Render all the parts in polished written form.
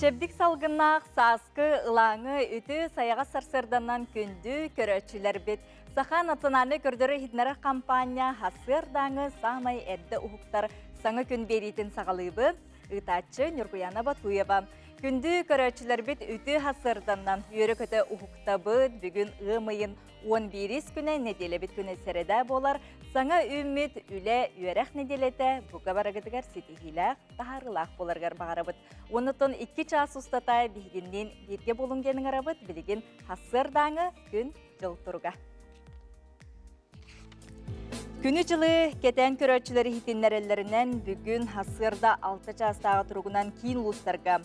Чебдик салгыннақ саскы ылаңы үті саяға сарсырданан күнді көрөчілер бет. Саха национальный көрдірі хиднары компания хасырдаңы самай әрді ұхықтар саңы күн беретін сағалыбы ұтачы Нұргуяна Батуева. Күнді көрөчілер бет үті хасырданан үйері көті ұхықтабы бүгін ұмайын 11 күні неделе бет күні сәреді болар. Саңа үміт үлі үйерек неделеті бұға барағыдығар сетихилақ тахарылақ боларғар бағарабыд. Онытын 2 час ұстатай бігіннен берге болунгенің арабыд білген хасырдаңы күн жыл тұрға. Күні жылы кетен көрөчілері хитиннерелерінен бүгін хасырда 6 частағы тұрғынан кейін ұлыстарға.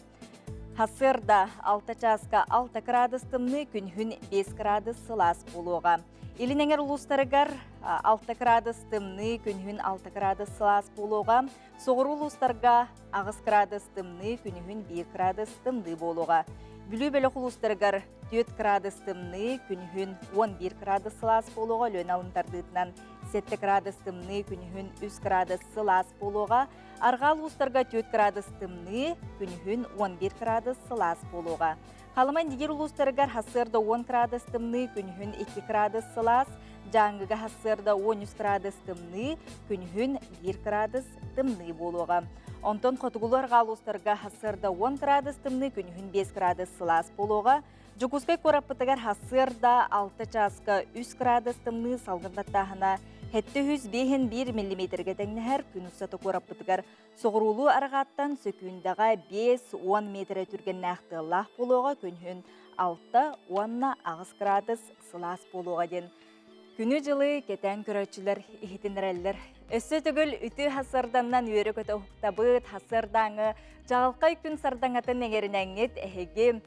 Хасырда 6 часқа 6 градус тымны күнхін 5 градус сылас болуға. Илинеңер ұлыстарығар 6 градус тымны күнхін 6 градус сылас болуға. Соғыр ұлыстарға 9 градус тымны күнхін 1 градус тымны болуға. Бүлі-бөлі ұлыстарығар 4 градус тымны күнхін 11 градус сылас болуға. Лөн алымтардығынан 7 градус тымны күнхін 3 градус сылас болуға. Арғал ұлыстарға 4 градус тымны күнхін 11 градус сылас болуға. Қалыман дегер ұлыстарығар хасырда 10 градус тымны күнхін 2 градус сылас, жаңғыға хасырда 13 градус тымны күнхін 1 градус тымны болуға. Онтон қотығылы арғал ұлыстарға хасырда 10 градус тымны күнхін 5 градус сылас болуға. Жүгізгай көраппытығар хасырда 6 часқа 3 градус тымны салғындаттағына 701 мм-ге тәңнәр күн ұсаты көраппытығар соғырулу арғаттан сөкуіндаға 5-10 метр түрген нәқті лақ болуға күнхін 6-10 ағыз градус сылас болуға ден. Күні жылы кетен көрөчілер ихетінірәлілер. Өсі түгіл үті хасырданнан үйері көті ұқтабыт, хасырдаңы, жағалқай күн сардаңатын әңерінәңет әхеге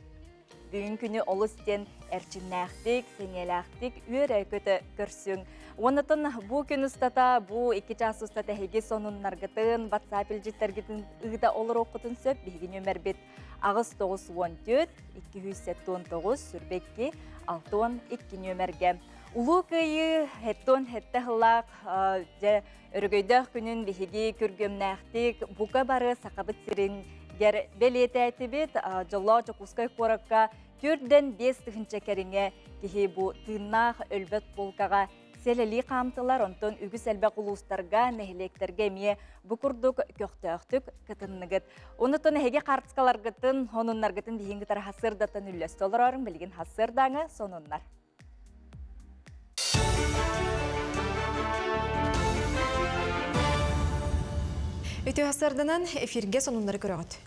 бүгін күні олыстен әрчіннәқтік, сенеләқтік үйері көті көрсің. Онытын бұл күн ұстата, бұл 2 час ұстата әхеге сонын нарғытын, WhatsApp елжеттергетін ұғыда олыр оқытын сөп, бейген өмір бет ағыз 914, 279, сүрбекке 612 өмірге. Улу күйі әттон әтті ғылақ, өргөйдіқ күнін бейге көргемнәқтік, бұға бары сақабыт сірін гер белеті әті бет, жылла жоқұскай қораққа 4-5 түхінші кәріңе кеге бұл тыңнақ өлбет болқаға селели қамтылар, онтон үгіс әлбәқ ұлыстарға, нәхелектерге ме бұқырдық көқтіқтік кітіннігіт. Онытын әге қартысқалар гітін, онынлар гітін дейінгі тар хасырдатын үлләсті олар арын білген хасырдаңы сонынлар. Өте хасырдынан эфирге сонынлары көріғыд.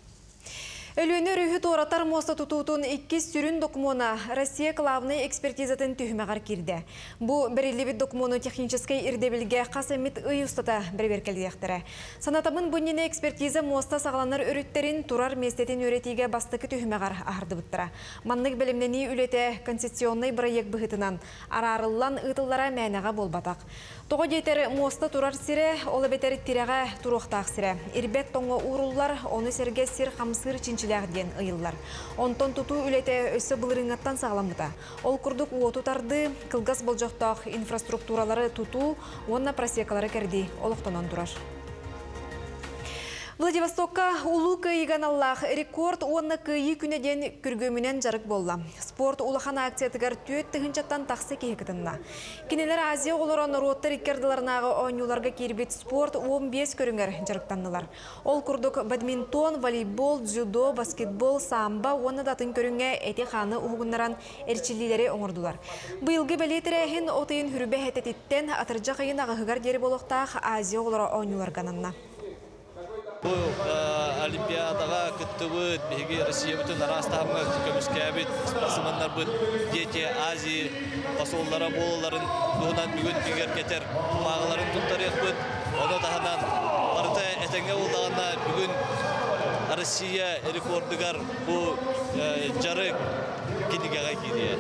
Өлөні рүйі торатар моста тұтуытын 2 сүрін докумона Россия главный экспертизатын түйімеғар керді. Бұл бірілі докумону техническай ирдебілге қасамет ұй ұстата бір-беркелдектірі. Санатамын бұннені экспертиза моста сағаланар өріттерін турар местетін өретеге бастықы түйімеғар ағырды бұттыра. Маннық білімнені үлеті концессионный проект бұғытынан арарылан ұтыллара мәнеға болбатақ. Тоғы дейтері моста турар сире, олы бетері тиреға тұруқтақ сире. Ирбет тоңы уруллар, оны серге сир қамсыр чинчиләғден ұйыллар. Онтон тұту үлеті өсі бұлырыңаттан сағаламыда. Ол күрдік уоту тарды, кылгас болжақтақ инфраструктуралары тұту, онна просекалары кәрді олықтанан тұрар. Владивостокка улу кыйган Аллах рекорд онна кыйы күнеден күргөмінен жарық болла. Спорт улахана акциятыгар түйет тығынчаттан тақсы кейкітінна. Кенелер Азия олыран роттар иккерділарнағы ойнуларға кербет спорт 15 көріңер жарықтаннылар. Ол күрдік бадминтон, волейбол, дзюдо, баскетбол, самба, онна датын көріңе әте қаны ұғынларан әрчілілері оңырдылар. Бұйылғы бәлетерәхін отайын хүрбе әтететтен атыржа қайын ағығығар дері болуқтақ Азия олыра ойнуларғанынна. Бұл Олимпиадаға күтті бұд, беге Россия бүтін арастағымға көміскәбет, спасыманлар бұд, дети Азия басоллара болыларын бұғынан бүгін бігер кетер мағыларын тұттарық бұд. Оны тағынан барыта әтенге олдағына бүгін Россия рекордығар бұл жарық кенігеға кейдее.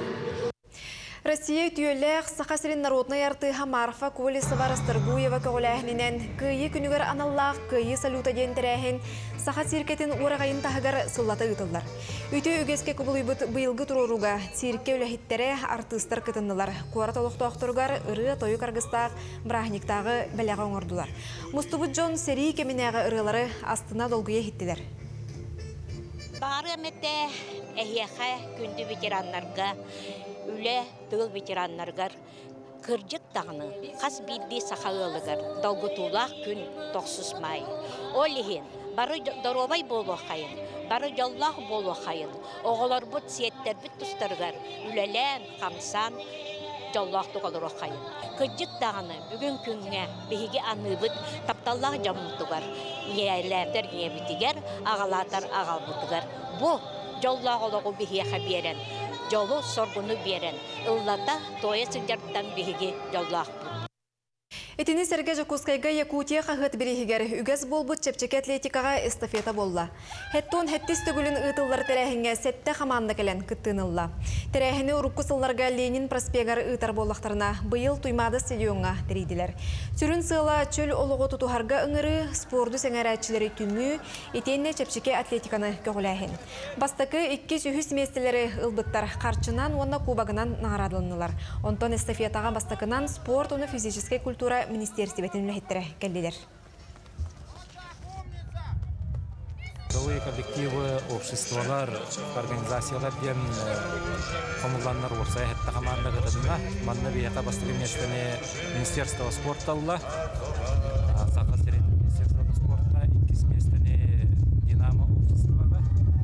Россия түйелек Сақасырин народный арты Хамарфа Колесова Расторгуева көгіләхінен күйі күнігер аналлақ күйі салюта дентірәхін Сақа сиркетін орағайын тағығар сыллаты ұтылдар. Үті үгеске күбілі бұйылғы тұруруға сирке өләхеттері артыстар кітіннылар. Қуарат олықты оқтырғар ұры тойы қарғыстақ брахниктағы бәләға оңырдылар. Мұстыбыт Джон сери кемінәғы ұрылары астына долгуе хеттілер. Бары әмәтте әйеқе күнді ветеранларға, үлі тыл ветеранларға кыржык тағыны, қас білді сақалылығыр, долгутулақ күн тоқсыз май. Ол ехен, бары доробай болу қайын, бары жоллақ болу қайын, оғылар бұд сиеттер бүт тұстарғар, үлелен, қамсан, жоллақ тұғылыр қайын. Кыржык тағыны бүгін күнге бейге аныбыт тапталлақ жамынтығар, иелердер ебітігер, ағалатар ағалбытығар. Бұ жоллақ олығы бейге қаберен. Жолу соргуну берен. Ыллата тоя сыжарттан беге жоллақ бұл. Этини Серге Жакускайга Якутия қағыт берегігер үгіз болбыт чепчеке атлетикаға эстафета болла. Хеттон хеттис түгілін ұтылар тәрәхінге сәтті қаманды кәлін күттінылла. Тәрәхіні ұрыққысылларға Ленин проспегар ұтар боллақтарына бұйыл туймады стадионға тірейділер. Сүрін сыла чөл олығы тұтухарға ұңыры спорду сәңәрәтшілері түмі етенне чепчеке атлетиканы көгіләхін. Бастықы 200 местелері ұлбыттар қарчынан онна кубагынан нағарадылынылар. Онтон эстафетаға бастықынан спорт оны физическая культура министерстветін үліхеттері кәлделер. Трудовые коллективы, обществолар, организациялар ден комулланнар болса, хетта команда кытына, манна бияка бастыгы местене Министерство спорта алла. Сака сирет Министерство спорта 2 местене Динамо обществода.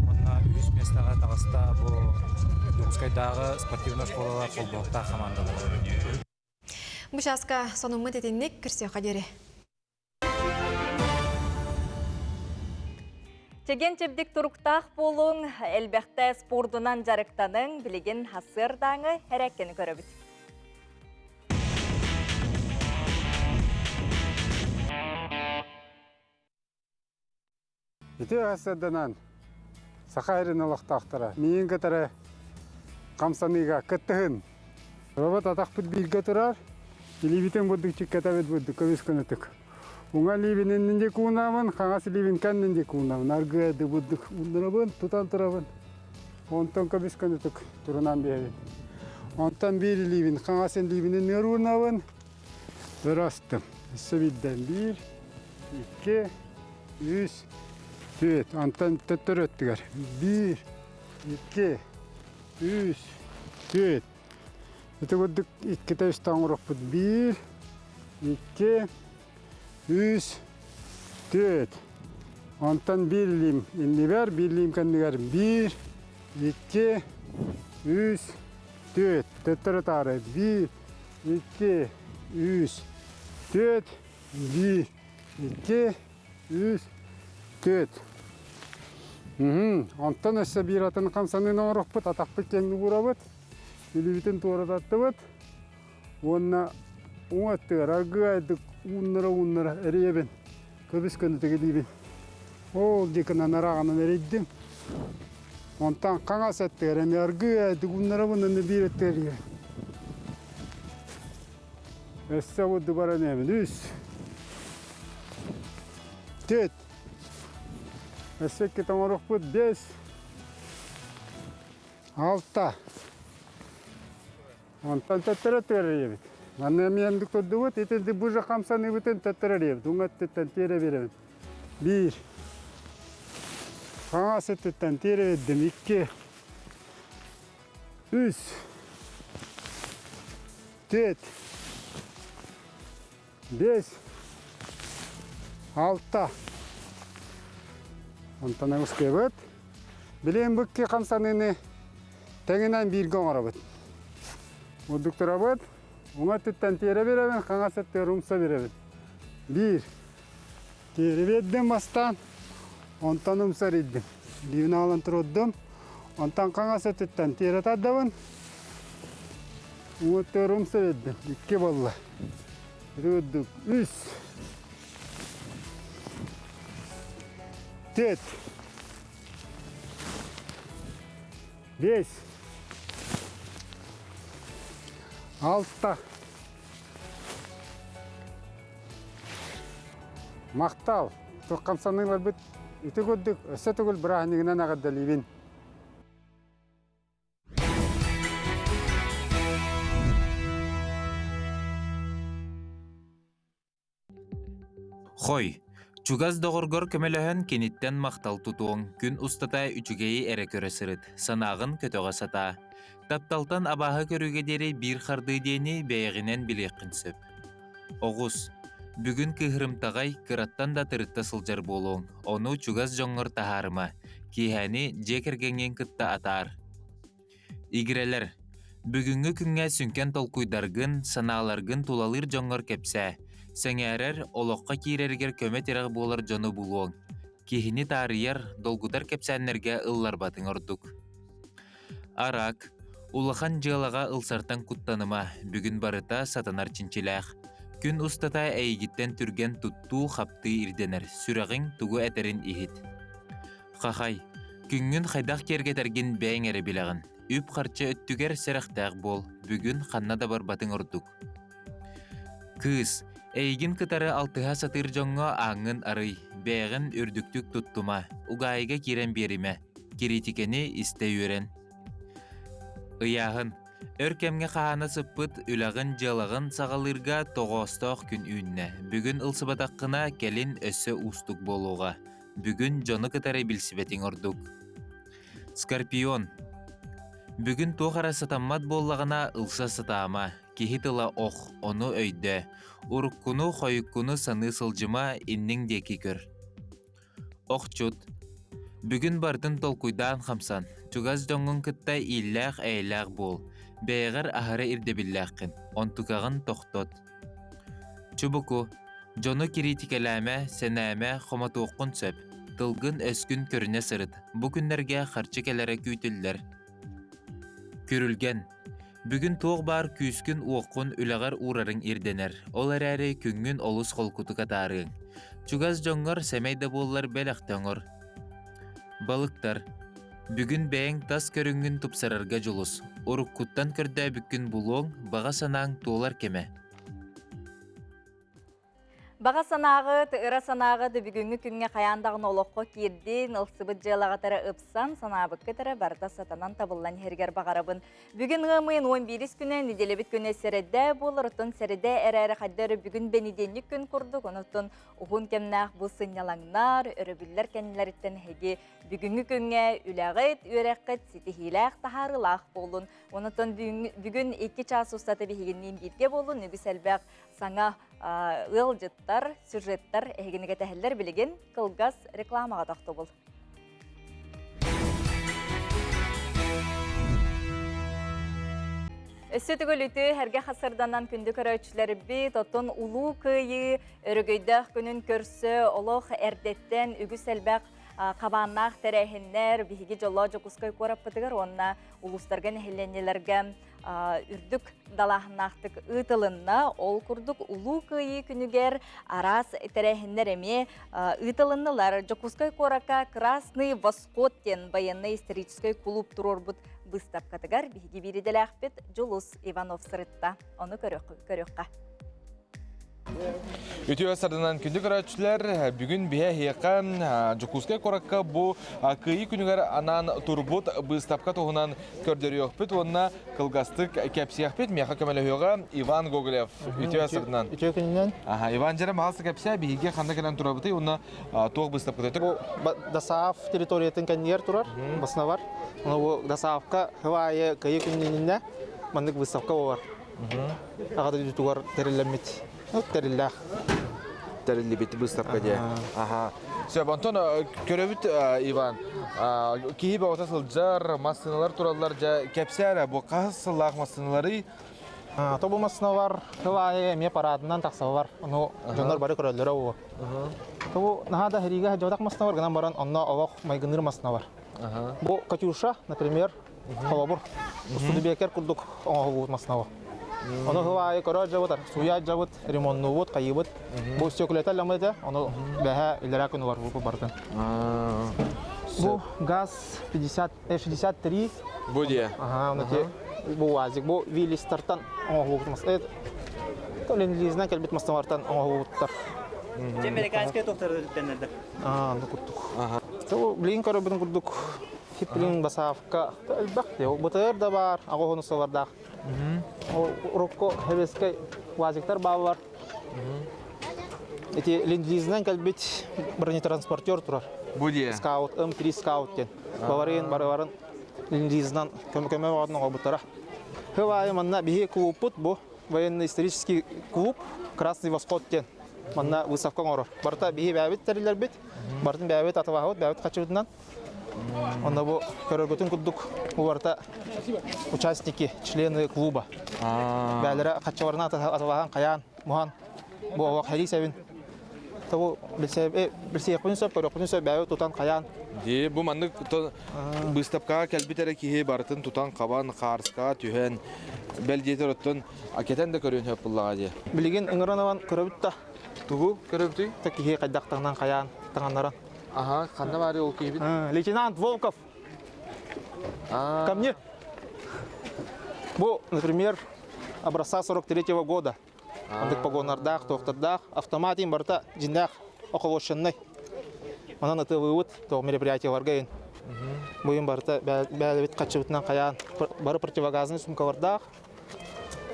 Онна 3 местага тагыста бу Югускайдагы спортивный школалар колбокта командалар. Бұшасқа сонымы детеннік кірсе қадері. Чеген чебдік тұрықтақ болуң, әлбәқті спордунан жарықтаның білеген хасырдаңы әрәккені көрібіт. Ите хасырданан сақайрын олықтақтыра. Мейін кітірі қамсаныға күттіғын. Робот атақ бұд білгі тұрар. Ливитен буддuk чиккатабет буддuk көбескөнөтүк. Уңа ливинен де куунамын, каңасы ливин каннен де куунамын. Аргыды буддuk ундырабын, тутан турабын. Онтон көбескөнөтүк турунан беребин. Онтон бир ливин, каңасын ливинен нөрунабын. Бір астым. Сөбидден 1, 2, 3, 4. Онтон төттөр өттүгөр. 1, 2, 3, 4. Это вот iki täystään uroput 1, 2, 3, 4. Ondan birliğim inni ver, birliğim kandigar 1, 2, 3, 4. Töttörü tarih 1, 2, 3, 4, 1, 2, 3, 4. Ondan ise bir atın kamsanını uroput, atakpık kendi uroput. Ливитен туарататтыбыт, онна оңаттыгар, агайдык уннара әребен, көбіскөнді тегелейбен. Ол декінан арағанын әрейдім. Онтан қаңас әттігар, әме аргайдык уннара бұнын бейреттер. Әсі бұдды баран әмін, 3, 4. Әсі кеттен орық бұд, 5, 6. Ondan töttörü Annem yemdik tuttuğut, etindi bu jakamsanı bütün töttörü Dungat tütten tere verelim. 1. Kanası tütten tere verdim. 2. 3. 4. 5. 6. Ondan uskebet. Bileyim bu ki kamsanını tenginen bir gün arabet. Olduktura bud, ona tütten tere verelim, kanası terumsa verelim. 1. Tere verdim bastan, ondan umsar ettim. Livini alan turuddum, ondan kanası tütten tere tadavın. Ona terumsa verdim, 2 balla. Rudduk, 3. 4. 5. 6. Мақтал. Тоққамсаныңлар бүт. Үті көддік. Өсі түгіл бірағынығынан ағадда левин. Хой, Чугас доғыргор көмелөһөн кенеттен мақтал тутуың, күн устата үчүгейи эре көрөсіріт, санағын көтөға сата. Тапталтан абаға көріге дері бір қарды дені бәйгінен білеқін сөп. Оғыз, бүгін кыхырымтағай кыраттан да тырытта сылжар болуың, оны чугас жоңғыр тахарыма, кейхәні жекергенген кытта атар. Игрелер, бүгінгі күнге сүнкен толкуйдаргын, саналаргын тулалыр жоңғыр кепсә, сәңәрер олоққа кейрергер көмет ерақ болар жоны бұлуың. Кейхіні тарыяр, долгудар кепсәнерге ыллар батың ордук. Арак, улахан жылаға ылсартан куттаныма, бүгін барыта сатанар чинчиләқ. Күн устата әйгіттен түрген тутту қапты ирденер, сүрағың тугу әтерін ихит. Қақай, күнгін қайдақ кергетерген бәйң әрі білағын. Үп қарча өттігер сәріқтәқ бол, бүгін қанна да бар батың ордук. Кыз, әйгін кытары алтыға сатыр жоңға аңын арый, бәйгін үрдіктік туттума, уғайға керен беріме, керетикені істе өрен. Ыяғын, өркемге қағаны сыппыт үлағын жалағын сағалырға тоғостоқ күн үйінне, бүгін ылсыбатаққына келін өсі устық болуға, бүгін жоны кытары білсібетің ордук. Скорпион, бүгін тоғара сатаммат боллағына ылса сатама, кехитыла оқ, оны өйді, уруккуну қойықкуну саны сылжыма иннің декі көр. Оқчут, бүгін бардың толкуйдан қамсан, чугаз жоңғын кытта илләқ әйләқ бол, бәйғар ахары ирдебілләқін, онтуқағын тоқтот. Чубуку, жону критикаләмә, сәнәмә, қоматуққын сөп, тылгын өскін көріне сырыт, бұ күнлерге қарчы кәләрі күйтілдер. Көрілген, бүгін тоқ бар күйіскін уаққын үлағар урарын ирденер, ол әрәрі күнгін олыс қолкуты қатарың. Чугаз жоңғыр сәмейді болылар бәліқтіңір. Балықтар, бүгін бәйін тас көріңгін тұпсарарға жолыс. Уруккуттан көрді бүкін бұлуң, баға санаң туолар кеме. Баға санағы, тыыра санағы да бүгінгі күнге қаяндағын олыққа керден, ылсыбыт жалағатары ұпсан, санабық кетері барда сатанан табылан хергер бағарабын. Бүгін ғымын 11 күні неделебіт күні сәреді болыр, ұтын сәреді әрәрі қаддары бүгін бәнеденлік күн құрдық, ұнытын ұғын кемнақ бұл сынялаңнар, өрібілер кәнілеріттен хеге бүгінгі күнге үләғыт, өрәққыт, сетихиләқ тахарылақ болын. Ұнытын бүгін 2 час ұстаты бігінен бетке болын, үгі сәлбәқ саңа ылжыттар, сюжеттар әйгенеге тәхілдер білеген қылғас рекламаға тақты бұл. Өссі түгіліті әрге қасырданан күнді көрәйтшілері бет, отын ұлу күйі, өрігейдіқ күнін көрсі, олық әрдеттен үгі сәлбәқ қабаннақ тәрәхіннер, бігі жолы жоқұскай көріп бұтығыр, онына ұлыстарған әхіленелерге үрдік далахнақтық ұтылынна, ол күрдік ұлу күйі күнігер арас тәрәхіннер әме ұтылыннылар. Жоқұскай көріқа Красный Воскоттен баянны исторической клуб тұрор бұд бұстап қатығар, бігі беределі ақпет Жолус Иванов сырытта. Оны көріққа. Өтеуі сардынан күнді көрәтшілер бүгін бия хеқан Жокускай қораққа бұл күйі күнігер анан турбут бұстапқа тоғынан көрдері өкпет, онына қылғастық кәпсі өкпет, мияқа көмелі өйіға Иван Гоголев. Өтеуі сардынан. Өтеуі күнінен? Иван жәрі мағалсы кәпсі бейге қанда кәлін тұрабыты, онына тоғы бұстапқа төтір. Дасаав территориятын кәнер тұрар, басына бар. Дасаавқа хывайы күйі күнінен мандық бұстапқа олар. Ағады дүтуғар тәрілемет. Тәрілләқ. Тәрілі беті бұстапқа де. Сөп, Антон, көрөбіт, Иван, кейі бауыта сылджар, масыналар туралар, кәпсі әрі, бұл қасылақ масыналары? Тобу масына бар, хывайы ме парадынан тақсығы бар. Оны жондар бары көрөлері оғы. Тобу нағада хериге жаудақ масына бар, гынан баран онына оғақ майгыныр масына бар. Бұл Катюша, например, қолабыр. Ұстуды бекер күрдік оңағы бұғыт масына бар. Оны хывайы көрөр жабыт, суя жабыт, ремонну бұд, қайы бұд. Бұл стекулетал ламыды, оны бәхі үлірі күні бар бұл бардың. Бұл газ 63. Бұл де? Бұл вазик, бұл вилистартан оңағы бұғытмас. Ленд-лизінен кәлбет мастамартан оңағы бұғыттар. Американская тоқтары өттенерді? Аны күттік. Білейін көрі бұдың күрдік. Хиплин басавка, әлбәқ де, бұтығыр да бар, ағуғыны солардақ. Рокко хевескай вазиктар бабы бар. эти ленд-лизинен кәлбет бронетранспортер тұрар. Бу дие. Скаут, М3 скаут кен. Баварин бары-барын ленд-лизинен көмө бағдың обуттара. Хывайы манна бихе клубпут бу военно-исторический клуб Красный Восход кен. Манна выставкан орор. Барта бихе бәбет тәрелер бит. Бартын бәбет атывағыт, бәбет қачырдынан. Онда бу көрөгөтүн куддук. Бу барта участники, члены клуба. Бәлері қатшаварына атываған қаян, мұхан. Бу оғақ хәли сәбін. Табу білсейек бұны сөп, көрек бұны сөп бәуі тұтан қаян. Бу манны быстапка кәлбитері кихе бартын тутан қабан, қарысқа, түйен, бәлдетер оттын акетен де көрген хөп бұллаға де. Білеген ыңыранаван көрөбітті. Тугу көрөбіті? Так кихе қайдақтағынан қаян, таңанларан. Ага, қанда бары ол кейбін? Лейтенант Волков, ко мне. Бу, например, образца 43-го года. Андык погонардах, тоқтардах, автоматин барта жиндах околошыннай. Манан аты вывод, то мероприятие варгайын. Буйын барта бәлебет қатшыбытынан қаян. Бары противогазный сумкавардах,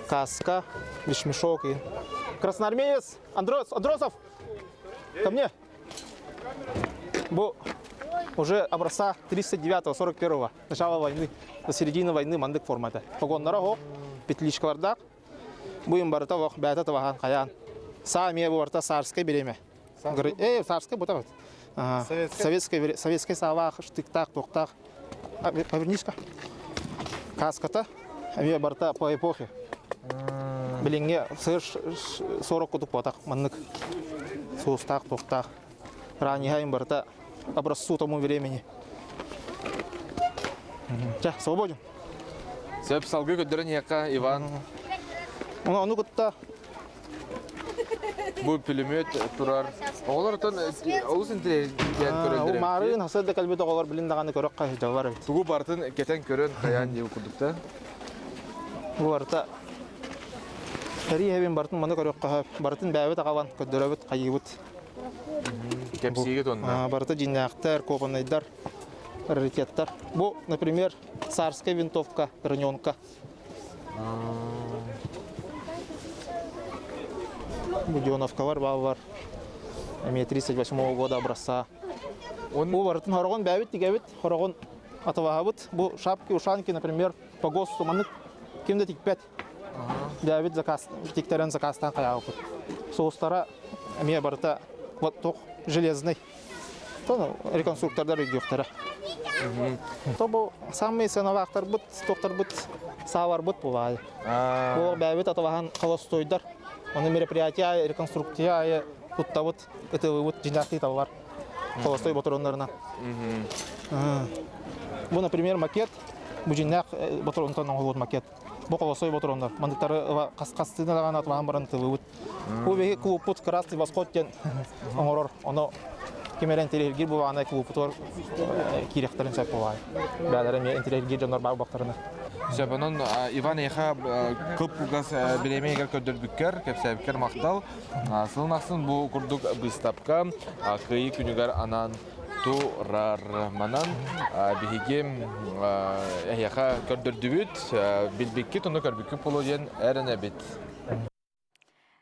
каска, бешмешок. Красноармеец, Андросов, ко мне. Бу уже образца 39-го, 41-го, начала войны, до середины войны мандык формата. Погоннара хоқ, петличка вардах. Буйым барыта вақ бәті тываған қаян. Сами барыта Сарскай береме. Сарскай бұта бәт. Советскай савақ, штыктақ, тоқтақ. Повернишка. Каската. Ами барыта по эпохе. Біліңге сыр 40 құдық батақ мандык. Соғыстақ, тоқтақ. Раннихайым барыта образцу тому времени. Свободен. Сөп салғы көддерін еқа, Иван. Оны күтті. Бұл пулемет тұрар. Оғылар ұтын ауыз інтілер көрілдерім. Марын, хасырды кәлбет оғылар біліндағаны көрік қай жауар. Тугу бартын кетен көрін қаян деу күдікті. Бұл барыта әрі әбен бартын маны көрік қай. Бартын бәует ағалан көддірәбіт қайыбыт. Кәпсиге тонна. Барыта жинақтар, копанайдар, раритеттар. Бұл, например, царская винтовка, граненка. Будионовка бар. 38 года образца. Бұл бартын хорогон бәует дегебет, хорогон атывағабыт. Бұл шапки, ушанки, например, по ГОСТу маны кемді тикпет. Бәует тиктерен заказтан қаяғы күт. Соғыстара әме барыта тоқ железный. Тоны реконструктордар өйдіқтары. Бұл самый сыновақтар бұт, тоқтар бұт, савар бұт бұлай. Бұл бәует атываған қолостойдар. Оны мероприятия, реконструкция, құттабыт, өтівіт, жиндақты табылар. Қолостой батыронларына. Бұл, например, макет. Бұл жинақ батыронтан оңғылуыт макет. Бұл қолостой батыронлар. Мандықтары қастығын ағаны атываған баран тывыт. Бұл беге клубпут Красный Восход кен оңырор. Оны кемерен терергер бұл ағана клубпутор керектерін сөп болай. Бәлері мен терергер жанар бағы бақтарына. Сөбінің Иван Еха көп бұлғас білеме егер көдірбіккер, кәпсәбіккер мақтал. Сылын ақсын бұл күрдік бұстапқа қиы күнігер анан тұрар манан бігегем Еха көдірдігіт, білбекке тұны көрбекке болу ден әрін әбет.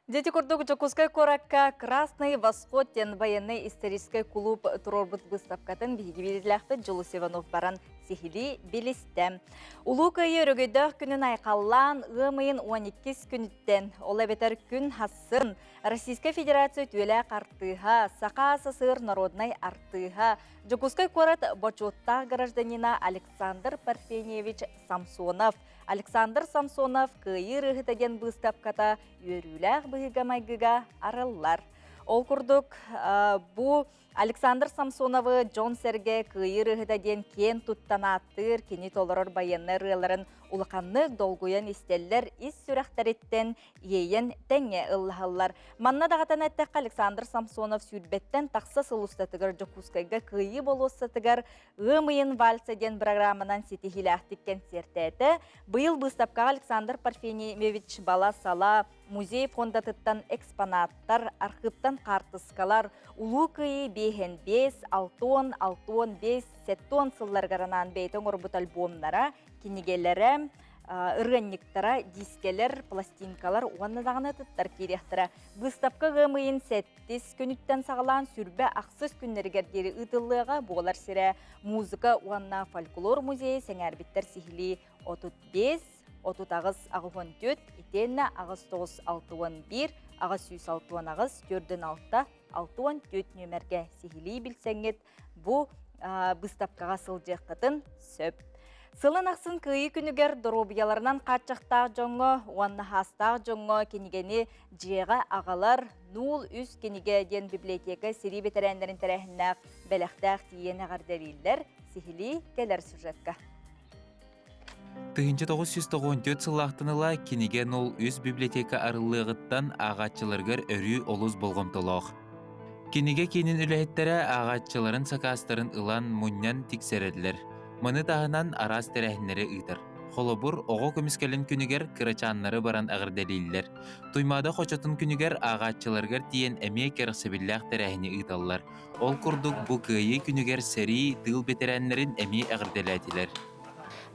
Дети курдук Жокускай коракка Красный Восход тен военный исторический клуб турорбут выставкатын биги билдиләхпет Жолус Иванов баран сихили билисте. Улуу кайы өрөгөйдөх күнүн айкаллан ымыйын 12 күнүттен ол бетер күн хасын Российская Федерация түелә артыга Сака СССР народной артыга Жокускай корат бочотта гражданина Александр Парфеневич Самсонов. Александр Самсонов кайы рыгытаген выставката үйөрүләк быгыга-майгыга арыллар. Ол курдук бу Александр Самсоновы Джон Серге кайы рыгытаген кен туттанаттыр кени толорор военный рыларын улаканнык долгуян истеллер ис сүрәхтәреттен иейен тәңе ыллахаллар. Манна дагатан әттәк Александр Самсонов сүрбеттен тақса сылустатыгар Жокускайга кайы болуссатыгар ымыйын вальса ден программанан сетихиләхтик концертеті. Быйыл выставка Александр Парфеневич бала сала музей фондатыттан экспонаттар, архивтан картыскалар, улуу кайы бейхен 5, 6, 5, 7 сылларгаранан бейтон орбут альбомнара, кинигелері, ырганниктара, дискелер, пластинкалар, уанна дағына тұттар керектіра. Выставка ғымайын сәттіс күніттен сағалан сүрбе ақсыз күннергердері ұтылыға болар сірі музыка уанна фольклор музейі сәңәрбіттер сихили 35, 30 ағылған төт, етенна ағыз 9 61, ағыз 106 ағыз 4-6, 6-4 нөмерге сихили білсәңет бұ выставкаға сылжық қытын сөп. Сылын ақсын күйі күнігер дұробияларынан қатшақтақ жоңы, уанна хастақ жоңы кенігені жеға ағалар нул үз кенеге ден библиотека сири бетерәндерін тәрәхіннәқ бәліқтәқ тиен ағардарилер сихили келер сюжетка. 1994 сылақтыныла кенеге нол үз библиотека арылығыттан ағатчыларғыр өрі олыз болғымтылық. Кенеге кенін үләхеттері ағатчыларын сақастарын ылан мұннан тіксереділер. Маны тағынан арас тәрәхінлері ұйтыр. Холобур оғы көміскелін күнігер кырачанлары баран ағырдалилер. Туймада қочатын күнігер ағатчыларғыр тиен әме керсебілләқ тәрәхіні ұйталылар. Ол күрдік бұл күйі күнігер сәрі тыл бетерәнлерін әме ағырдалатилер.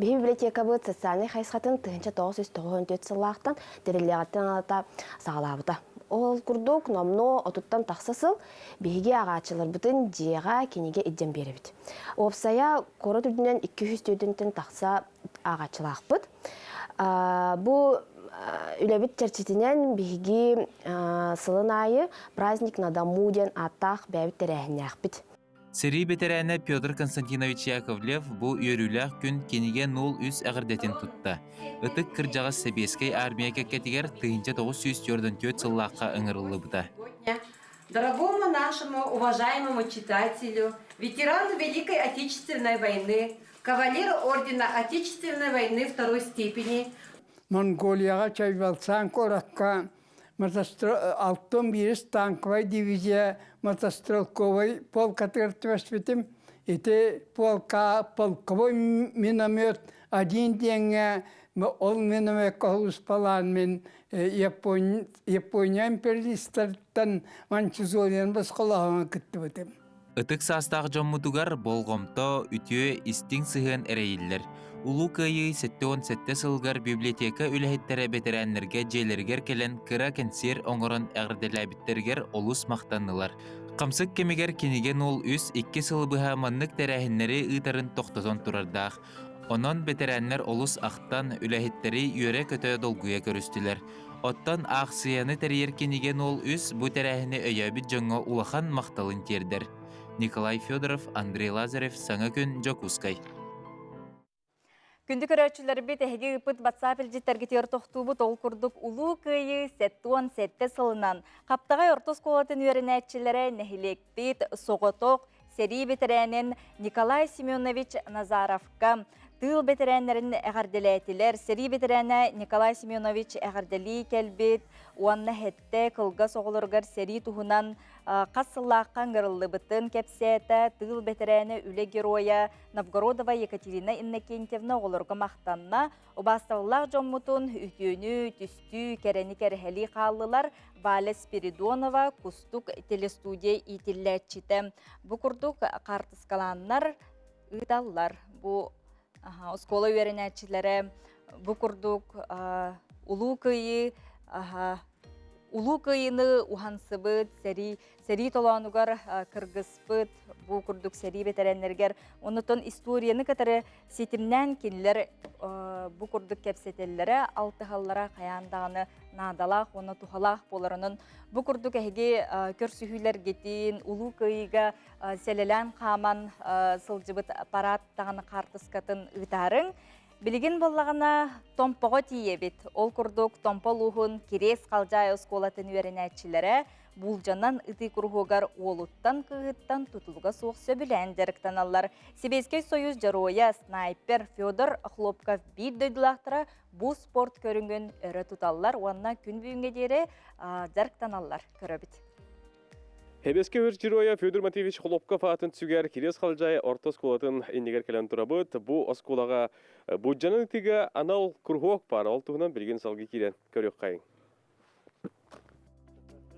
Бихи библиотека бұд социальный хайсқатын 1994 сылақтан дәрелеғаттан алата сағалабыта. Ол күрдік номно отуттан тақсасыл бейге ағачылар бұтын жеға кенеге идден бері біт. Опсая қоры түрдінен 200 түйдінтін тақса ағачылақ бұд. Бұл үләбіт чәрчетінен бейге сылын айы праздник на дому ден аттақ бәбіт тәрәхінәқ біт. Сери бетерәне Петр Константинович Яковлев бұл үйеріләқ күн кенеге нол үз әғірдетін тұтты. Үтік кіржағыз Себескай армия кәккетігер 1904 сыллаққа ыңырылы бұта. Дорогому нашему уважаемому читателю, ветерану Великой Отечественной войны, кавалеру ордена Отечественной войны второй степени. Монголияға чайбалсан кораққа алтын бирис танковой дивизия мотострелковый полк отвертываспетим. Это полковой миномет один день ол миномет колус палан мен Япония империалисттардан Манчжуриян басқалағына күтті бітім. Үтік састағы жоммутугар болғымто үтіе истин сыхын әрейілер. Улу кайы 7-7 сылгар библиотека үләхеттері бетерәнлерге желергер келен кыра кенсер оңырын әғірделәбіттергер олус мақтанылар. Қамсық кемегер кенеген ол үз 2 сылбыға маннық тәрәхінлері ұйтарын тоқтазон тұрардақ. Онон бетерәнлер олус ақтан үләхеттері үйері көті долгуя көрістілер. Оттан ақсияны тәрер кенеген ол үз бұ тәрәхіні өйәбіт жоңы улахан мақталын тердер. Николай Федоров, Андрей Лазарев, Саңа күн, Жокускай. Күнді көрәтшілері бет әйге үпіт WhatsApp елжеттерге тер тоқтуыбыт ол күрдік ұлу көйі сәттуан сәтті сылынан. Қаптағай ортос қолатын өрін әтшілері нәхілектет соғытоқ сәрі бетерәнен Николай Семенович Назаровқа тыл бетерәнлерін әғарделәтілер. Сәрі бетерәні Николай Семенович әғардели кәлбет, уанна хәтті қылға соғылырғар сәрі тұхынан қасыллаққан ғырылы бұтын кәпсәті тыл бетерәні үлі героя Новгородова Екатерина Иннокентьевна олырға мақтанна, ұбастығылақ жоммутын үтіөні, түсті, кәрәні кәрәхәли қалылар Валя Спиридонова кустук телестудия итилләтчіті. Бұ күрдік қартысқаланлар ұйталылар. Бұ Оскола үйерінәтчілері бұ күрдік ұлу күйіні ұхансыбыт, сәрі толануғар кыргызбыт, бұ күрдік сәрі бетерәнлергер. Онытын историяны кәтірі сетімнен кенілер бұ күрдік кәпсетелері алтығаллара қаяндағыны надалақ, оны тухалақ боларының. Бұ күрдік әйге көрсүйілер кетейін, ұлу күйіға сәлелән қаман сылжыбыт аппараттағыны қартыскатын ұйтарын. Білген болағына томпоға тие бет. Ол күрдік томпо луғын керес қалжай осколатын өрінәтчілері бұлжанан ұты күрғығар олуттан кығыттан тұтылға соқ сөбілән жарықтан алар. Себескей союз жароя снайпер Федор Хлопков бір дөйділақтыра бұл спорт көрінген өрі тұталар, онына күн бүйінге дері жарықтан алар көрі бет. Себеске өр жироя Федор Матвеевич Хлопков атын түсігер керес қалжай орта сколатын иннегер кәлін тұрабыт. Бұл осколаға бұджанын тігі анал күрғоқ бар, ол тұғынан білген салғы керен көрек қайын.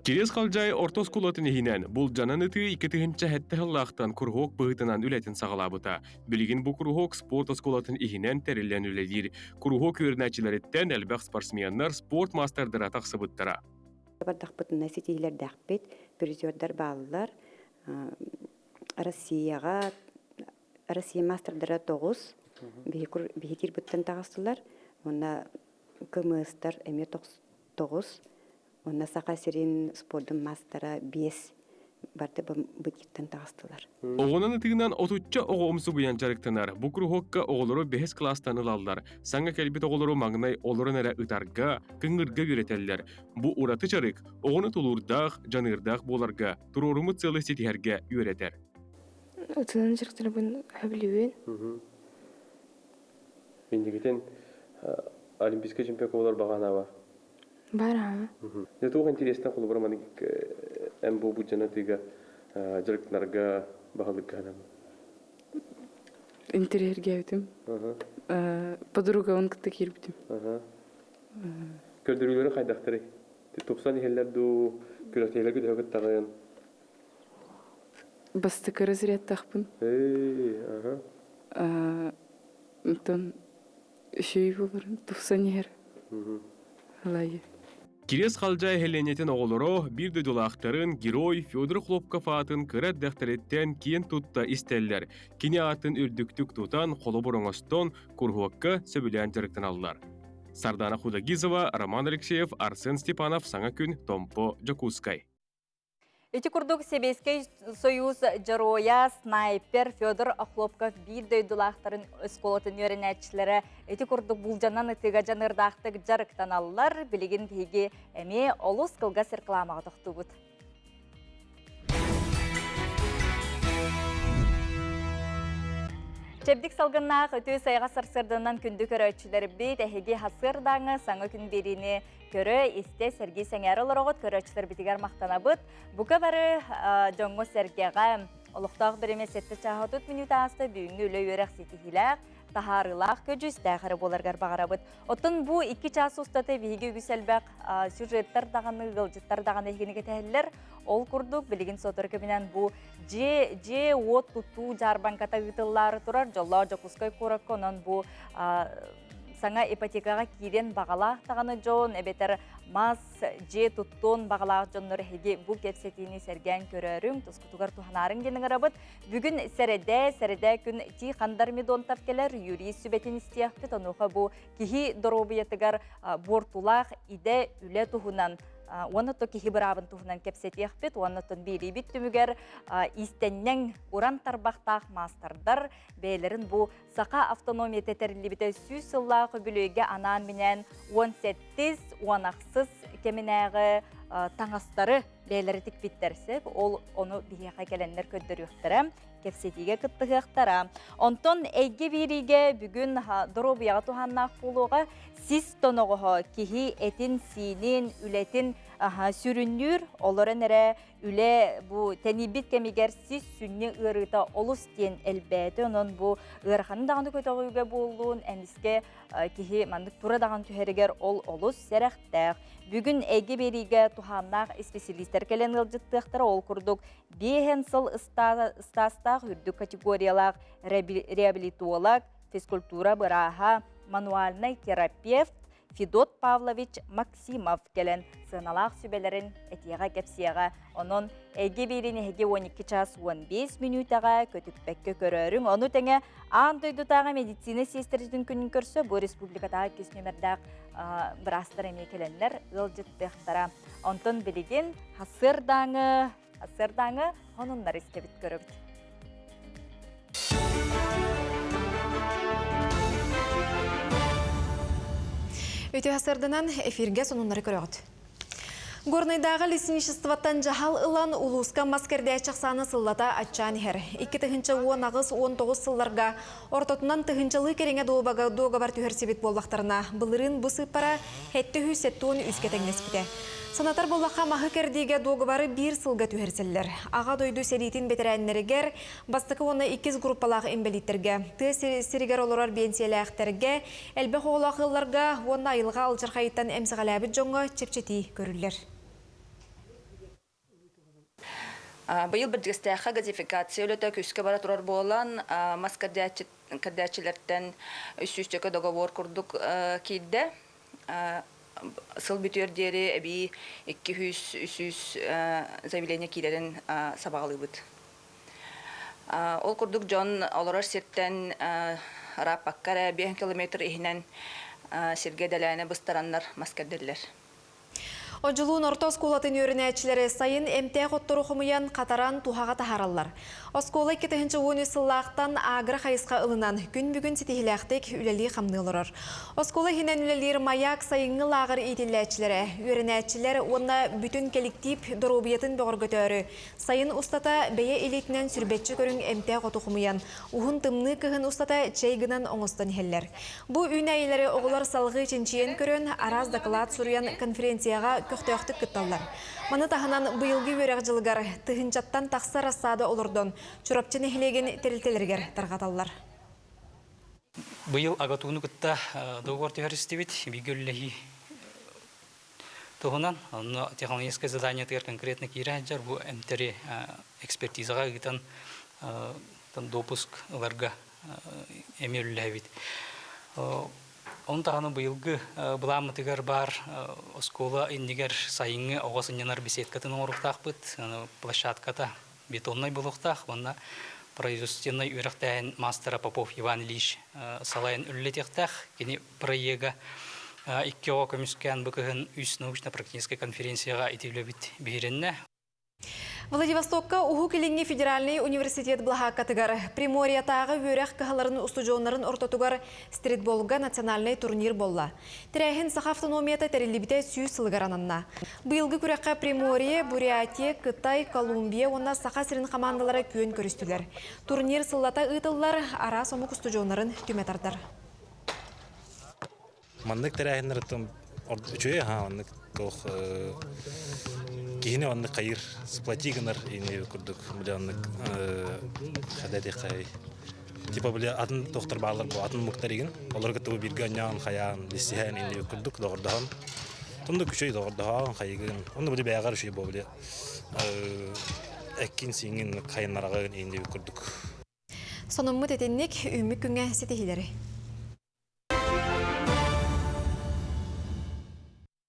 Кирес қалжай ортос кулатын ehinen, бұл жанан ыты 2-тігінші хәтті хыллақтан күрхок бұғытынан үләтін сағалабыта. Білігін бұл күрхок спорт оскулатын ehinen тәрілен үләдір. Күрхок өрнәчілеріттен әлбәқ спортсменнар спорт мастардыра тақсыбыттыра. Бардақ бұтына сетейлер дәқпет, призердар балылар Россия мастардыра 9, бейкер бұттан тағыстылар, онна кымыстар әме 9, онна сақа серен спордың мастара 5 барды бұттан тағыстылар. Оғынан ұтығынан 33 оғы омсы бұян жарықтанар. Бұл күрхокка оғылары 5 кластан ұлалдар. Саңа кәлбет оғылары маңынай оларын әрі ұтарға, күңіргі үйретелер. Бұл ұраты жарық, оғыны тұлырдақ, жанырдақ боларға, тұрорымы целы сетихерге үйретер. Ұтынан жарықтары бұн әбілеуен. Мендегетен олимпийский чемпион олар бағана ба? Бар, ама. Это очень интересно, когда мы МБО буджана тига жарықтарға бағалық ғанам. Интерьерге өтім. Подруга он кітті кербітім. Көрдірулері қайдақтыры? Топсан ехелерді көректейлер көді өкіт тағайын. Басты көрі зіреттақпын. Үмтон үшей болырын, топсан ехер. Алайы. Кирес қалжай хеленетін оғылыру бір дөдулақтарын герой Федор Хлопков атын кірет дәқтіреттен кейін тұтта истеллер. Кене атын үрдіктік тұтан қолы бұрыңыстон күрхуаққа сөбілен жарықтан алылар. Сардана Худагизова, Роман Алексеев, Арсен Степанов, Саңа күн, Томпо, Джакускай. Эти курдук Себейский союз жароя снайпер Федор Хлопков bir дөйдулақтарын өсколатын өренәтшілері. Эти курдук бұлжанан үтіға жанырдақтық жарықтан алылар, білеген тегі әме олыс қылға сіркіламаға тұқты бұд. Чебдік салғыннақ өтөй сайға сарсырдынан күнді көрәтшілері бейт әхеге хасырдаңы саңы күн беріне көрі есте Сергей Сәңәрі лұрығыт көрәтшілер бітігер мақтана бұд. Бұқа бары жоңғы Сергейға олықтағы біріме сетті чағы 4 минут асты бүйінгі өлі өрәқ сетихіләқ, тахарылақ көджіз тәғірі боларғар бағара бұд. Оттың бұ 2 час ұстаты бейге үгісәлбәқ сюжеттар дағаны, ғылжыттар дағаны егенеге тәхілер. Ол күрдік білігін сотыр көмінен бұ же от тұту жарбан ката ғытыллары тұрар. Жолла Джакускай көріккі онын бұ саңа ипотекаға кейден бағалақ тағаны жон, әбетер мас же тұттон бағалақ жонлар хеге бұл кепсетіні сәрген көрерің, тұскутуғар туханарын денің арабыд. Бүгін сәріде күн ти қандар медон тапкелер, юрий сүбетін істияқпет, онуға бұл кихи доробиятығар бортулақ иде үлі тухунан Оннотто кихи бырабын туһунан кепсетиэхпит, онноттон бирибит түмүгер истеннең уран тарбақтақ мастардар бейлерин бу сақа автономия тетерилибите сүүс сыллағы бүлөйге анан менен 17-18 кеминәғы таңастары бейлері тикпиттерсек, ол оны бихеға келенлер көддөрүөхтәрі, кепсетиге кыттығықтара. Онтон әйге бириге бүгін доробияға туханнақ болуға сис тоноғығы кихи этин синин үлетин сүрүннүр оларын әрі үле бұ тәнибит кемигер сис сүнне ырыта олус тен әлбәді. Онын бұ ырханы дағаны көтіғыға болуын әміске кихи мандық тура даған түхерігер ол олус сәрәқтәқ. Бүгін әйге бериге туханнақ специалистер келен ғылжыттықтары ол күрдік 5 сыл ұстастақ үрдік категориялақ реабилитолог, физкультура бұраға, мануальный терапевт Федот Павлович Максимов келен сыналақ сүбелерін әтияға кепсияға. Оның әйге беріне әге 12 час 15 минутаға көтікпәкке көрерің. Оны тәңе аң дойдутаға медицина сестердің күнін көрсі, бұл республикадағы кес нөмірдәқ бір астыр әме келенлер ғылжыттықтара. Онтын білеген хасырдаңы, онынлар істебіт көрібіт. Өте асырдынан эфирге сонунлары көріғыд. Горнайдағы лесничестваттан жахал ылан улуска маскерде чақсаны сыллата атчан хер. 2-19 сылларға ортотынан тыхынчалы кереңе доғабар түхерсебет болбақтарына бұлырын бұсы пара хетті хүсеттуын үскетеңнеспіде. Санатар боллаққа мағы кердеге доғабары 1 сылға түхерселлер. Аға дойду серитин бетерәннерігер, бастықы оны 2 группалағы эмбелиттерге, сиригер оларар бенсиялі әқтерге, әлбі қолақыларға оны айылға алжырқайыттан әмсіғаләбіт жоңы чепчети көрілер. Быйыл бирдигистээхэ газификация өлөтө күскө бара турар болан мас кардиачилерден үсүстөкө договор курдук кийде. Сыл бүтүөр диэри эби 200-300 заявление кийлерин сабагалыбыт. Ол курдук жон олорор сирттен рапаккара 5 километр ихинен сиргеделәне быстараннар маскардерлер. Оджулуун орто скулатын өрінәчілері сайын эмтэ қоттыру құмыян қатаран тухаға тахараллар. Оскола 2-10 сыллақтан агры қайысқа ылынан күн бүгін сетихіләқтік үлелі қамнылырыр. Оскола хинен үлелер маяк сайыңы лағыр етіләчілері. Өрінәчілер онна бүтін коллектив дұрубиетін бұғыр көтөрі. Сайын ұстата бәйе елетінен сүрбетчі көрін эмтэ қоту құмыян. Ухын тымны кығын ұстата чайгынан оңыстан хеллер. Бұ үйнәйелері оғылар салғы ченчиен көрін араз доколад сұруян конференцияға көқтөқтік күтталар. Маны тахынан бұйылғы өрәқ жылғар тұхынчаттан тақсы рассады олырдон. Чурапчын эхлеген терілтелергер тарғаталар. Бұйыл ағатуыны күтті доғыр төхәрістебет, бігілләхи тұғынан. Технологическое задание тегер конкретно кейрі әджар, бұл әмтері экспертизаға ғытан допуск оларға әмеліләвет. Он тағаны бұйылғы бұламытығар бар оскола индігер сайыңы оғасынянар беседкатын орықтақ бұд, площадката бетонной бұлықтақ, онна производственной үйрақтайын мастера Попов Иван Ильич салайын үллетектақ, кені проега 2 көміскен бұқығын үс научно-практической конференцияға етеулі біт бейренне. Владивостокка Уху Келинги федеральный университет Блахакатыгар Примориятағы өрәқ кахаларын устужонларын ортотугар стритболга национальный турнир болла. Тирәхин саха автономията тәрелебіте сүй сылғарананна. Бұйылғы күрәққа Примория, Бурятия, Кытай, Колумбия, онна саха сирин командалары күйін көрістілер. Турнир сыллата ұйтылар, ара сомук устужонларын түметардар. Мандык тирәхинлер үчөе мандык тох кихине онны кайыр сплатигнер ине күрдүк биланнык хадады кай типа биле атын доктор баалар бу атын муктарыгын олар гытыбы биргәннән хаян лисиһән ине күрдүк догордан тунды күчөй догордан хайгын онны биле бәгәр шуй бу биле эккин сиңин кайнарагын ине күрдүк. Сонуммут этенник үмүк күнгә сетихиләре.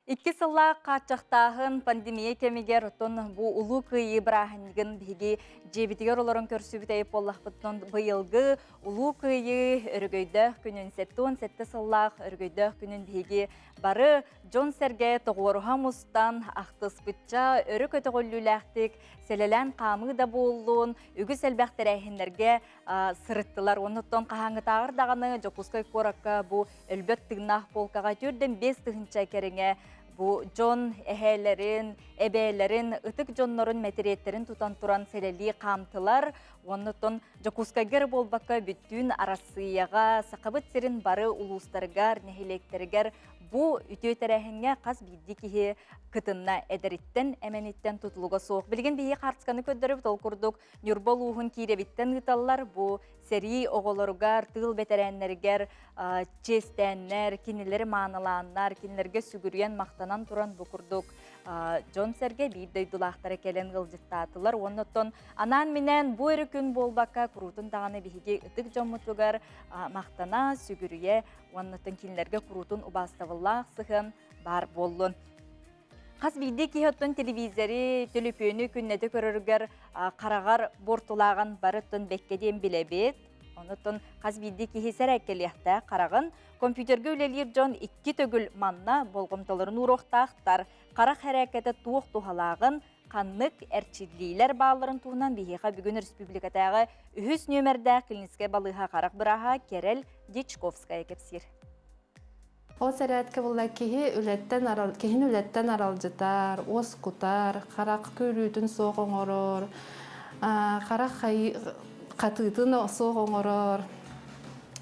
2 сылла қатчақтағын пандемия кемегер ұттын бұ ұлу күйі бірахынығын бігі жебітігер оларын көрсі бітейіп боллақ бұттын бұйылғы ұлу күйі үргөйді күнін сетті сыллақ үргөйді күнін бігі бары Джон Серге тоғуыруға мұстан ақтыс бұтча өрі көті ғолліләқтік селелән қамы да болуын үгі сәлбәқтер әйхіндерге сырыттылар. Оныттон қағаңы тағырдағаны Жокускай қораққа бұ өлбөт тығнақ болқаға түрден 5 тығынча керіңе бұ Джон әхәлерін, әбәлерін, ұтық Джоннорын мәтереттерін тұтан тұран селелі қамтылар. Оныттон Жокускайгер болбаққа бүттін арасыяға сақабыт серін бары улустаргар, нәхелектергер бұ үтөйтәрәхінге қаз бидді кеге кытынна әдіріттен, әмәнеттен тұтылуға соқ. Білген бейе қартысқаны көддіріп тол күрдік Нюрбол уғын кейребіттен ғыталар. Бұ сәрі оғыларығар, тыл бәтәрәнлергер, честәнлер, кенелері маңыланлар, кенелерге сүгірген мақтанан тұран бұ күрдік. Джон Серге бейді дұлақтары кәлен ғылжықтатылар. Оннықтон анан менен бұ өрі күн болбаққа күрутын тағаны бейге үтік жомытуғар мақтана сүгірге оннықтон кенелерге күрутын ұбаставыллақ сығын бар болуын. Қас бейді кейхеттің телевизоры, телепөні күннеті көріргер қарағар бортулаған барыттың бәккеден білебет. Онытын қас бейді кейхесер әкеліяқта қарағын компьютерге өлелер жон 2 төгіл манна болғымтыларын ұроқтақтар қарақ әрәкеті туық тухалағын қаннық әрчілейлер бағаларын туғынан бейхеға бүгін республикатағы үхіс нөмірді клиниске балыға қарақ бұраға Керел Дичковская кепсир. Ол сәрәтке болла кехин үлеттен аралжытар, оскутар, қарақ көрүтін соғын орор, қарақ қатытын соғын орор,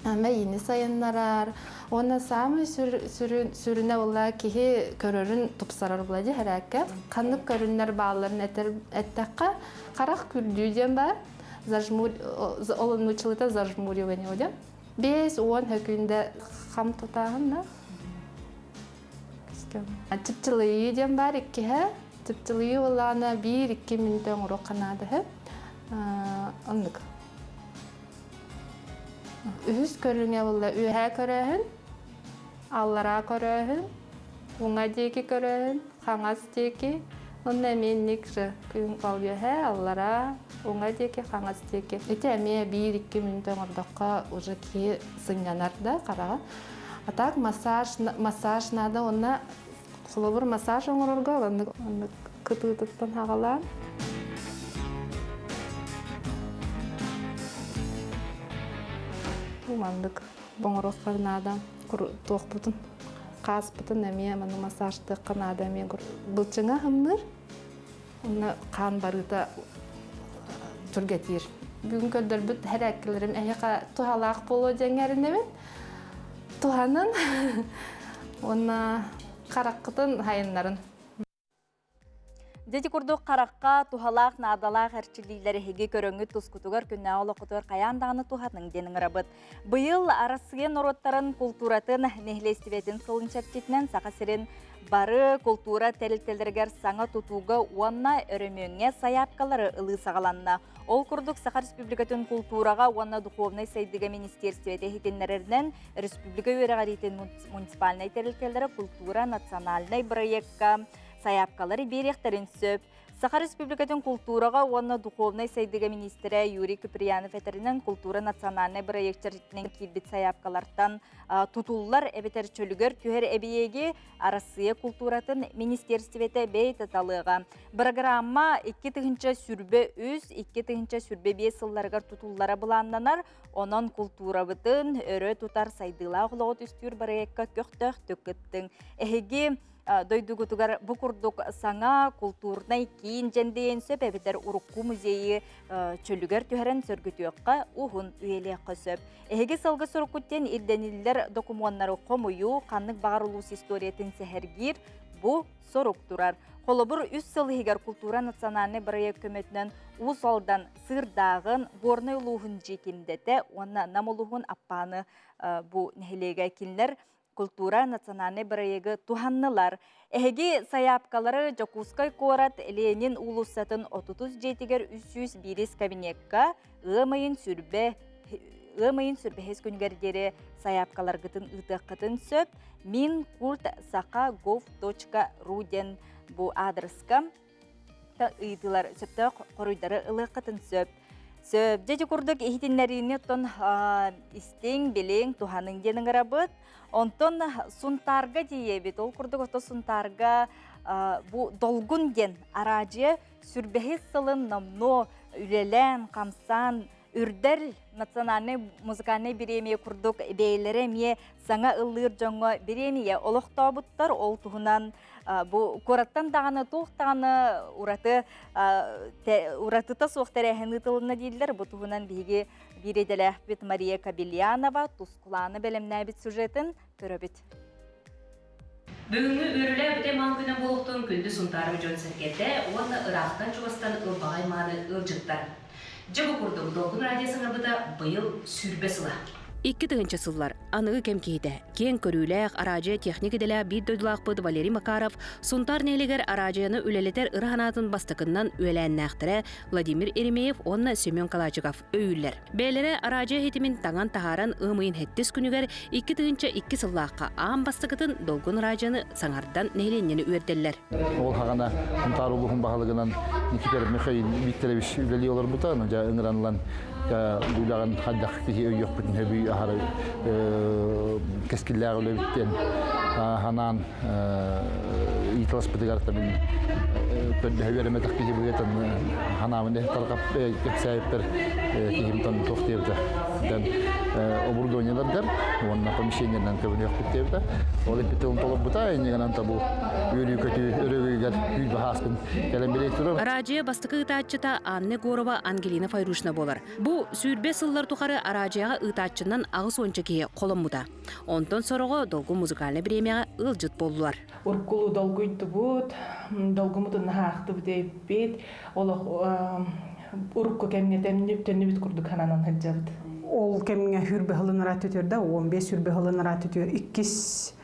мәйіні сайынларар. Оны самы сүріне болла кехи көрөрін тұпсарар болады әрәкке. Қанық көрінлер бағаларын әттәққа қарақ күрдүйден бар, олын ұчылыта зажмуривание одан. 5-10 хөкінде қам тұтағын да. Чыпчылы үйден бар екке, Тыптылыы олана 1-2 минуттан урок канады хэ. Онлык. Үз көрүңе болла үһә көрәһен, аллара көрәһен, уңа деки көрәһен, хаңас деки. Онна менник күн калгы хэ, аллара, уңа деки, хаңас деки. Эте ме 1-2 минуттан урдакка уже ки сыңнанарда карага. Атак массаж нада онна холобур массаж оңорорго, онны кытыттан хагала. Мандык боңорос канада тоқпутун каспутун эме мана массажды канада мен былчыңа хымныр уна кан барыта түргетир бүгүн көлдөр бүт харакерлерим эяка тухалак боло жеңеринемен туханын уна караккытын хайыннарын Дети курдук каракка тухалак надалак әрчилилері хеге көрөңү тускутугар күннә олоқутугар каяндағыны тухатның денің рабыт. Быйыл арасыген ороттарын культуратын нехлестиветін сылынчартетінен сақасырын бары культура тәрілтелергер саңа тутуға уанна өрөмөңе саяпкалары ылы сағаланна. Ол курдук Саха Республикатын культураға уанна духовный сайдыға министерствете хитенлерінен республика өрәғаритен муниципальный тәрілтелері культура национальный проектка саяпкалары беректерин сөп. Саха Республикатын культураға уанна духовный сайдыға министері Юрий Киприянов әтерінен культура национальный проекттерінен килбит саяпкалардан тутуллар әбетер чөлігер түхер әбиеге арасыя культуратын министерствете бейт аталыға. Программа 2-тігінші сүрбе үз, 2-тігінші сүрбе 5 сылларғар тутуллара бұланданар, онын культура бұтын өрі тутар сайдыла ғылауыт үстір барайекка көқтөк төкіттің. Әхеге дойдугутугар букурдук саңа культурнай кийин жендейен сөп әбетер урукку музейі чөлігер түхәрен сөргүтіөкқа ухун үйеле қөсөп. Әхеге салғы сұрықуттен ирденілер документары қомую қаннық бағарылус историятын сәхәргер бұ сорук турар. Қолыбыр үс сылығығар культура национальный проект көметінен ұс алдан сырдағын горный ұлуғын жекіндеті, онна намылуғын аппаны бұ нәхелеге кенлер культура национальный проекты туханнылар. Эһеги саяпкалары Жокускай корат Ленин улуссатын 30 жетигер 301 кабинетка ымайын сүрбе хес күнгердері саяпкалар гытын ытыққытын сөп minkult.saka.gov.ru ден bu адреска ыйтылар сөптө коруйдары ылыққытын сөп. Сөп курдук ихтиннерини тон истең белең туханың денің рабыт. Онтон сунтарга диебит. Ол курдук ото сунтарга бу долгун ден арачы сүрбехи сылын намно үлелен, камсан, үрдер национальный музыкальный биремия курдук бейлері ме саңа ыллыр жоңго биремия олоқтабыттар ол туғынан bu koratan dağını tuğtağını uratıta soğtərəhin ıtılına deyirlər. Bu tuğunan bigi bir edələ bit Maria Kabilyanova Tuzkulanı bəlемнə bit süjetin köröbit. Бүгінгі өрілі бүте маңгінің болуқтың күнді сұнтары жөн сіркетті, оны Ирақтан Чуғыстан ылбағай маны ылжыттар. Жабы күрдің долғын радиосыңа бұда бұйыл сүрбе сыла. 2-тігінші сыллар анығы кемкейді. Кен көріләқ аражы техникеделі бір дөйділақпыд Валерий Макаров сұнтар нелігер аражыны үлелетер ұрғанатын бастықыннан өйлән нәқтірі Владимир Еремеев, онна Семен Калачиков өйілер. Бәлері аражы хетімін таңан тағаран ұмайын хеттес күнігер 2-тігінші 2 сыллаққа ағын бастықытын долғын аражыны саңардан нәйленені өйерделер. Ол хағана сұнтар ұлығын бағалығынан Никипер Михаил Викторович үлелі олар бұтағын, ұңыранылан Дулаған қаддақ кеге өйек бүтін өбүй ағары кәскілләғі өлі біттен ханан италас бұтығарықта мен көрді өйереметақ кеге бұғетін ханамын талғап кәпсәйіптер кегімтан тоқтебді. Оборудованиялардар, онна помещениялардан көбіне өк біттебді. Ол еппетілін толып бұта, енегінен табу өлі көті өрігігер үйд бағаспын кәлем берей тұрып. Аражия бастықы ұтатчыта Анне Горова Ангелина Файрушна болар. Бұл сүйірбе сыллар тұқары аражияға ұтатчынан ағыс ончакеге қолым мұта. Онтон сорығы долгу музыкальный премияға ұлжыт болуар. Уркулу долгуйты бұд, долгумытын нағақты бұд бет, олық урукку кемне төнні бит курдук хананан хаджабыт. Ол кемне хүрбе хылын рат өтөрдө, 15 хүрбе хылын рат өтөр. 2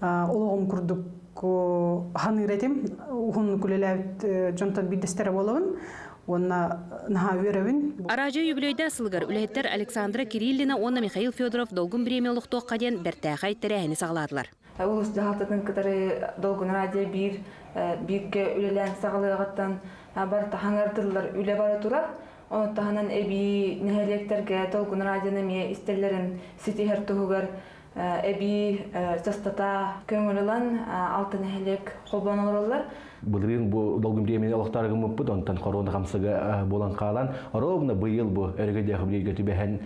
олоғым курдук ханыретим ухун күлеләбит жонтон бидестере болабын. Онна наха үйрәбин. Аража юбилейда сылгар үләһеттер Александра Кириллина, онна Михаил Федоров долгун премиялыктоо каден бертәхай тәрәһини сагладылар. Улус жаһаттын кытары долгун радио бирге үлелән сагалыгаттан бар тахаңардылар үле бара тура. Оны таханан эби нәһәлектерге долгун радионы ме истеллерин ситихер тугар эби састата көңүлүлән алтын нәһәлек холбаналар. Бұлырын бұл долгым демені алықтарығы мұппыд, онтан корона қамсыға болан қалан. Ровна бұйыл бұл өргедегі білегі түбәхен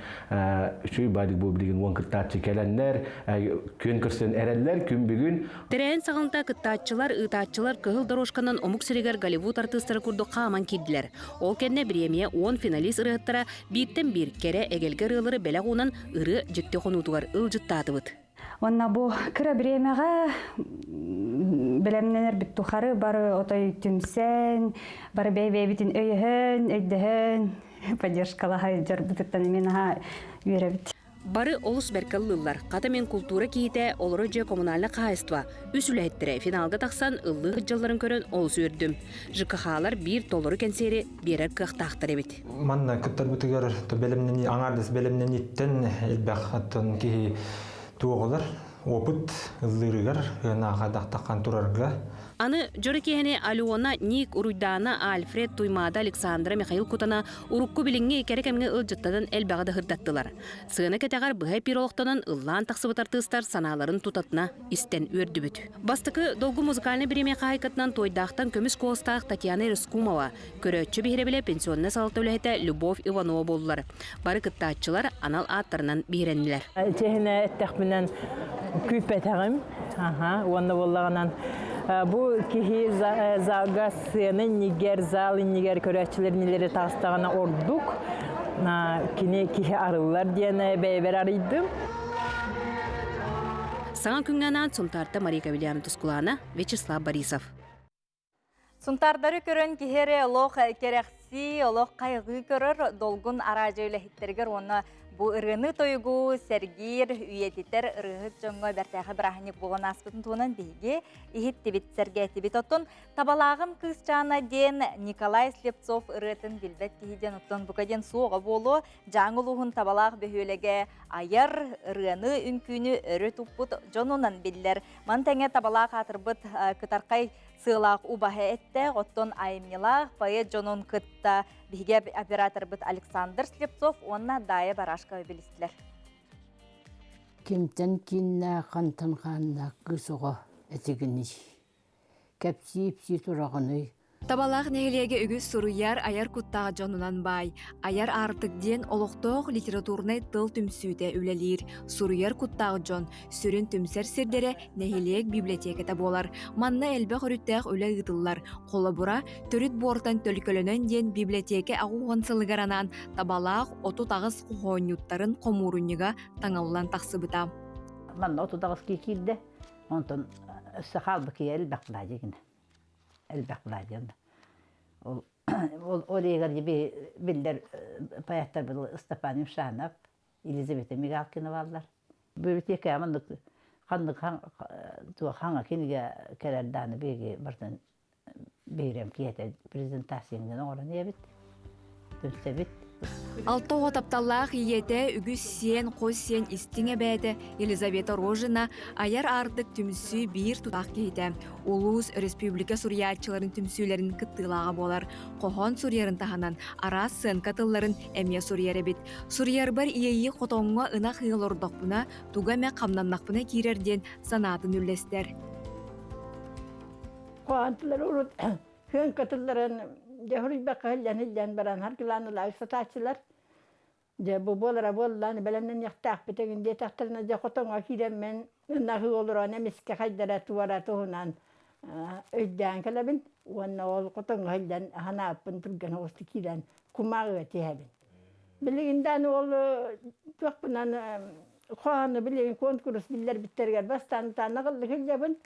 үшүй бадық бұл білеген оң кіртатчы кәләнлер, күн кірсін әрәллер, күн бүгін. Тәрәйін сағылында кіттатчылар, ұйтатчылар кығыл дорожқанын омук сірігер Голливуд артыстары күрді қаман кеділер. Ол кәнне біремия 10 финалист ұрығыттара биттен бір кәрі әгелгі ұрылары бәлі қонын ұры жүтті қонутуғар ұл жүттаты бұд. Онна бу кыра биремега билемненер биттухары бары отой түмсен, бары бейбейтин өйһөн, өйдәһөн, поддержкалаһа жарбыттан менаһа үйрәбит. Бары олус беркаллылар, ката мен культура киите олору же коммунальный хозяйство. Үсүләһеттире финалга таксан ыллы хыджалларын көрөн олус үрдүм. ЖКХлар бир толору кенсери берер кыхтактар эбит. Манна кыттар бутыгар белемнени аңардыс белемнениттен элбах аттан ки туғылар, опыт ыллырыгар, наға дақтаққан турарга. Аны жорекехене Алиона Ник Уруйдана Альфред Туймада Александра Михаил Кутана урукку билинге керекемге ылжыттадан элбағады хырдаттылар. Сыгына кетегар бұхай пиролықтанын ыллан тақсыбытар тыстар саналарын тутатына истен өрдүбіт. Бастықы долгу музыкальный биреме қайқатынан тойдақтан көміс коостақ Татьяна Рыскумова, көрөтчі бейребеле пенсионны салты өләхеті Любовь Иванова болдылар. Бары кыттаатчылар анал аттарынан бейренілер. Техіне әттәқпінен күпетәғім, онны болағынан bu kihi zaga sığının niger zalı niger körəçilərinləri tastağına orduk. Kini kihi arılar diyene beyber arıydım. Саңа күнгәнән Сунтарта Мария Кавильяна Тускулана, Вячеслав Борисов. Сунтардары көрөн кихере олох керекси, олох кайгы көрөр долгун аражы үләхиттергер оны бу ырыны тойгу сергир үйетитер ырыгы жоңго бертәхи брахник болгон аспытын туунан биге ихиттибит сергетибит оттон табалагым кызчана ден Николай Слепцов ырытын билбет кихиден оттон букаден суога болу жаңылугун табалак бөхөлеге аяр ырыны үнкүнү өрө туппут жонунан биллер мантеңе табалак атырбыт кытаркай сылак убахе этте оттон айымнила поэт жонун кытта биге оператор бит Александр Слепцов онна дайы барашка билистилер. Кемтен кинна кантанганна кысого этигини. Кепси тураганы. Табалақ нәгілеге үгіз сұруяр аяр күттаға жонунан бай. Аяр артық ден олықтоқ литературнай тыл түмсүйте үлелер. Сұруяр күттаға жон, сүрін түмсер сірдері нәгілег библиотекета болар. Манна әлбәқ үріттәқ үлі ғытылар. Қолы бұра, түріт бортан төлкөлінен ден библиотеке ағуған сылығаранан табалақ оту тағыз құхойнюттарын қомуруныға таңалылан тақсы бұта. Манна оту тағыз кекілді, онтын сақалбы кейел бақылады. Elbaqladın. O diğer gibi biller payatta bir Stepan Uşanov, Elizabeth Migalkina varlar. Biblioteka amandık kandık hangi kinige kereldanı bege bardan beyrem kiyete prezentasyondan oran yebit. Dümsebit. Алтоға тапталлақ иеті үгіз сен, қос сен істіңе бәді Елизавета Рожина аяр артық түмсі бір тұтақ кейті. Улус республика сурьячыларын түмсілерін кыттылаға болар. Қохон сурьерін тағанан арас сын катылларын әме сурьері бет. Сурьер бар иеyi қотонға ына қиыл ордақпына, туға мә қамнаннақпына керерден санатын үлестер. Қоғантылар ұрыт, хүйін катылларын Jehuri bakal jan baran har kilan la istataçlar. Je bu bolara bollan belemden yaktaq bitegin de taxtarna je xoton akidem men nahi olur ana miske haydara tuwara tohunan. Öddan kalabin wana ol xoton haydan hana pun turgan hostikidan kumağı tehebin. Bilegindan ol tuqpunan xoan bilegin konkurs biller bitterger bastan tanaqıl hillabin.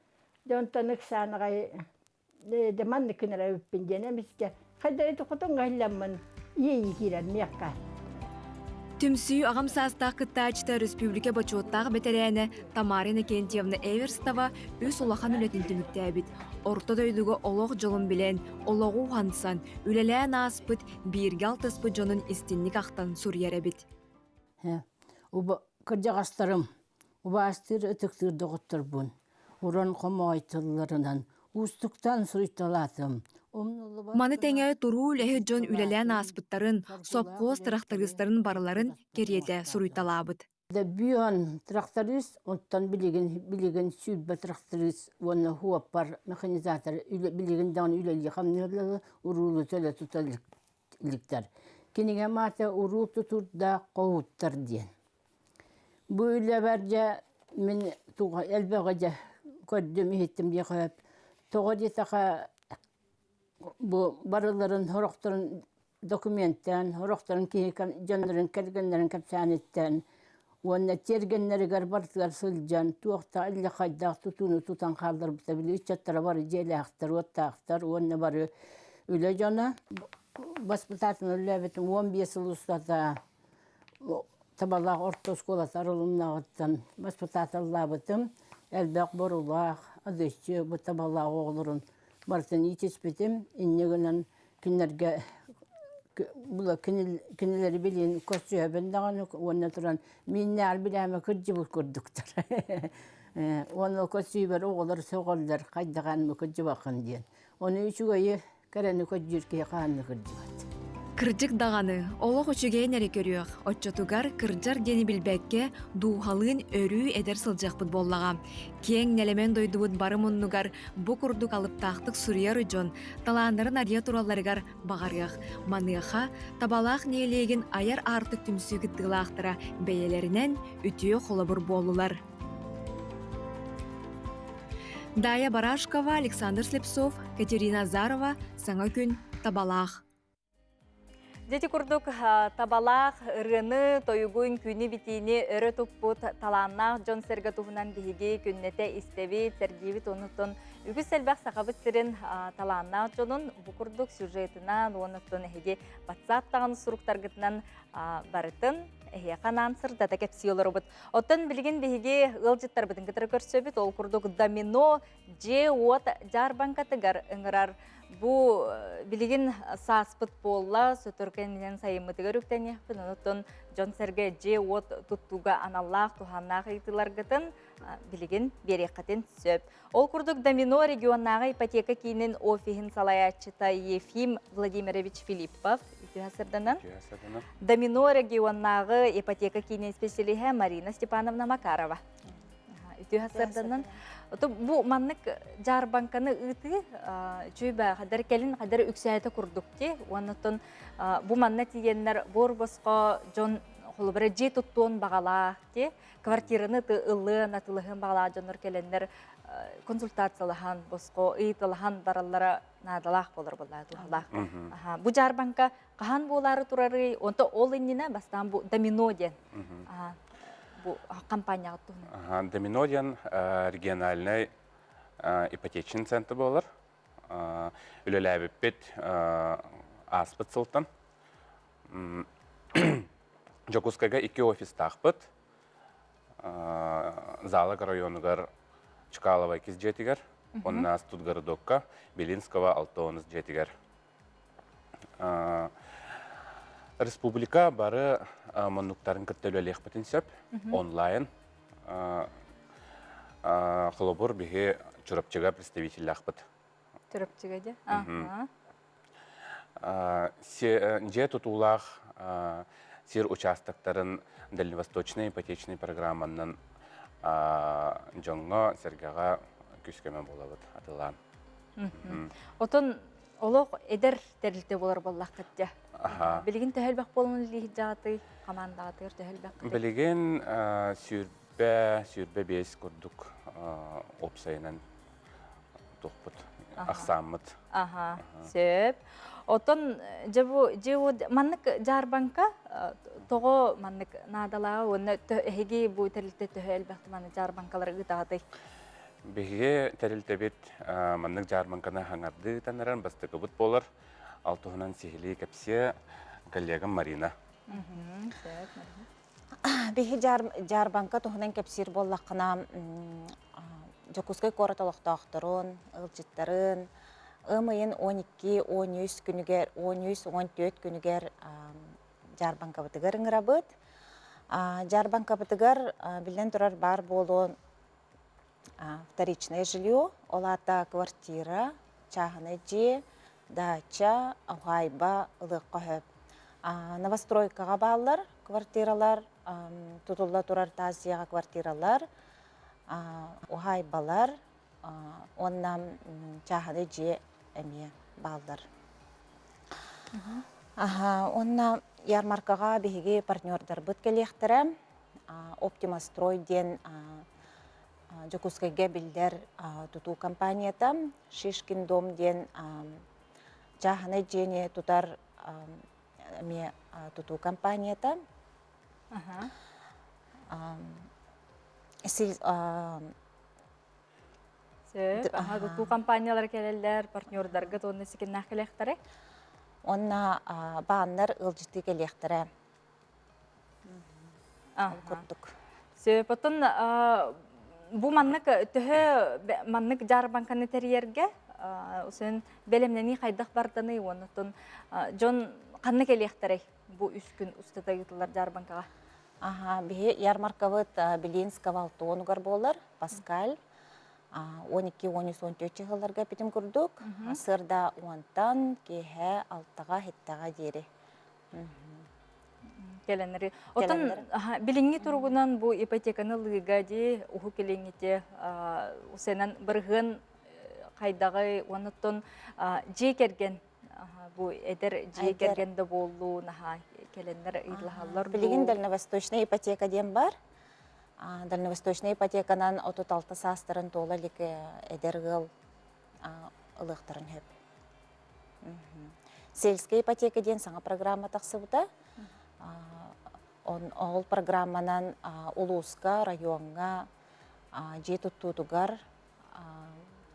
Jontanik sanagay de manniknara üppinjene miske Haydari tuqutun gahillamman iyi kiran miyakka. Түмсүү ағам састақ кыттаачта республика бачуоттағы бетерәне Тамарина Кентьевна Эверстова үс улахан үлетін түміктәбіт. Орта дөйдігі олық жолын білен, олығы уансан, үлелән аспыт, бирге алтыспыт жонын истинник ақтан сурьеребіт. Кыржағастарым, убастыр өтіктірді ғыттыр бұн. Уран қомағайтыларынан, устықтан сұйталатым. Маны тәңе туру ләхі жон үлелән аспыттарын, сопқоз трактористарын барыларын кереті сұруйталабыд. Бүйон тракторист, онтан білеген сүйбі тракторист, оны хуаппар механизатор, білеген дан үлелі қамнерлығы урулы төлі тұталықтар. Кенеге маты урул тұтурда қоуыттар ден. Бұл үлі бәрде мен әлбәғаде көддім еттім де қойып, тоға детаға bu barıların, horokların dokumentten, horokların canların kelgenlerin kapsanetten, onun tergenleri garbartılar sılcan, tuğakta elle kaydak tutunu tutan kaldır bitabili, üç çattara var, cele aktar, otta aktar, onun var öyle cana. Basbıtatın öyle betim, 15 yıl ustada tabalak orta skola sarılımına gittim, basbıtat Allah bitim, elbek borulak, adışı bu tabalak oğlurun. Barıtan yetişmedim, innegenen günlerge bula kinileri bilin koşuyor ben dağını ona turan minler bileme kırcıbı kurduklar. Onu koşuyor oğullar soğullar kaydagan mı kırcı bakın diyen. Onu üçü ayı karını koşuyor kanını kırcıbat. Kırcık dağını, олық üçügeyin ere görüyor. Otçotugar kırcar deni bilbekке duhalın örü eder sılcakpıt bollağa. Keң nelemen doyduğun barımınnugar bu kurduk alıp taqtık suriyar ucun. Talanların arya turallarıgar bağarıyaq. Manıyaqa tabalaq neylegen ayar artık tümsü gıttığılaqtıra beyelerinen ütüye kolabur bollular. Daya Barashkova, Alexander Slepsov, Katerina Zarova, Sana gün Tabalaq. Дети курдук табалақ, ырыны, тойугун, күні битini өрі тұппут, таланнақ, жон сәргі тұғынан бейге күннете истеви, сәргейі тонуттын. Үгі сәлбәқ сақабыт сірін таланнақ жонын бұ курдук сюжетынан, оныттын әйге батсаттағын сұруқтарғытынан барытын, әйе қанан сырдата кәпсиолары бұд. Оттан білген бейге ғылжыттар бұдың кітірі көрсөбіт, ол курдук домино, же, от, жар банкатыгар ыңырар. Bu bilgin saspıt bolla sötörkeninden sayımıtıgar ükteni pınanıtın John Serge J. Watt tuttuga anallah tuhannaq itilar gıtın bilgin berekatin söp. Ol kurduk domino regionnağı ipoteka kiyinin ofihin salayatçıta Yefim Vladimirovich Filippov ütühasırdanın. Domino regionnağı ipoteka kiyinin spesiyeliğe Marina Stepanovna Makarova. Ütühasırdanın. Bu manlık jar bankanı ıtı çöybə kadar kelin kadar üksayete kurduk ki onutun bu manna tiyenler bor bosqa jon holbara je tuttuğun bağala ki kvartirını tı ıllı natılığın bağala jonlar kelenler konsultatsiyalıhan bosqa ıtılahan barallara nadalaq bolur bollar tuhalaq. Bu jar banka qahan boları turarı onta ol innine bastan bu domino den. Bu компания attığını. Доминодиан региональный ипотечный центр болар. Үлеләбеппет аспыт сылтан. Жокускага 2 офис тақпыт. Залык районугар Чкалова 2 жетигер. Онна Студгородокка, Белинского 6 жетигер. Республика бары мануктарын кірттелі лехпетін сөп, онлайн. Қылыбыр бігі чүріпчіға представителі ақпыт. Чүріпчіға де? Же тұтулақ сер участоктарын Дальневосточный ипотечный программанын жоңға сәргеға күскемен болабыд атылан. Отын олық едер тәрілті болар боллақ кәтті. Білген тәхелбәк болын лейхі жағаты, командағатыр тәхелбәк кәтті? Білген сүрбе бес күрдік опсайынан тоқпыт, ақсамыт. Сөп. Отын маннық жар банка тоғы маннық надалаға оны әйге бұл тәрілті тәхелбәкті маны жар банкалары ұтағаты? Беге тәрілті бет маннық жар банканы хаңарды таныран басты көбіт болар. Алтығынан сехілі кәпсе коллегам Марина. Биһи Жарбанка туһунан кепсир боллаққына Жокускай кораталықтақтырын, ылжыттарын, ымайын 12-13 күнігер, 13-14 күнігер Жарбанка бытыгар ыңырабыт. Жарбанка бытыгар билден тұрар бар болуын вторичное жилье, олата квартира, чағыны же, дача, ғайба, ылық қөхіп. Новостройкаға балылар, квартиралар, тұтылда тұрар тазияға квартиралар, ғайбалар, оннан чағыны же әме балылар. Онна ярмаркаға бігіге партнердар бұт келектірі, Оптимастрой ден Жокускайга билдер туту компанията, Шишкин дом ден чағыны жене тутар туту компанията. Туту компаниялар келелер, партнердарға тоны секен нәқілектірі? Онна бағандар ылжыты келектірі. Потон бу маннык төһө маннык Жарбанканы терьерге усын белемнени хайдах барданы онутун жон канны келехтерей бу 3 күн устатагытлар Жарбанкага. Бихи ярмаркавыт Белинского алтонугар болар, Паскаль 12-13-14 жылларга битим курдук. Сырда уантан кеһе алтага хеттага дери. Келенери. Отон билинги тургунан бу ипотеканы лыга ди уху келеңите усенан быргын кайдагы онуттон же керген бу эдер же керген да болду наха келенер ыйлахаллар. Билигин дальневосточная ипотека дем бар. Дальневосточная ипотеканан 36 састырын тола лике эдергыл ылыктарын хеп. Сельская ипотека ден саңа программа тақсыбыта. Ол программанан улуска, районга, же туттутугар,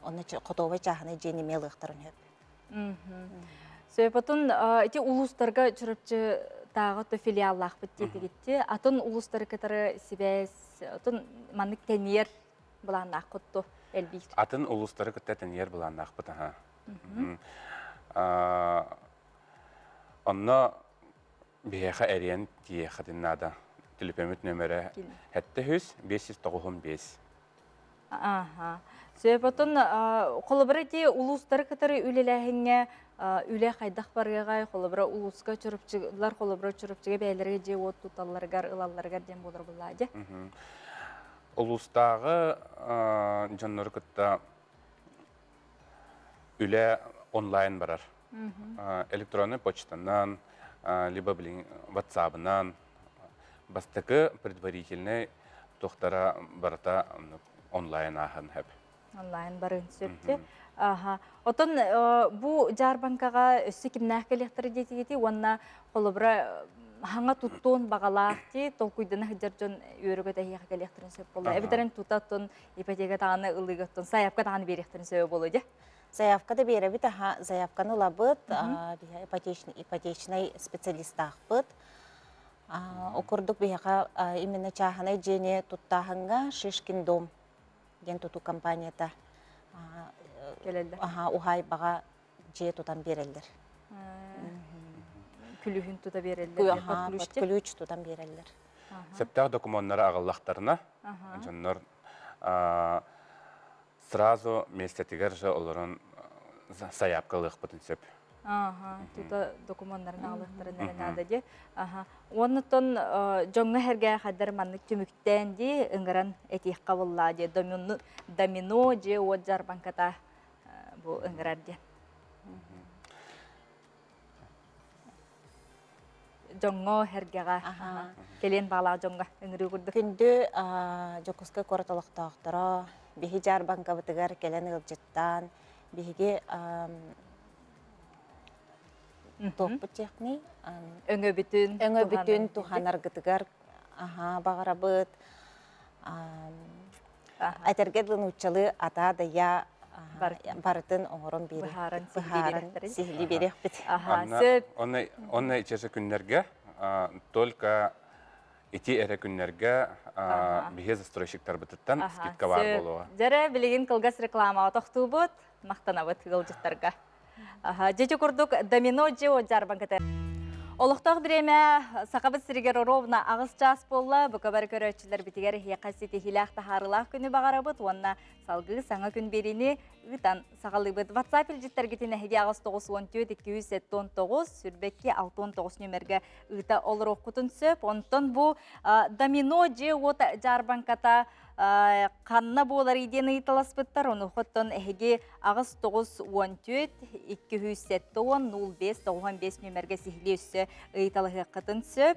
оны қотовай чағыны же неме ылыктарын хеп. Сөйпатын эти улустарга чырыпчы тағы то филиаллах бітті кетті. Атын улустары кітары себес, атын маннык тәнер бұлан ақытты әлбейт. Атын улустары кітті тәнер бұлан ақпыт. Онна бейеха әрен тиеха диннада. Телефонет нөмірі хәтті 595. Сөйпатын қолыбыры де улустары кітары үлеләхіңе үле қайдақ барғағай, қолыбыра улуска чұрыпчылар, қолыбыра чұрыпчыға бәйлерге же от тұталарғар, ылаларғар дем болыр бұлады. Улустағы жаннары күтті үле онлайн барар. Электронный почтанан, либо WhatsApp-нан, бастықы предварительный тоқтара барата онлайн ағын әп. Онлайн барын сөпті. Отон бу Жарбанкага өссі кімнәқ келектері дети, онна қолыбыра хаңа туттуын бағалақты, толкуйданы хыджар жон өрігі дәйеға келектерін сөп болды. Әбітерін тутаттын, ипотека тағаны ылығыттын, саяпқа тағаны беректерін сөп болды. Заявка да бері біт, заявканы лабыт, ипотечный специалистақ бұд. Окурдук бияға именно чағаны жене туттағынға Шишкин дом ген туту компанията. Ухай баға же тутан берелдер. Күлүхін тута берелдер. Ключ тутан берелдер. Септақ документтары ағыллақтарына, жоннар сразу местетігер же оларын саяпқылық бұтын сөп. Тута документтарын ағыллақтарын әрінады де. Онытын жоңға әрге қадар маннық түміктен де ұңғыран әтек қабылла де. Домино де от Жарбанката бұл ұңғырар де. Жоңға әргеға келен бағлағы жоңға ұңғыры күрді. Күнді Жокускай кораталықтақтыра, бейі Жарбанка бұтығар келен ұлжыттан, бейге тоқпы чекни. Өңі бүтін туханар гытыгар бағара бұд. Әтергедлін ұчылы ата да я барытын оңырын бері. Бұхарын сихли берек біт. Онна ичесі күнлерге только ити эре күннерге бихе застройщиктар бытыттан скидка бар болуға. Жәрі білеген кылгас рекламаға тоқту бұд, мақтана бұд ғылжықтарға. Жеті күрдік домино жео жарбанкеті. Олықтақ біреме сақабыт сірігер ровна ағыз час болла, бұқабар көрөтчілер бітігер хеқасеті хилақты харылақ күні бағара бұд, онына салғы саңа күн беріне ұйтан сақалы бұд. WhatsApp үлжеттер кетіне хеге ағыз 914-279, сүрбекке 619 нөмерге ұйта олыр оқытын сөп. Онтон бұл домино же ота жарбанката қанна болар иден ұйталас бұттар, оны құттын әйге ағыз 914-270-05-95 нөмерге сихілі өсі ұйталығы қытын сөп.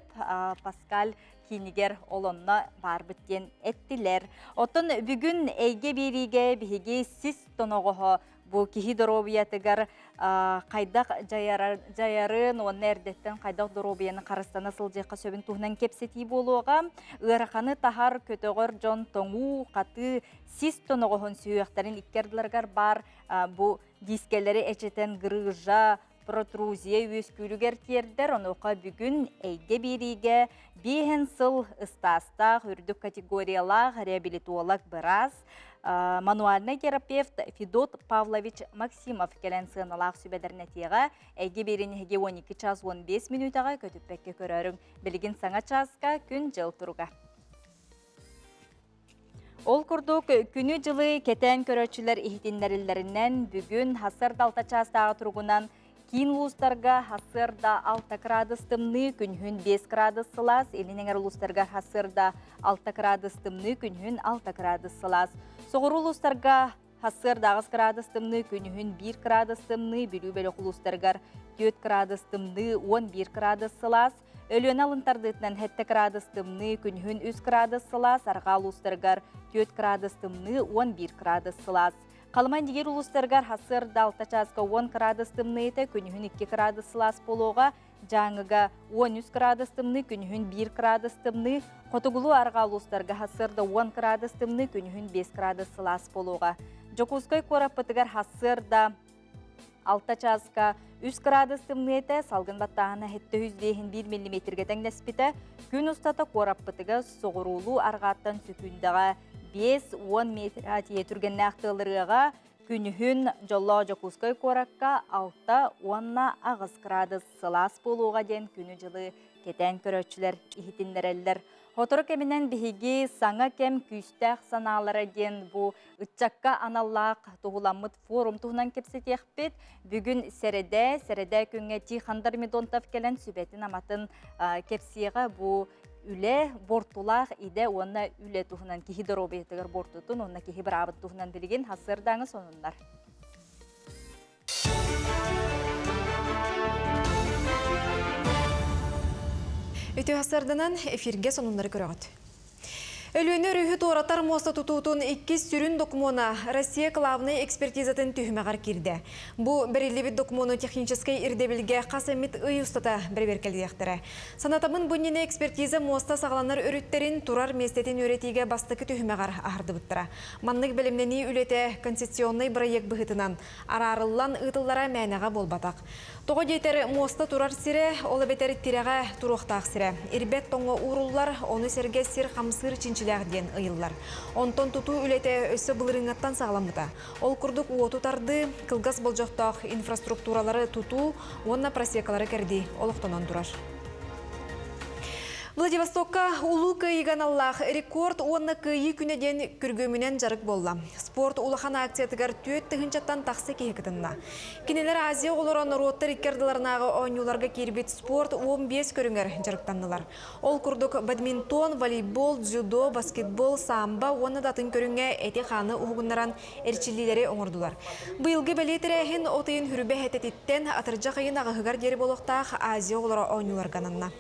Паскал кинигер олонна бар біттен әттілер. Отын бүгін әйге беріге бігі сіз тоноғығы бұл кихи доробиятыгар қайдақ жайарын, оны әрдеттен қайдақ доробияны қарыстаны сылжеққа сөбін туғынан кепсеті болуға, ұйрақаны тахар көтіғыр жон тоңу, қаты сіз тоноғығын сүйіқтарын иккерділергер бар бұл дискелері әчетен ғырыжа, протрузия өскүлігер тердер, оныға бүгін әйге беріге бейін сыл ұстастақ, үрдік категориялақ, реабилитуолог біраз, мануальный терапевт Федот Павлович Максимов келен сыналақ сүбедеріне теға, әйге берінеге 12 час 15 минутаға көтіппәкке көрерің білген саңа часқа күн жыл тұруға. Ол күрдік күні жылы кетен көрөтчілер ихтинлерілерінен бүгін хасырда 6 частағы тұрғынан Кин лустарға хасырда 6 градустымны күнхін 5 градус сылас, елінеңер лустарға хасырда 6 градустымны күнхін 6 градус сылас. Соғыру лустарға хасырда 9 градустымны күнхін 1 градустымны, білу бөлі лустарға 4 градустымны 11 градус сылас. Өлен алынтардытынан 7 градустымны күнхін 3 градус сылас, арға лустарға 4 градустымны 11 градус сылас. Қалыман дегер ұлыстарғар хасырда 6 часқа 10 градустымны еті, күнігін 2 градус сылас болуға, жаңыға 13 градустымны, күнігін 1 градустымны, қотығылу арға ұлыстарға хасырда 10 градустымны, күнігін 5 градус сылас болуға. Жокускай қораппытығар хасырда 6 часқа 3 градустымны еті, салғын баттағына 701 мм-ге тәңнеспіті, күн ұстата қораппытыға соғырулу арғаттан сүкіндіға 5-10 метр атие түрген нақтылырыға күнігін жолла жокускай қораққа 6-10 ағыз градус сылас болуға ден күні жылы кетен көрөтчілер ихитіндерелдер. Хотыры кемінен бігі саңа кем күстәқ саналары ден бұл ұтчаққа аналлақ тұғыламыд форум тұғынан кепсетеқпет. Бүгін сәреді күнге тихандар медонтав келен сүбетін аматын кепсеға бұл үле бортулақ иде онна үле туһунан кихи доробиятыгар бортутун, онна кихи бір абыт туһунан билеген хасырдаңы сонундар. Өте хасырдынан эфирге сонунлары көрөгөт. Өлөне рүхі торатар моста тұтуытын 2 сүрін докумона Россия главный экспертизатын түйімеғар кирді. Бұ бірілі докумону техническай ирдебілге қасамет үй ұстата бір-беркелдектірі. Санатамын бұннені экспертиза моста сағаланар өріттерін турар местетін өретеге бастықы түйімеғар ағырды бұттыра. Манлық білімнені үлеті концессионный проект бұғытынан арарылан ұтыллара мәнеға болбатақ. Тоғы дейтер моста турар сире, олы бетер тиреға тұруқтақ сире. Ирбет тоңы уруллар, оны серге сир қамсыр чинчилерден ыйыллар. Онтон туту үлете өсі бұлырыңаттан сағаламыда. Ол күрдік уотутарды, кылгас болжоқтақ инфраструктуралары туту, онна просекалары кәрді олықтонан тұрар. Владивостокка улу кыйган Аллах рекорд онна кыйы күнеден күргөмінен жарык болла. Спорт улахана акциятыгар түйет тыгынчаттан тақсы кейкітінна. Кенелер Азия олорон роттар иккерділарнағы ойнуларға кербет спорт 15 көріңер жарыктаннылар. Ол күрдік бадминтон, волейбол, дзюдо, баскетбол, самба, онна датын көріңе әте қаны ұғынларан әрчілілері оңырдылар. Бұйылғы бәлетерәхін отайын хүрбе әтететтен атыржа қайын ағығығар дері болуқтақ Азия олора ойнуларгананна.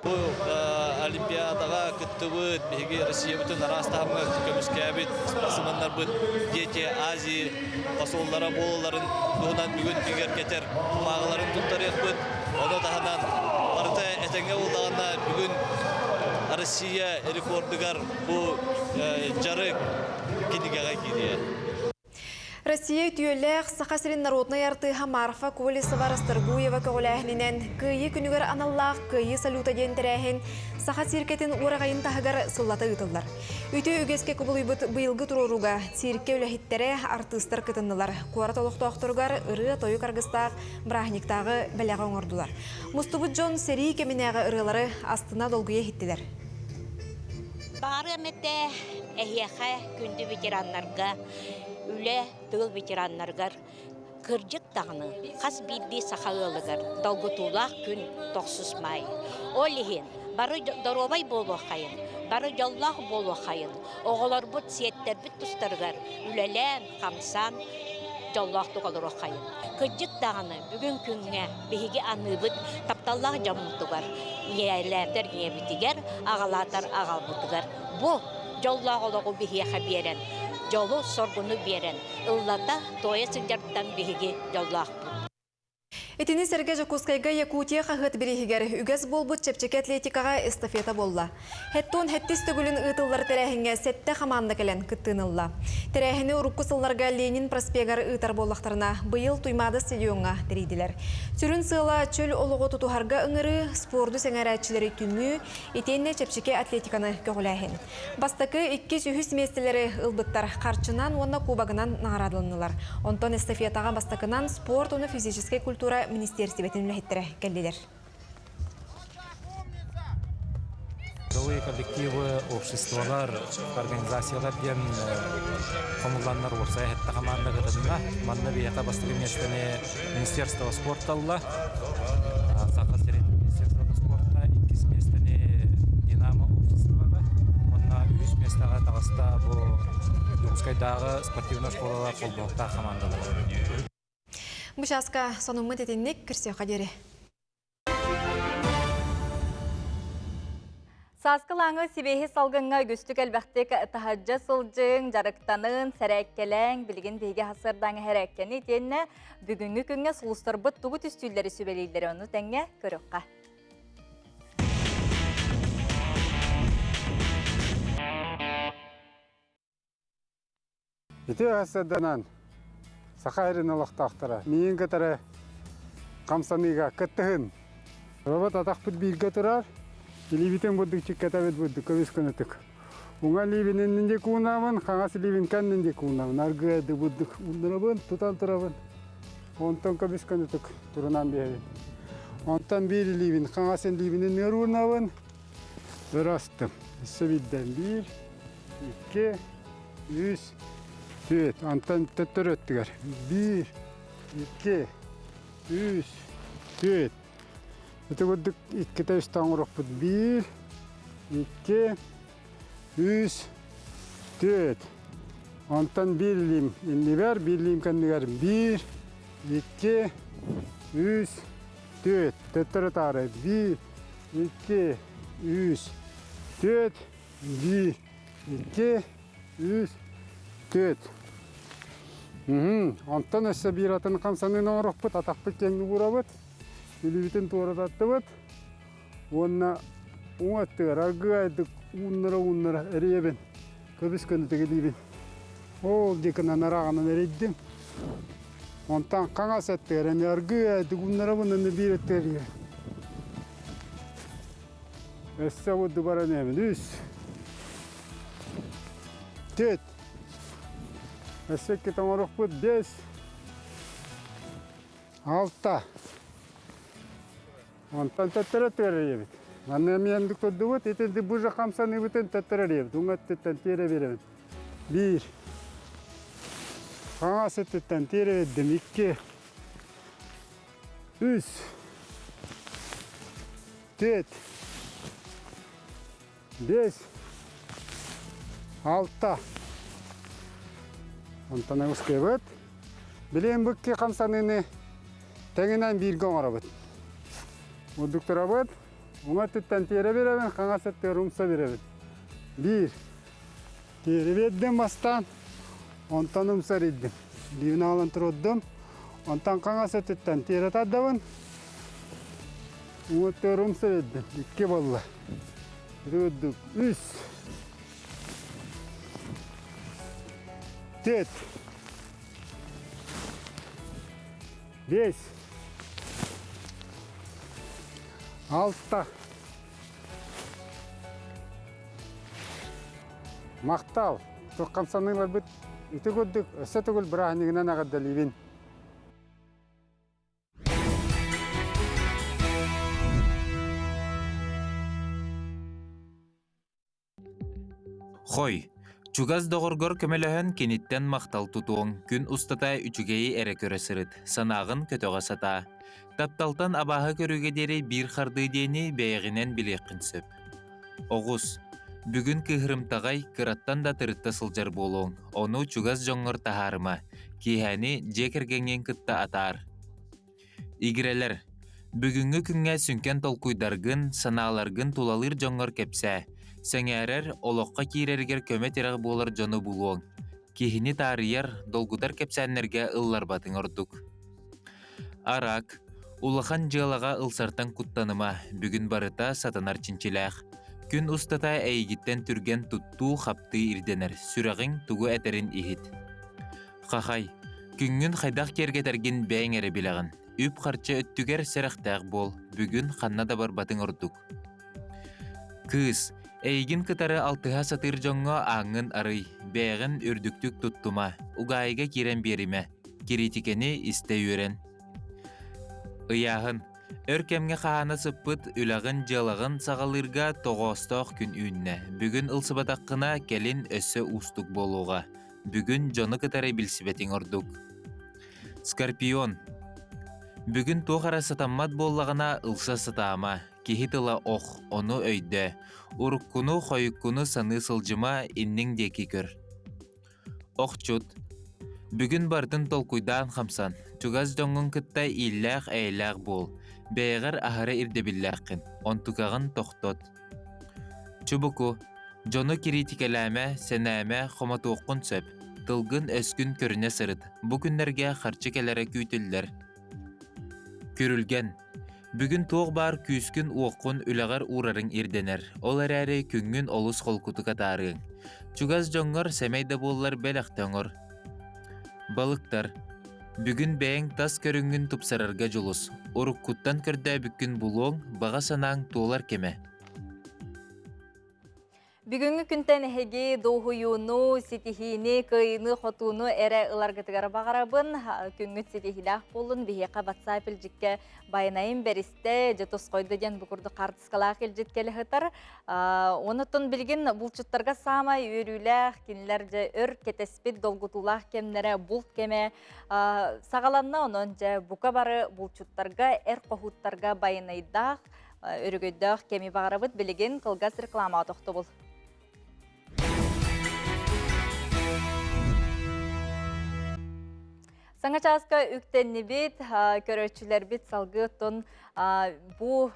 Олимпиадаға күтті бұд, беге Россия бүтін арастағымға көміске әбет, спасымандар бұд, дети Азия посоллара болыларын туғынан бүгін бігер кетер мағыларын тұттар ек бұд. Оны тағынан барыта әтенге олағында бүгін Россия рекордыгар бұл жарық кенігеға кейдейді. Россия түйелләқ Сахасырин народный артыға Марфа Колесова Расторгуева көгіләхінінен күйі күнігер аналлақ күйі салюта дендірәхін Сахасиркетін орағайын тағығар сыллаты ұтылар. Үті үгеске күбілі бұйылғы тұруруға сирке өләхеттері артыстар кытыннылар. Қуарат олықтуақтырғар ұры тойы қарғыстақ брахниктағы бәләға оңырдылар. Мұстыбыт Джон сери кемінәғы ұрылары астына долгуя хеттілер. Бары әметті әхияқа күнді ветеранларға үлі тыл ветеранларгар кыржык тағыны қас бидді сақалылығар долгутулақ күн тоқсыз май. Олихин, бары доробай болу қайын, бары жоллақ болу қайын. Оғылар бұд сеттер бүт тұстарғар үлелен, қамсан, жоллақ тұғалыр қайын. Кыржык тағыны бүгін күнге бейге аны бұд тапталлақ жамутығар. Иелердер ебітігер, ағалатар ағал бұтығар. Бұ жоллақ олығы бейге берен. Жолу соргуну берен. Ыллата тоя сыджарттан беге жоллақ. Этини Сергей Жакускайга Якутия қағыт берегігер үгіз болбут чепчеке атлетикаға эстафета болла. Хеттон хеттис түгілін ұтылар тәрәхінге сәтті қаманда кәлін күттінылла. Тәрәхіні ұрыққы сылларға Ленин проспегар ұтар боллақтарына бұйыл туймады стадионға тірейділер. Түрін сыла чөл олығы тұтуғарға ұңыры спорду сәңәрәтшілері түмі етенне чепчеке атлетиканы көгіләхін. Бастакы 200 местелері ұлбыттар қарчынан онна кубагынан нағарадылынылар. Онтон эстафетаға бастакынан спорт, оны физический культура министерстветін үләхеттері кәлділер. Трудовые коллективы, обществолар, организациялар ден комулланнар болса әхетті команда кытында. Манна бейата бастығы местіне Министерство спорта алла. Сахасырин Министерство спорта 2 местіне Динамо обществода. Онна 3 местаға тағыста бұл Югускайдағы спортивна школалар қолбоқта командалар. Бұшасқа сонымы детеннік кірсе қадері. Саскылаңы сибейі салғынға күстік әлбәқтік тахаджа сылжың, жарықтанын, сәрәккеләң, білген бейге хасырдаңы әрәккені дейіне бүгінгі күнге сұлыстар бұт тұғы түстүйлері сөбелейлері оны тәңе көріққа. Ете ғасырданан Сақайрын олықтақтыра. Мейін кітірі қамсаныға күттіғын. Робот атақ бұд бейгі тұрар. Либитен бұддық чек кәтәбет бұддық көбес күнітік. Оңа либинен де куынамын, қаңасы либин кәннен де куынамын. Арғы әді бұддық ұндырабын, тұтан тұрабын. Онтан көбес күнітік тұрынан бейбін. Онтан бейді либин, қаңасын либинен өр ұнабын. Бір астым. Үсі бидден 1, 2, 3, 4, антан төттөр өттігер. 1, 2, 3, 4. Өті бұддық 2 тәуістан ұрық бұд. 1, 2, 3, 4. Антан 1 лим енді бәр, 1 лим кәндігер. 1, 2, 3, 4. Төттөрі тағыры. 1, 2, 3, 4. 1, 2, 3, 4. Антан өсі бір атын қамсанын оңырық бұд, атақ бұд кәңді бұра бұд. Үлібітін туырат атты бұд. Онына оңаттығыр, ағы айдық ұныра әрейбен. Көбіс көні түгі дейбен. Ол декінан арағынан әрейдім. Онтан қаңас әттігір, әме ағы айдық ұныра бұнын бір әттігір. Өсі бұдды баран әмін. 3, 4. Әсекке таңырық бұд 5, 6. Онтан тәттірі тәрі ебет. Анна мендік көдді бұд, етенді бұжа қамсаны бұтын тәттірі ебет. Оңат тәттен тері беремін. 1. Қаңасы тәттен тері едім. 2. 3. 4. 5. 6. Онтана ұске бұд. Білен бүкке қамсаныны тәңінен бірге оңыра бұд. Мұдықтыра бұд. Оңа түттен тері беремін, қаңа сәтті рұмса беремін. 1. Тері бердім бастан. Онтан ұмсар едім. Ливін алын тұрудым. Онтан қаңа сәттіттен тері таддавын. Оңа рұмса бердім. 2 болла. 3. 4. 5, 6. Мақтал. Тоққан саныңлар бүт. Үті көддік, өсі түгіл бір ағынығынан ағадда левен. Хой, чугаз доғыргор көмелөһөн кениттен мақтал тутуың, күн устата үчүгейі әрі көресіріт, санағын көтөға сата. Тапталтан абаһы көрүге дери бир харды дени бәйгинен билеққинсіп. Оғыз, бүгін кыһырымтағай кыраттан да тырытта сылжар болуң, оны чугаз жоңғыр тахарыма, кейхәни жекергенген кытта атар. Игірелер, бүгінгі күнге сүнкен толкуйдаргын, саналаргын тулалыр жоңғыр кепсә, сәңәрер олоққа кейрергер көмет ерақ болар жоны бұлуың. Кейхіні тарыяр долгудар кепсәнерге ыллар батың ордук. Арак, улахан жылаға ылсартан куттаныма, бүгін барыта сатанар чинчиләқ. Күн устата әйгіттен түрген тутту қапты ирденер, сүрағың тугу әтерін ихит. Қақай, күнгін қайдақ кергетерген бәйң әрі білағын. Үп қарча өттігер сәріқтәқ бол, бүгін қанна да бар батың ордук. Кыз, әйгін кытары алтыға сатыр жоңға аңын арый, бәйгін үрдіктік туттума, уғайға керен беріме, керетикені істе өрен. Ыяғын, өркемге қағаны сыппыт үлағын жалағын сағалырға тоғыстақ күн үйінне. Бүгін ылсыбатаққына келін өсі устық болуға. Бүгін жоны кытары білсібетің ордук. Скорпион. Бүгін тоғара сатаммат боллағына ылса сатама. Кехитыла оқ, оны өйді. Уруккуну қойықкуну саны сылжыма иннің декі көр. Оқчут. Бүгін бардың толкуйдан қамсан. Чугаз жоңғын кытта илләқ әйләқ бол. Бәйгір ахары ирдебілләқін, онтуқағын тоқтот. Чубуку, жоны критикаләмә, сәнәмә, қоматуқын сөп, тылгын өскін көріне сырыт, бұ күнлерге қарчы кәләрі күйтілдер. Көрілген, бүгін тоқ бар күйіскін уаққын үләғар урарың ирденер, ол әрәрі күнгін олыс қолкуты қатарың. Чугаз жоңғыр сәмейді боллар бәләқтаңыр. Балықтар, бүгін бәйін тас көріңгін тұпсарарға жолыс. Уруккуттан көрді бүккін бұлуң, баға санаң туолар кеме. Бүгінгі күнтен әхеге доғуюну, сетихини, кыйыны, хотуну әрі ыларғытығар бағарабын, күнгіт сетихилақ болын, бейеқа WhatsApp елжікке байынайын бәрісті, жетос қойды ден бүкірді қартысқалақ елжеткелі ғытар. Онытын білген бұлчыттарға самай өріләқ, кенілерде өр кетеспет долгутулақ кемнері бұлт кеме. Сағаланна онын жа бұқа бары бұлчыттарға, әр қоғыттарға байынайдақ, өрігөйдіқ кеми бағарабыд білген қылғас реклама тоқты бұл. Саңа часка үктенні бет, көрөчілер бет салғы тұн бұ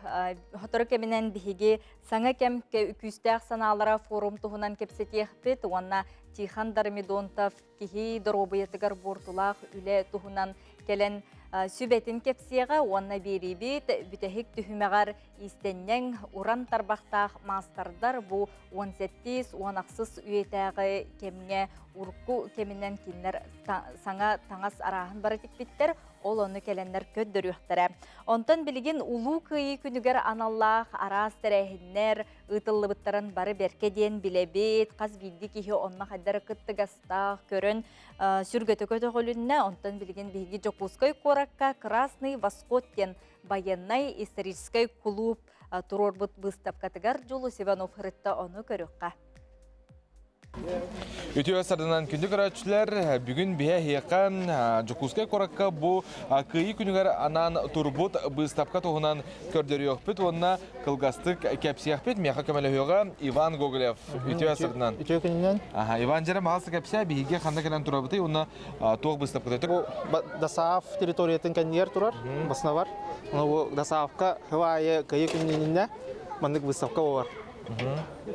хоторы кемінен біхеге саңа кем үкістәқ саналара форум тұғынан кепсетех бет, онна Тихан Дармидонтов кихи дұробыетігар бортулақ үлі тұғынан келен сүбетін кепсеға, онна бері бет, бүтәхік түхімеғар истеннен уран тарбақтақ мастардар бұ 17-10 үйетәғі кеміне урку кемінен кинлер саңа таңас арағын барытик биттер, ол оны келендер көддөрүхтәрі. Онтан білген улу күйі күнігер аналлах, арас тәрәхіннер, ұтылы бұттарын бары берке ден білебет, қаз білді кейі онна қайдары күттігастақ көрін сүргөті көті қолынна, онтан білген бігі жокускай коракка Красный Восход кен байыннай историческай клуб турор бұт бұстап катыгар жолу Севанов хырытта оны көріққа. Өтеу сардынан күнді көрәтшілер бүгін бия хейқан Жокускай коракка бұ күйі күнігер анан турбут бұстапқа тоғынан көрдері өкпіт, онына қылғастық кәпсі өкпіт, меха көмелі өйіға Иван Гоголев. Өтеу сардынан. Өтеу күнінен? Иван жерім мағасы кәпсі бейге қанда кәлін тұрабыты, онына тоғы бұстапқа төтік. Дасаав территориятын кәнер тұрар, басына бар. Дасаавқа хывайы күйі күнінен мандық бұстапқа олар.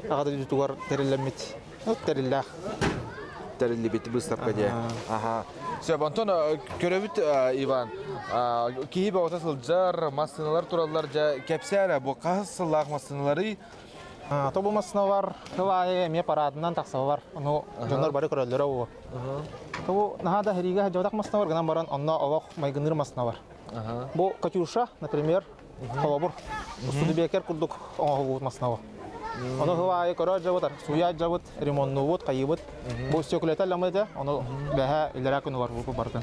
Ағады дүтуғар тәрелемет. Тәрілләқ. Тәрілі беті бұстапқа де. Сөп, Антон, көрөбіт, Иван, кейі бауыта сылджар, масыналар туралар кәпсәрі, бұл қасылақ масыналары Тобумасына бар, хылайы эме парадынан тақсығы бар. Оны жондар бары көрөлдері оғы. Тобу нахада хериге жодақ масына бар, гынан баран онна олақ майгыныр масына бар. Бұл Катюша, например, қолабыр. Ұстуды бекер күрдік оңағы бұд масына бар. Оны хылайы көрі жабыдар, суя жабыд, ремонну бұд, қайы бұд. Бұл стекулетал ламайды, оны бәхә үлірі күні бар бұл бардың.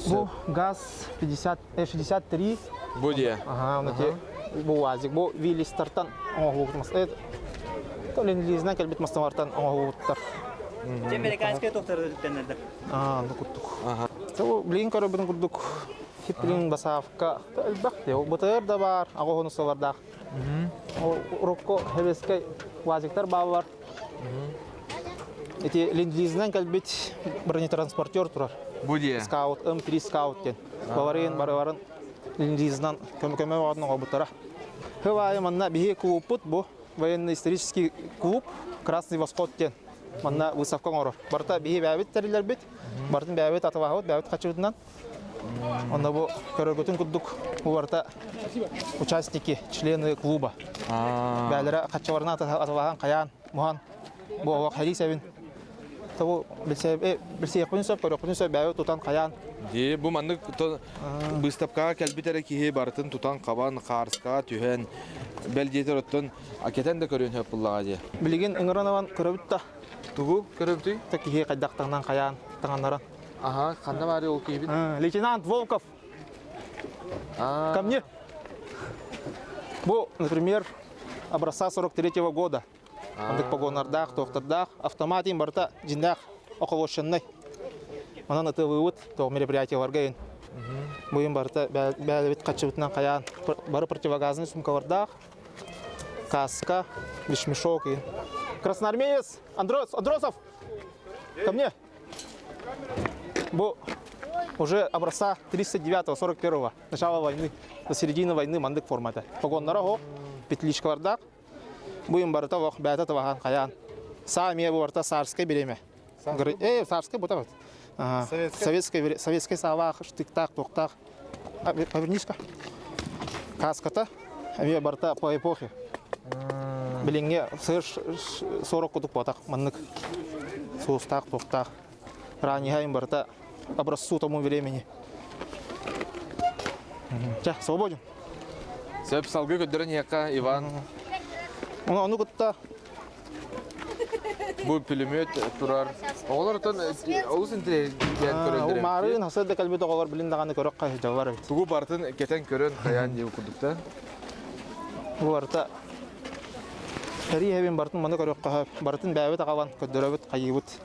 Бұл газ 63. Бұл де? Бұл азик, бұл вилистартан оңағы бұдмас. Ленд-лизінен кәлбет мастанвартан оңағы бұдтар. Американская тоқтарды түттенерді. Ну күттік. Білген көрі бұдың күрдік. Хиплин басавка. Әлбәқ де, бұтығыр да бар, ағуғынысы бардақ. Рокко хевескай вазиктар бағы бар. Ленд-лизінен кәлбет бронетранспортер тұрар. Бұл де? Скаут, М3 скаут кен. Баварин бары-барын Ленд-лизінен көмі оғадың оғыттара. Хывайы манна бейе клуб бұд бұл. Военно-исторический клуб Красный Восход кен. Манна выставка ғорыр. Барта бейе бәбет тәрілер бет. Бартын бәбет атывағы бұд, бәбет қачы Онда бұл көрігітін күддік. Бұл барта участники, члены клуба. Бәлері қачыварына атываған қаян, мұған. Бұл оғақ хәли сәбін. Бұл білсейекпін сөп, көрікпін сөп бәуі тұтан қаян. Бұл маңдық бұстапқа кәлбетері кейі бартын тұтан қабан, қарысқа, түйен, бәлдетер ұттын, акетен де көрін өп бұллаға де. Білеген ұңыранаван көрібітті. Тұғы көрібітті? Кейі қайдақтаңнан қаян, таңанларын. Ага, қанда бары ол кейбіт? Лейтенант Волков. Ко мне. Бұл, например, образца 43-го года. Андық погонардақ, тоқтардақ, автоматин барта жиндақ оқылошыннай. Манан ұты выуыт, тоғы мероприятияларға ең. Бұйын барта бәлібет қатшыбытынан қаян. Бары противогазный сумкалардақ, каска, бешмешок ең. Красноармеец Андросов, ко мне. Бұл уже образца 39-41-го, начала войны, до середины войны мандық форматы. Погонлары ғоқ, петличкалардақ. Бұйын барыта оқ, бәті тываған қаян. Саме бұл барыта Сарскай береме. Сарскай бұта бұд. Советскай савақ, штықтақ, тоқтақ. Повернишка. Каската, әме барыта по эпохе. Біліңге сыр 40 күдік бұтақ, мандық. Соғыстақ, тоқтақ. Раннигайым барыта образцу тому времени. Свободен. Сөп салғы көддірін еқа, Иван. Оны күтті. Бұл пулемет тұрар. Оғылар ұтын ауыз інтілер ден көріндірем. Марын хасырды кәлбет оғылар біліндағаны көрік қай жауар. Тұғы бартын кетен көрін қаян деу күдікті. Бұл барыта кәрі әбен бартын маны көрік қай. Бартын бәбет ағалан көддірәбет қайыбыт.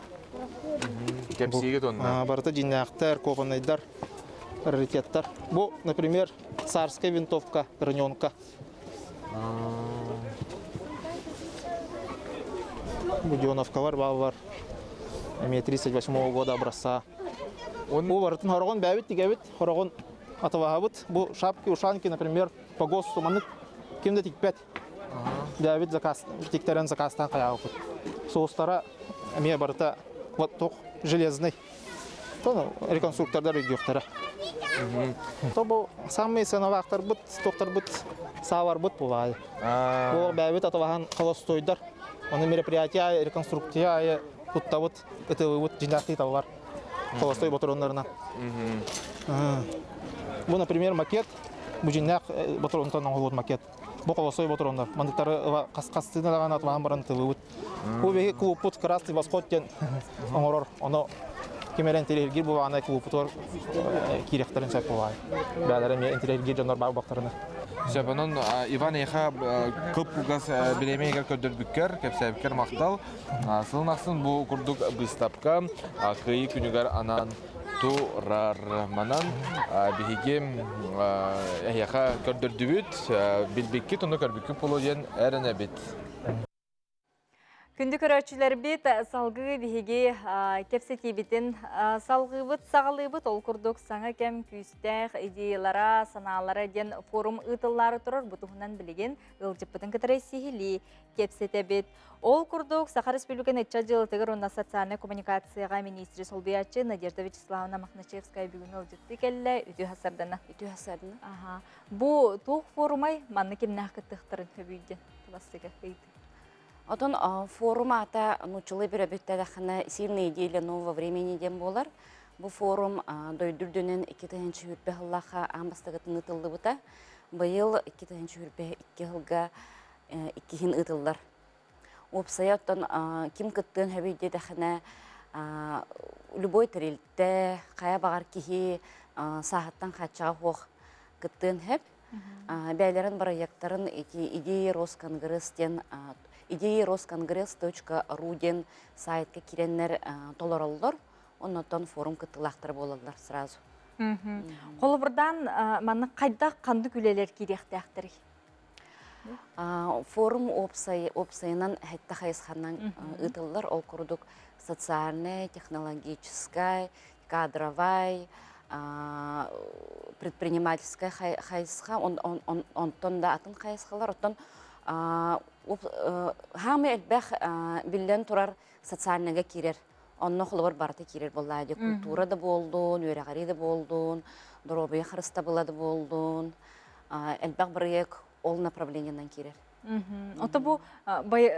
Кәпсиге тонна. Барыта жинақтар, копанайдар, раритеттар. Бұл, например, царская винтовка, граненка. Будионовка бар. 38-го года образца. Бұл бартын хорогон бәбет дегебет, хорогон атывағабыт. Бұл шапки, ушанки, например, по ГОСТу мандық кемді тикпет. Бәбет тиктерен заказтан қаяғы күт. Соғыстара әме барыта тоқ железный. Реконструктордар үйгіқтары. Бұл самый сыновақтар бұд, тоқтар бұд, савар бұд бұлай. Бұл бәбет атываған қолостойдар. Оны мероприятия, реконструкция, бұд-табыд, ұтылы-бұд, жиндақты табылар. Қолостой батыронларынан. Бұл, например, макет. Бұл жинақ батыронтан оңғылуд макет. Бұл қолостой батыронлар. Мандықтары қастығынан атываған баран ұтылы-бұд. Бұл беге клуб-бұд, Красный Восход кен оңырыр. Оны кемерен телергер бұл ағанай клуб-бұд керектерін сәп бұлай. Бәлерін телергер жандар бағы бақтарына. Сөпінің Иван Еха көп бұғас білемейгер көдірбіккер, кәпсәбіккер мақтал. Сылынақсын бұл күрдік бұстапқа қиы күнігер анан тұрар манан бігегем Еха көдірді бүт, білбекке тұны көрбіккі полу ден әріне біт. Күнді көрәтшілер бет салғы бігеге кепсеті бетін салғы бұт, сағалы бұт, ол күрдік саңа кәм күйістәқ идеялара, саналары ден форум ұтылары тұрыр бұтығынан білеген ұлжып бұтын кітірі сихили кепсеті бет. Ол күрдік Саха Республиканы Чаджылытығыр онна социальный коммуникацияға министрі Солбиятчы Надежда Вячеславовна Махначевская бүгін ұлжықты кәлі үті хасардана. Бұл тұқ форумай манны кемнақ кіттіқтірін көбейден. бастыга ыйты. Отон форум ата нучылы бір өбіттәдіқіні сильные идеи нового времени дем болар. Бұл форум дойдүрдөнен 2-нче үрбе хыллаха амбастыгытын ытылды бұта. Быйыл 2-нче үрбе 2 хылга 2-хин ытылдар. Опсая оттон ким кыттын хөбейде дәхіне любой тірелтті, қая бағар кихи сағаттан қатшаға хоқ кыттын хөп. Бәйлерін проекттарын идея Росконгресс.ру ден сайтқа киреннер толороллар. Оннотон форум кыттылақтыр болалар сразу. Қолыбырдан маны қайда қанды күлелер керекті әқтірі? Форум опсайынан хәтті қайысқаннан ұтылылар. Ол күрдік социальный, технологический, кадровай, предпринимательская қайысқа. Онтон да атын қайысқалар. Оттон хамы әлбәқ білден тұрар социальныға керер. Онны қолыбыр барты керер болады. Культура да болдun, өрәғари да болдun, дұробия қырыста болады болдun. Әлбәқ бірек ол направлениянан керер. Ота бұл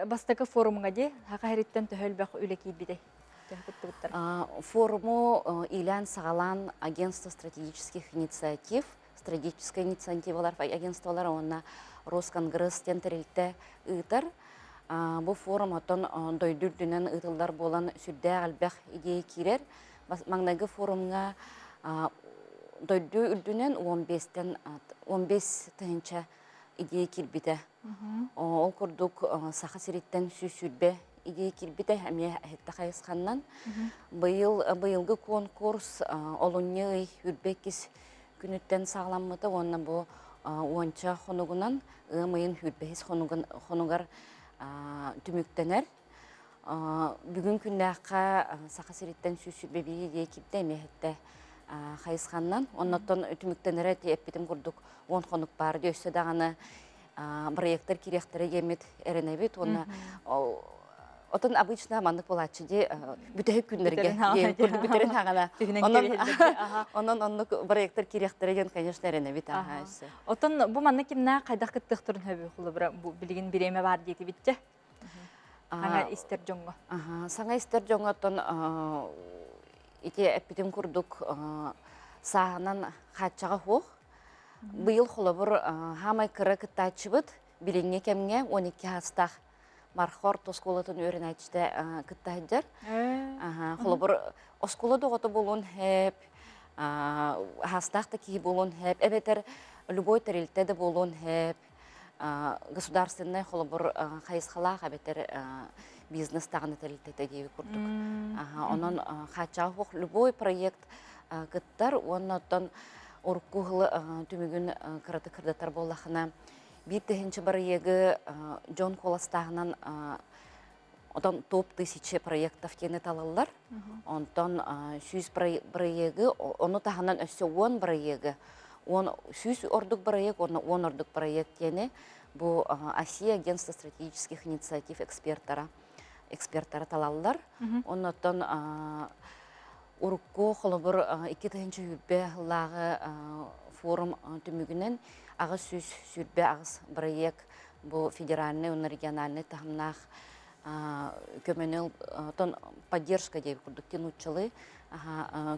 бастықы форумға де, хақа әреттен төхөлбәқ үлі кейбіде? Форуму Илян Сағалан агентство стратегических инициатив, стратегическая инициативалар агентстволар, онна Росконгресстен тірілті ұйтар. Бұл форум отын дойдүрдінен ұтылдар болан сүрді әлбәқ идея керер. Маңнағы форумға дойду үрдінен 15 тәнчә идея келбіді. Ол күрдік сақа сиреттен сүрбе идея келбіді әме әтті қайысқаннан. Бұйылғы конкурс олуңы үрбекіз күніттен сағламыды. Онна бұл онча қонуғынан ұмайын үрбекіз қонуғар түміктенер. Бүгін күннәққа сақа сиреттен сүрбе бейі идея келбіді әме әтті қайысқаннан. Оннаттан түміктенері әппетім күрдік 10 қонуқ барды өсі дағаны проекттер керектері емет әрінәбет. Отын обычно мандық болатшы де бүтәйі күндерге көрді бүтерін ағана. Онын проекттер керектері ген, конечно, әрінәбет. Отын бұл манны кемна қайдақ кіттіқ тұрын хөбі құлы білген біреме бар дейті бітті? Саңа істер жоңға? Саңа істер жоңға отын ете әппетім күрдік сағынан қатшаға хоқ. Бұйыл құлыбыр хамай кірі кіттачы бұд, біленге кәмге 12 хастақ мархор тосколатын өрін әтшті кіттайдыр. Құлыбыр осколы доғыты болуын хәп, хастақты кей болуын хәп, әбетер любой тәрелтеді болуын хәп, государственный құлыбыр қайысқалақ әбетер бизнес тағыны тәрелтеді дейі күрдік. Onun қатшағы любой проект кіттар, оннаттан Оркуғылы түмігін қыраты кірдатар болақына. Bir тәхінші бір егі Джон Коластағынан одан топ 1000 проектов кені талалар. Онтан сүйіз бір егі, оны тағынан өсі 10 бір егі. Сүйіз ордық бір егі, оны 10 ордық проект кені. Бұл Асия агентство стратегических инициатив эксперттары талалар. Оннан Урукко холобыр 2-нче үрбе лағы форум түмігінен ағыз сүз сүрбе ағыз проект бұл федеральный, региональный тағымнақ көмінел поддержка дейбі күрдік тенучылы.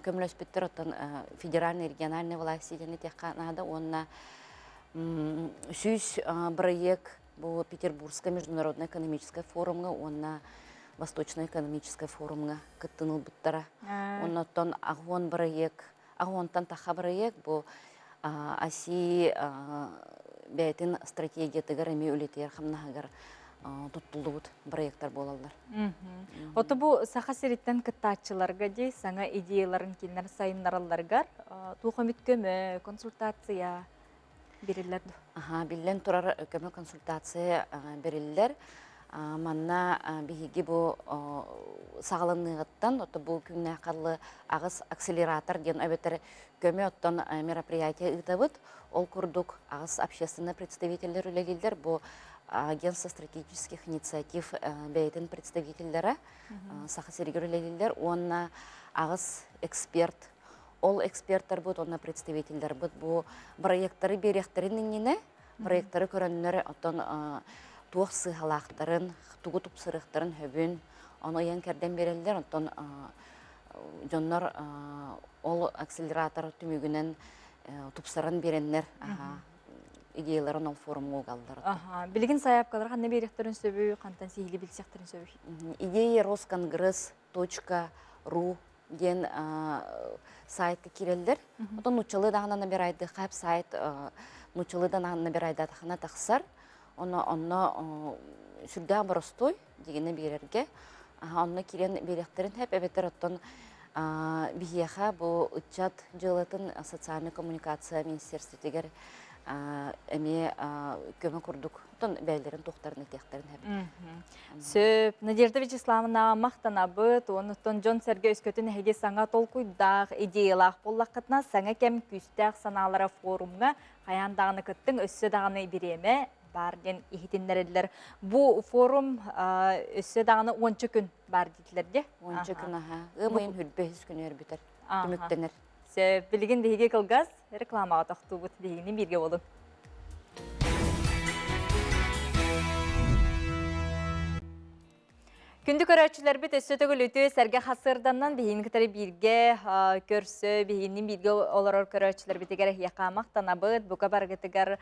Көмілі өспеттер федеральный, региональный власти дені тек қанады. Онына сүз проект бұл Петербургская международная экономическая форумға, онына Восточная экономическая форумға кіттіныл бұттара. Оннаттан ағуан проект, ағуантан тақа проект бұл Аси бәйтін стратегия тігір әме өлетер қамнағығыр тұттылды бұд проекттар болалар. Оты бұл сақа сереттен кіттатшыларға дей, саңа идеяларын келінер сайынлараларғар, туғамет көмі, консультация берілерді? Білден тұрар көмі консультация берілер. Манна бігігі бұл сағылынығыттан, бұл күнне қарлы ағыз акселератор ген өбетері көмі оттан мероприятия ұтабыд. Ол күрдік ағыз общественный представителер үлелелер, бұл агентство стратегических инициатив бәйтін представителері, сақы сергер үлелелер, онна ағыз эксперт. Ол эксперттар бұд, онна представителер бұд, бұл проекттары беректерінің нені, проекттары көрінлері оттан туох сыхалақтарын, тугу тупсырықтарын хөбін, оны ен керден берелдер, онтон жоннор ол акселератор түмігінен тупсырын беренлер, идеяларын ол форумға қалдыр. Білген саяпкалар қанна беректерін сөбі, қантан сейілі білсектерін сөбі? Идея roskoнгресс.ру ден сайтқа кирелдер. Отон нучалы дағына набирайды, қайып сайт нучалы дағына набирайды атақына тақсар. Онна сүрден бұрыстой дегені берерге. Онна кирен беректерін әп әбеттер оттон бігеға бұл ұтчат жылытын социальный коммуникация министерстветегер әме көмі күрдік. Оттон бәлдерін тоқтарын етектерін әбі. Сөп, Надежда Вячеславовна мақтана бұд, оныттон Джон Серге өскөтін әге саңа толкуйдақ, идеялақ боллақытына саңа кәм күстәқ саналары форумға қаяндағыны күттің өссі дағыны береме бар ден ихетіндерелер. Бұл форум өссі дағыны 10 күн бар дейділерде? 10 күн, ұмайын хүлбейіз күн өрбітер, түміктенер. Сөп, білген дегеге қылғаз, рекламаға тоқты бұд дегені берге болын. Күнді көрәтшілер біт өсі түгіл өті сәрге қасырданнан бейін кітары бірге көрсі, бейіннің бірге олар көрәтшілер бітігер яқамақтан абыд, бұқа барғытығар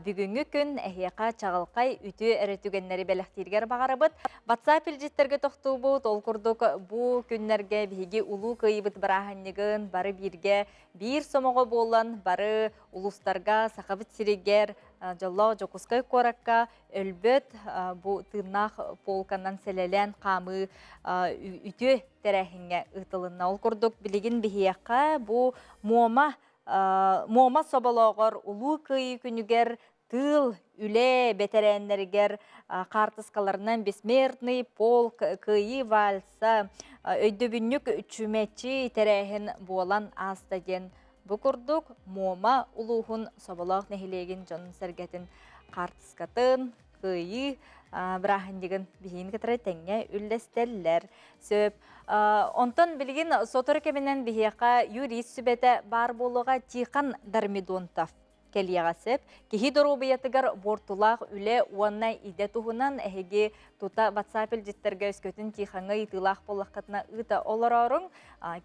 бүгінгі күн әйеқа чағылқай үті әрітігенлері бәліқтергер бағары бұд. WhatsApp елжеттерге тоқты бұд, ол күрдік бұл күнлерге бейге ұлу қиыбыд барағаннығын, бары бірге бір сомығы болан, бары ұлыстарға сақабыт сирегер, Жаллау жокускай коракка өлбөт бу тырнақ полканан селелен қамы үті тәрәхінге ұтылынна. Ол күрдік білеген бігеққа бу мома собалағыр ұлу күйі күнігер тыл үле бетерәнлергер қартысқаларынан бесмертный полк күйі вальса өйдөбіннік чүмәчі тәрәхін болан астаген. Бұ күрдік мома ұлуғын собалақ нәхилеген жонын сәргетін қартысқатын, күйі, бірахын деген бейін кітірі тәңе үллестеллер. Сөп, онтан білген сотыр кеменен бейеқа юрист сүбеті бар болуға тиқан Дармидонтов кәлияға сөп. Кехи дұру бейетігер бортулақ үлі уанна иде тұғынан әхеге тута WhatsApp елжеттерге өскөтін тиқаңы итылақ болаққатына ұйта олар орың.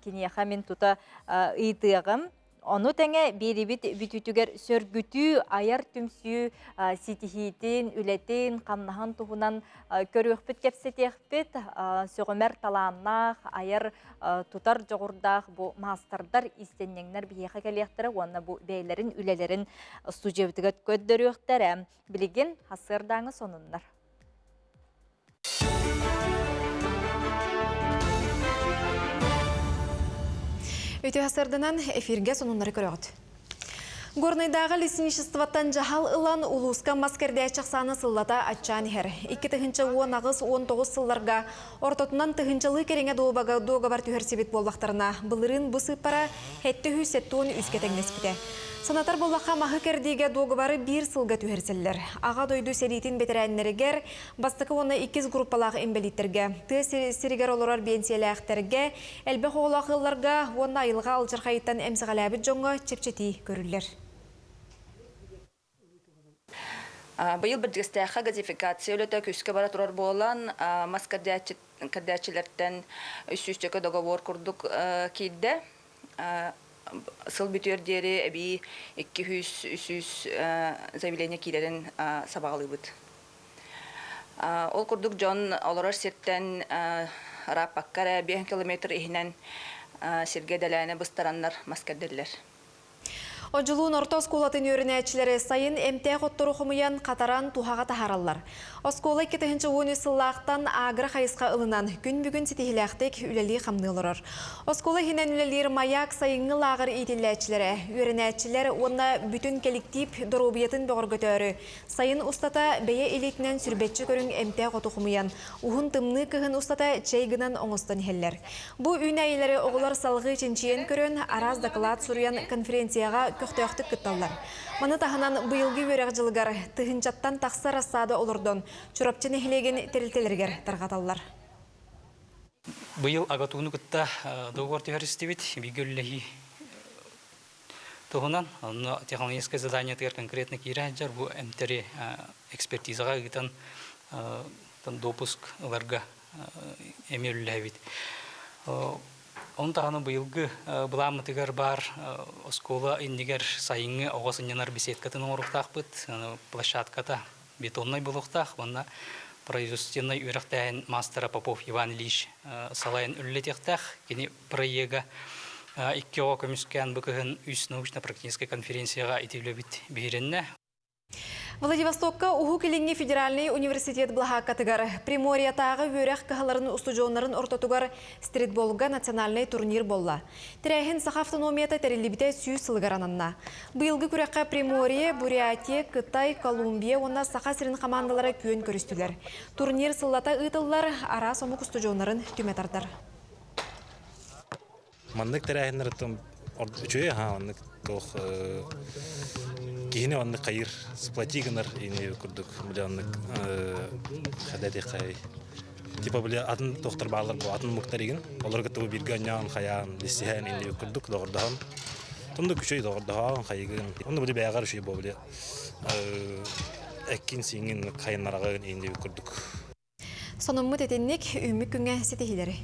Кенияға мен тута ұйтығым. Оны тәңе беребет бүтүтігер сөргүтü аяр түмсü ситихитин, үлетин, қамнахан тұғынан көріқпіт кепсетеқпіт, сөғімер таланнақ, аяр тұтар жоғырдақ бұ мастардар истеннеңнер бейеқа кәлектері, оны бұ бәйлерін, үлелерін студиябітігіт көддөріқтері. Білеген хасырдаңы сонындар. Өте хасырдынан эфирге сонунлары көрөт. Горныйдағы лесничествоттан жахал ылан улуска маскерде чақсаны сыллата атчан хер. 2-19 сылларға ортотунан тыгынчылы кереңе доғабар түхерсебет болбақтарына бұлырын бұсыппара хетті хүсеттуын үскетеңнеспіде. Санатар болбаққа мағы кердеге доғабары бір сылға түхерселлер. Аға дойду серитин бетерәннерігер, бастықы оны 2 группалағы эмбелиттерге, ты сиригер олорар бенсиялі әқтерге, әлбе хоғылақыларға оны айылға алжырқайыттан әмсіғаләбіт жоңы чепчети көрілер. Быйыл бірдігістәқі газификация өліті көске бара тұрар болан мас кардиачилерден үсістекі договор күрдік кейді. Сыл бүтер дері әбі 200-300 заявление кейлерін сабағылы бұд. Ол күрдік жон оларар сеттен раппаққара 5 километр ихінен серге дәләні бұстараннар маскардерлер. Оджулуун орто осколатын өрінәчілері сайын әмтә қоттыру құмыян қатаран туғаға тахаралар. Оскола 2-10 сыллақтан агры қайысқа ылынан күн бүгін сетихіләқтік үлелі қамнылырыр. Оскола хинен үлелер маяк сайыңы лағыр етіләчілері. Өрінәчілер онна бүтін коллектив дұробиетін бұғыр көтөрі. Сайын ұстата бәйе елетінен сүрбетші көрін әмтә қоту құмыян. Ухын тымны кығын ұстата чайгынан оңыстан хеллер. Бұ үйін әйелері оғылар салғы ченчиен көрін араз дақылат сұруян конференцияға көқтөқтік күтталар. Маны тағынан бұйылғы өрек жылғар тұхынчаттан тақсы рассады олырдон чұрапчыны хилеген терілтелергер тарғаталар. Бұйыл ағатуыны күтті доғыр түйәрістебет, бейгөлләхи Тугунан, но технологическое задание тегер конкретно кирәҗәр бу эмтери экспертизага гитан допуск ларга эмелләбит. Он таганы быелгы буламы тегер бар оскола индигер сайынгы огысыннар беседкатын оруктакпыт, площадката бетонный булуктак, онна производственный үрәктән мастера Попов Иван Ильич салайын үллетектак, кини проега иккео комиссиян быкыгын үс научно-практическая конференцияга итилебит биренне. Владивостокка Уху Келинги федеральный университет Блахакатыгар Приморьятағы вөрәк кахаларын устужонларын ортотугар стритболга национальный турнир болла. Тирәһин саха автономията терелибите сүй сылгарананна. Быйылгы күрәккә Приморье, Бурятия, Кытай, Колумбия онна саха сирин командалары күйен көрістілер. Турнир сыллата ытыллар ара сомук устужонларын түметардар. Мандык тирәһиннәр тем үчөй оннык тох кихине оннык кайыр сплатигнер ине күрдүк. Биле оннык хадати кай. Типа биле атын доктор балар бу атын муктарыгын. Оларга табы биргәннән хаян листиһән ине күрдүк догордан. Тунда күчөй догордан хайгын. Онда биле бәягар шуй бу биле. Эккин сиңин кайыннарга ине күрдүк. Сонуммут этенник үмүк күнгә сетехиләре.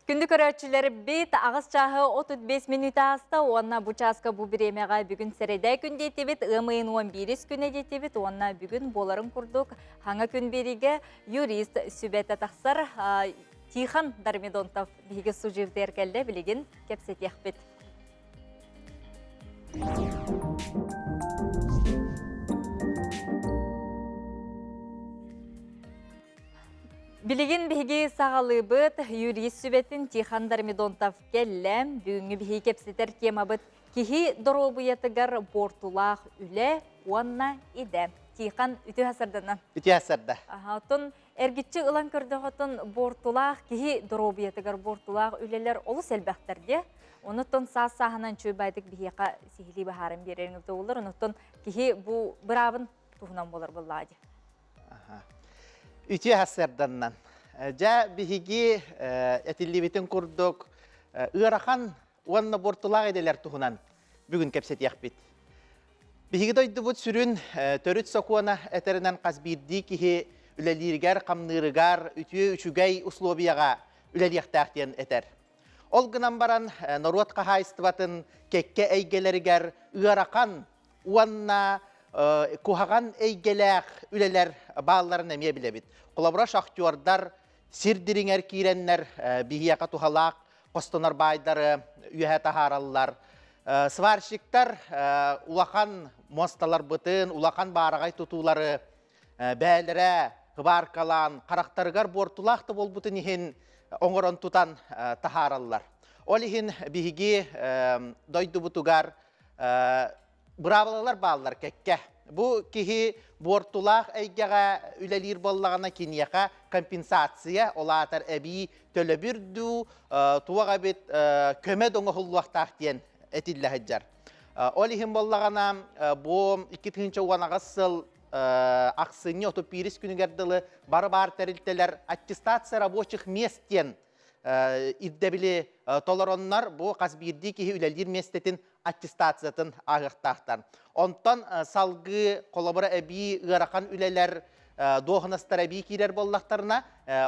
Күнді көрәтшілері бет ағыз чағы 35 минута аста, онна бұчасқа бұ біремеға бүгін сәреді күн дейтебет, ұмайын 11 күні дейтебет, онна бүгін боларын күрдік. Хаңа күн береге юрист сүбәті тақсар Тихан Дармидонтов бігі су жерді әркелді білеген кепсет яқпет. Билеген бігі сағалы бұд, юрист сүбетін Тихан Дармидонтов келләм, бүгінгі бігі кепсетер тема бұд, кихи доробыятыгар бортулақ үлі, онна иде. Тихан үті хасырдынан? Үті хасырда. Отын әргітші ұлан көрді ғытын бортулақ, кихи доробыятыгар бортулақ үлелер олы сәлбәқтерде. Онытын сағынан чөйбайдық біғеқа сихили бағарын береріңізді олар, онытын кихи бұл бұрабын тұғынан болар бұллади. Үті хасырданнан. Жа бігі әтілі күрдік ұрақан уанна бортулақ еделер тұғынан бүгін кәпсет яқпет. Бігі дойды бұд сүрін төріт соқуана әтерінен қазбирді кеге үләліргер, қамнырыгар, үті үшігей условияға үләлияқтақтен әтер. Ол гынан баран Норуатқа хайыстыбатын кекке әйгелерігер ұрақан уанна кухаган эйгелек үлелер балларын әмие білебет. Қолабыра шақтуардар, сирдириңер киреннер, бігияқа тухалақ, қостанар байдары, үйәе тахаралылар. Сварщиктар улақан мосталар бұтын, улақан барағай тұтулары, бәлірі, ғыбаркалан, қарақтарығар бортулақты бол бұтын ехен оңырын тұтан тахаралылар. Ол ехен бігіге дойды бұтуғар Бравалар баллар кекке. Бу кихи бортулах әйгеға үлелер боллағына кенияқа компенсация олатар әбі төлі бүрді туаға бет көмед оңы құлуақтақ ден әтілі әджар. Ол ехін боллағына бу 2000 уанағасыл ақсыны отып беріс күнігерділі бары-бар тәрілтелер аттестация рабочих местен ирдебили толороннар бу казбирди кихи үлелер местетін аттестациятын ағықтақтар. Онтан салғы қолабыра әбі ғырақан үлелер доғынастар әбі кейлер боллақтарына,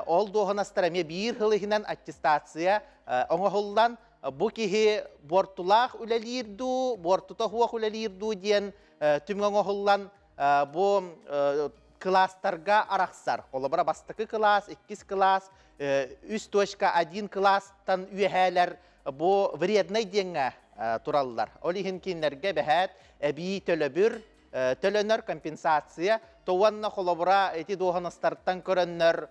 ол доғынастар әме бір ғылығынан аттестация оңығылдан бұ кихи бортулақ үлелерді, бортута хуақ үлелерді ден түмін оңығылдан бұ кластарға арақсар. Қолабыра бастықы класс, 2 класс, 3.1 класстан үйәлер бұ вредный денге тураллар. Олихин кинлерге бәхәт әбі төлөбір, төлөнөр компенсация, тоуанна қолабыра эти доғаныстарттан көріннөр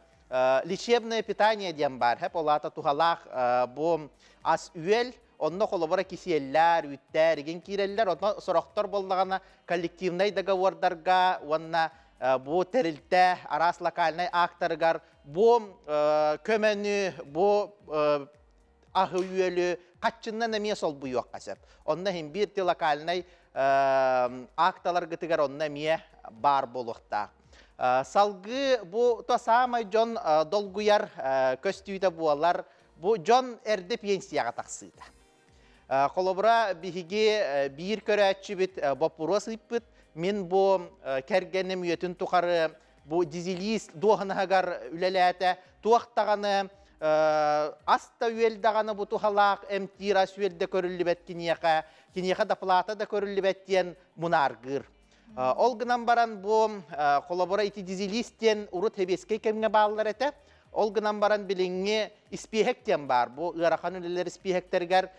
лечебное питание дем бар. Хәп олата тухалақ бұ ас үйел, онна қолабыра киселлер, үттер, еген киреллер, онна сұрақтар болдағана коллективный договордарға, онна бұ тәрілті, арас локальный актарығар, бұ көмені, бұ ағы үйелі, қатшыннан әме сол бұй оққасып. Онна хем бір те локальный акталар ғытығар онна әме бар болуқта. Салғы бұ то самай жон долгуяр көстүйді бұалар, bu John erde pensiyaga taqsıyda. Kolobra bihige bir körәtçi bit bapura sıyıpıt. Min bu kergenim yötün tukarı bu dizilis doğanagar ülelete tuaqtağını asta üyeldağını bu tuhalaq emtiras üyelde körüllübet kiniyaka da plata da körüllübet diyen munargır. Olgınan baran bu kolabora iti dizilisten urut hebeske kemge bağlılar ete. Olgınan baran bilingi ispihekten var. Bu ırakan üleler ispihekterger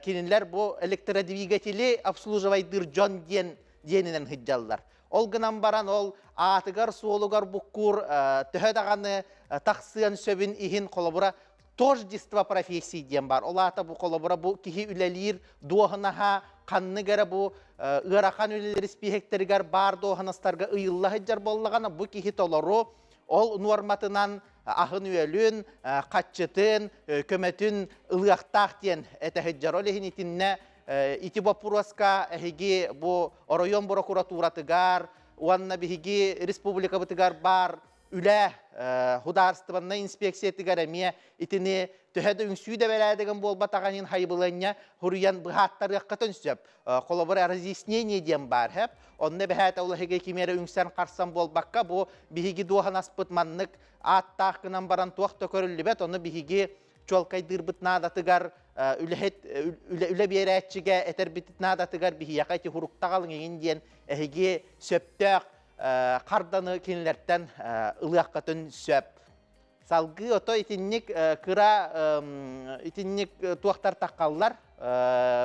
kininler bu elektrodvigatili обслуживайдыр John diyeninen hıccalılar. Olgınan baran ol atıgar suolugar bukkur töhedağını taqsıyan söbün ihin kolabora тождество профессий diyen var. Olata bu kolabora bu kihi ülelir doğanaha kanını göre bu ırakan üleler ispihekterger bar doğanastarga ıyılla hıccar bollağana bu kihi toloru ol normatınan ahın üyelün, kaççıtın, kömetün ılıyaqtaq diyen ete hıccar olehin itinne iti bapuraska higi bu Oroyon prokuraturatıgar, uanna bihigi respublika bıtıgar bar üle hudarstvanna inspeksiyetigar emiye itini töhede ünsüyü de beledigen bol batağanin haybılanya huriyan bıhattarı qatın söp. Kolabora raziyesneye diyen bar hep. Onne behat Allah hege kimere ünsen qarsan bol bakka bu bihigi duhan aspıtmanlık attaqınan baran tuaqta körüllübet onu bihigi çolkay dırbıt nadatıgar üle bir etçige eter bitit nadatıgar bihi yaqayti huruktağalın egin diyen hege söptök qardanı kinlerden ılıyaqatın söp. Salgı oto itinnik kıra itinnik tuaqtar taqqallar,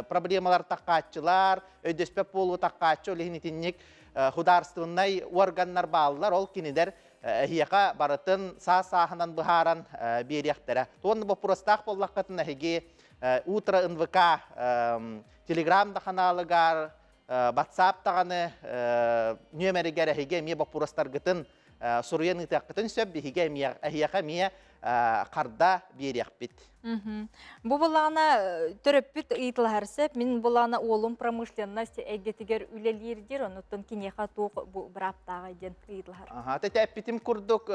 problemalar taqqatçılar, ödespep bolu taqqatçı olehin itinnik hudarstığınay organlar bağlılar ol kinider hiyaqa baratın sağ-sağınan bıharan bir yaqtara. Tuğanı bu prostaq bollaqatına hege Ultra NVK Telegram'da kanalıgar WhatsApp tağını nümeri gere hege miye bu prostar gıtın soruyan ıtaqıtın söp hege miye hiyaqa miye qarda bir yaqbit. Bu bulana töröpüt ıytılharsa, min bulana oğlum pромышленность egetiger ülelirdir, onutun kinеха туq bu braptağı eden ıytılhar. Aha, tete epitim kurduk,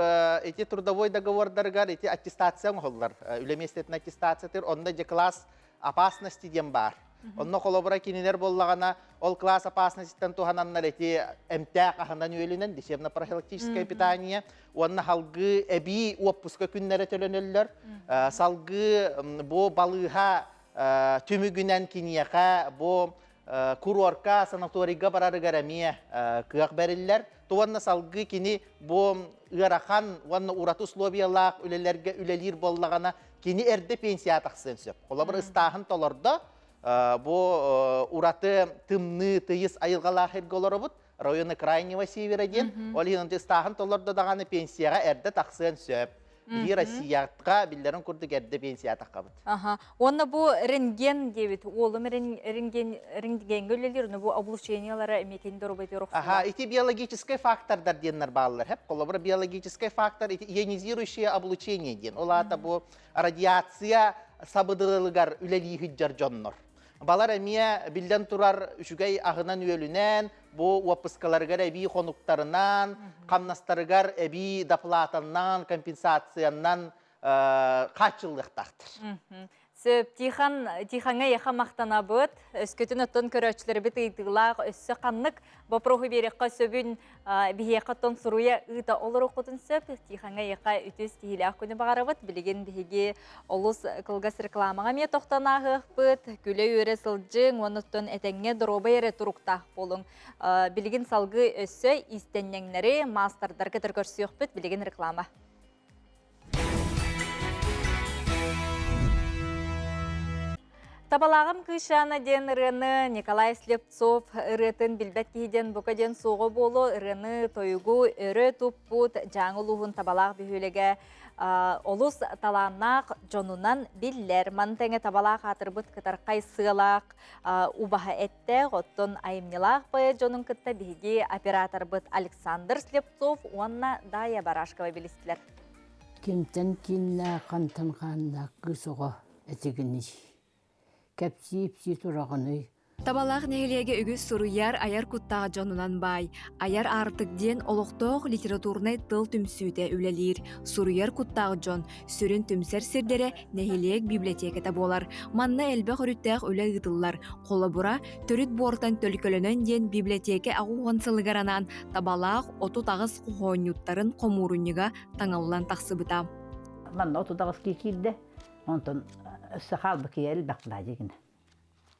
iti трудовой договордаргар, iti аттестация ollar. Ülemestetin attestasiyadır, onda je klas опасности diyen bar. Onunla kolabora kininer bollağana, ol klas опасностьтен tuhananlar iti emtaq ahından üyelinen, dişevna профилактическое питание, onunla halgı ebi uappuska günlere tölönöller, salgı bu balığa tümügünen kiniyaka, bu kurorka sanatoriga bararıgar emiye kıyaq beriller. Tuvanna salgı kini bu ırakan, vanna uratı sloviyalaq ülelir bollağana kini erde pensiya taqsın söp. Kolabora ıstahın tolarda bu uratı tımны tıyız ayılğalaq hergolorobut, rayonu krayniva sivera diyen, olihin ıstahın tolarda dağanı pensiyaga erde taqsın söp. Bir Россиятка billerin kurduk erde pensiya taqabıt. Aha. Onda bu rengen debit, oğlum rengen göllelir, bu облучениялары emekinde roboti ruhsuz. Aha, iti биологический faktorlar diyenler bağlılar hep. Kolabora биологический faktor, iti ионизирующее облучение diyen. Olata bu radyasiya sabıdırılıgar üleliği hıccar jonnor. Balar emiye bilden turar üçügey ahınan üyelünen, bu vapıskalargar ebi konuklarından, kamnastargar ebi daplatandan, kompensatsiyandan kaçıllıqtaktır. Söp, Тиханға еқа мақтана бұд, өскөтін өттін көрөчілері біт ұйдығылақ, өссі қаннық, бапроғы береққа сөбін бігеқа тон сұруя ұйда олар оқытын сөп, Тиханға еқа үтіз тейіліақ күні бағары бұд, білеген біге олыс қылғас рекламаға ме тоқтанағы бұд, күлі өрі сылжың, оныттын әтәңе дұробы әрі тұрықтақ болың. Білеген салғы өссі истеннеңнері мастардар кітір көрсі өқ бұд, білеген реклама. Табалағым кышана ден ырыны Николай Слепцов ырытын билбет кейден бұқа ден соғы болу ырыны тойгу өрі тұппут жаңылуғын табалақ бүйіліге олыс таланақ жонунан биллер. Мантәңе табалақ атырбыт кытарқай сылақ убаға әтті ғоттын айымнелақ бай жонун кытта бігі оператор бұт Александр Слепцов онна дая барашқава білістілер. Кемтен кинна қантан қанна күсіға әтігіні. Кәпсі-псі тұрағыны Табалақ нәгілеге үгіз сұруяр аяр құттағы жонунан бай. Аяр артық ден олықтоқ литературнай тыл түмсүйте үлелер. Сұруяр құттағы жон, сүрін түмсер сірдері нәгілег библиотекета болар. Манна әлбәқ үріттәқ үлі ғытылар. Қолы бұра, түріт бортан төлкөлінен ден библиотеке ағуған сылығаранан табалақ оту тағыз құхойнюттарын қомуруныға таңалылан тақсыбыта. Манна оту тағыз кейкейді, онтын сақалбы кей әлбәқ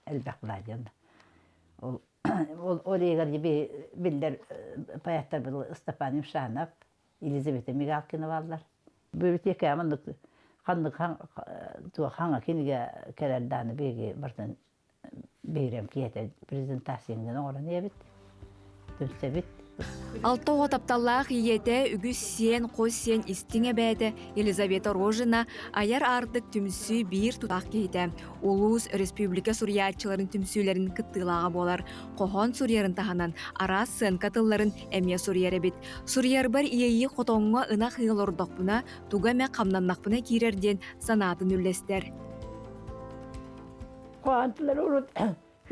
Elbette o егер gibi bildir payatlar bu Stepanim Şanap, Elizabeth Migalkina varlar. Biblioteka amandık kandık hangi kiniga kereldanı bege bardan beyrem kiyete prezentasyondan oran yebit. Tümsebit. Алтауға тапталлақ иеті үгіз сен, қос сен истіңе бәді Елизавета Рожина аяр артық түмсі бір тұтақ кейді. Улус республика сурьячыларын түмсілерін күттілаға болар. Қохон сурьярын тағанан ара сын қатылларын әме сурьяры бет. Сурьяр бар иеyi қотоңға ына қиыл ордақпына, туға мә қамнаннақпына керерден санатын үлестер. Қоғантылар ұрыт,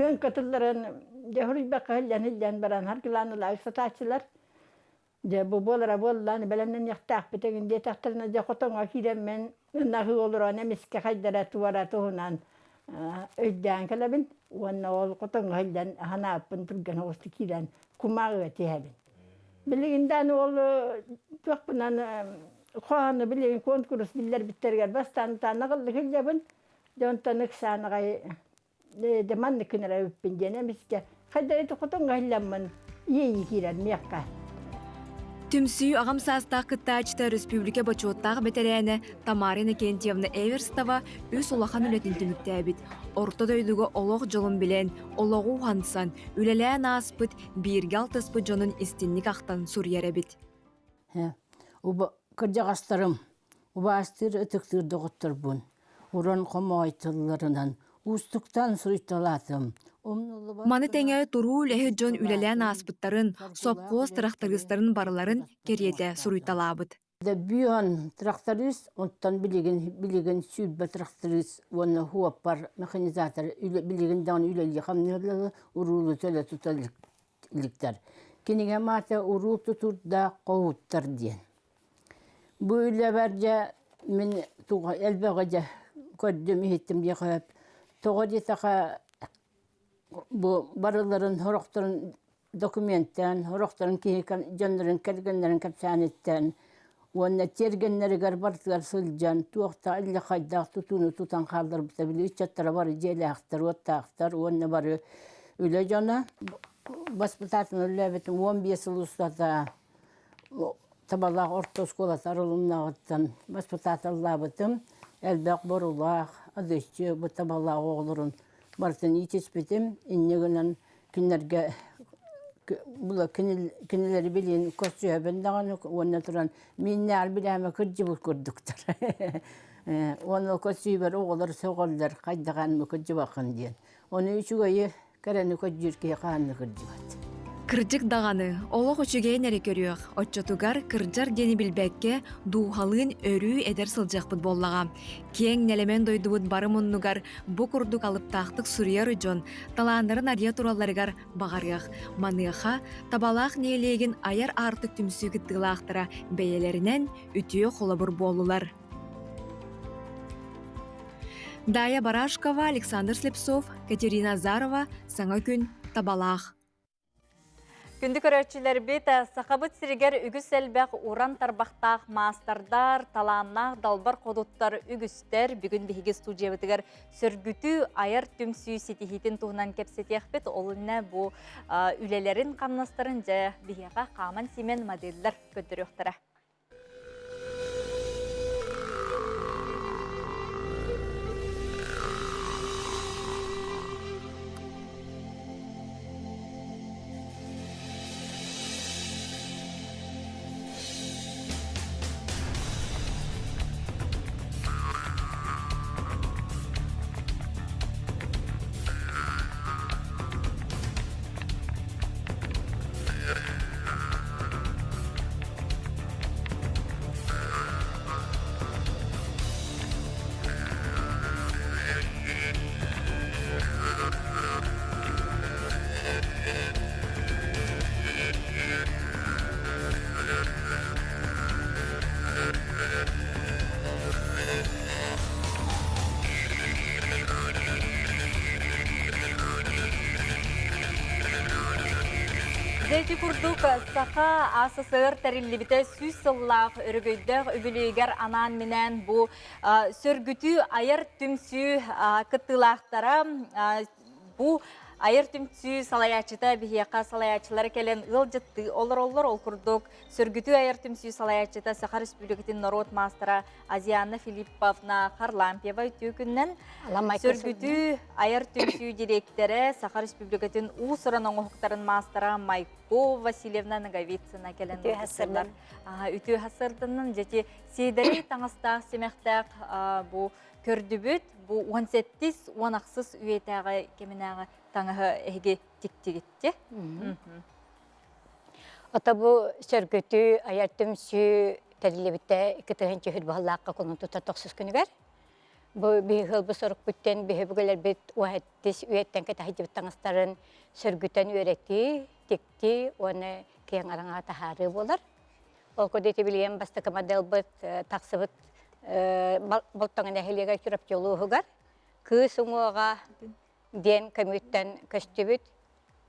хүйін қатылларын Jehuri bakal hillen baran har kilanı la satachlar. Je bu bolara bollan belenen yaktaq bitegin de taqtarna je xotonga kirem men nahi olur ana miske haydara tuwara tohunan öddan kalabin wanna ol xotonga hillen hana apın turgan hosti kiran kumağı tehebin. Biliginden ol tuqnan xoanı bilegin konkurs biller bitterger bastan tanaqıl hiljabın jontanık sanagay de manne kinara öppinjene miske haydara xotonga hillemman iyi kiran miyakka. Түмсүй ағам састақ кыттачта республика бачуоттағы бетерәне Тамарина Кентьевна Эверстова өз олахан үлетін түмікті әбіт. Орта дөйдігі олық жылын білен, олығы уғансан, үлелән аспыт, биргал тұспыт жонын истинник ақтан сүрьер әбіт. Уба кыржағастарым, уба астыр өтіктір доғыттыр бұн. Уран қома айтыларынан, ұстықтан сүрітталатым. Маны тәңе туру ләхі жон үлелән аспыттарын, сопқоз трактористарын барларын кереті сұруйталабыд. Бүйон тракторист, онтан білеген сүйбі тракторист, оны хуаппар механизатор, білеген дан үлелі қамнерлығы ұрулы төлі тұталықтар. Кенеге маты ұрул тұтурда қоуыттар ден. Бұл үлі бәрде мен әлбәғі көрдім еттім де қойып, тоғы детаға bu barıların, horokların dokumentten, horokların canların, kelgenlerin kapsanetten, onunla tergenleri garbartılar sılcan, tuğakta illa kaydağ tutunu tutan kaldır bitabili, üç çattara barı celi aktar, otta aktar, onunla barı öyle cana. Basbıtatın öyle betim, 15 yıl ustada tabalak orta skola sarılımına gittim. Basbıtat Allah bitim, elbek borulak, adışı bu tabalak oğlurun. Bartın yetişmedim, innegenen kinlerge bula kinleri bilin koşuyor ben de onu turan minler bileme kırcı bu kurduklar. Onu koşuyor oğullar soğullar kaydagan mı kırcı bakın diye. Onu üçü ayı karını koşuyor ki kanı kırcı bat. Kırcık dağanı, олық üçügeyin ere görüyor. Otçatugar kırcar deni bilbekke duhalın örü eder sılcakpıd bollağa. Keң nelemen doydubud barım onnugar bu kurduk alıp taqtık suriyar ucun. Talanların arıya turallarıgar bağarıyaq. Manıyaqa tabalaq neylegin ayar artık tümsü gıttığılaqtıra beyelerinden ütüye kolabır bollular. Daya Barashkova, Alexander Slepsov, Katerina Zarova, Sana gün tabalaq. Күнді көрәтшілер бет, сақабыт сірігер үгіс әлбәқ уран тарбақтақ мастардар, таланнақ, далбар қодуттар үгістер бүгін бігігі студия бітігер сөргүті айыр түмсүй сетихетін туғынан кепсетеқ бет, олына бұл үлелерін қамнастырын жа бігіға қаман семен модельдер көттіріқтірі. Дети курдук саха асысыр тәриллибіті сүз сыллақ өргөйдіғ үбілігер анан менен бу сөргүтü айыр түмсү кыттылақтара бу айыр түмсү салаячыта бихияқа салаячылар келен ыл жытты олар ол курдук сөргүтü айыр түмсү салаячыта Саха Республикатын народ мастера Азиана Филипповна Харлампьева үтүкүннен сөргүтü айыр түмсү директоры Саха Республикатын усыран оңуқтарын мастера Майко Васильевна Наговицына келен олар. Үтү хасырдынын жети сейдері таңыстақ семектақ бу көрдүбүт бу 18-16 үйетағы кеминағы таңығы әйге тик-тигітте. Ота бу сөргөтү аяртым сүй тәрилебітті 2 жүхір бағылаққа қолын тұта 90 күнігер. Бу бейхіл бұ сұрық бүттен бейхі бүгілер бет уәттіс үйеттен кәтәхі дебіт таңыстарын сөргөтен үйереті, текті, оны кейін араңа тахары болар. Ол көдеті білген бастықы модел бұт, тақсы бұт, болттаңын әхілеге күріп жолу ұғығар. Кыз ұңуға ден коммюттен көстібіт.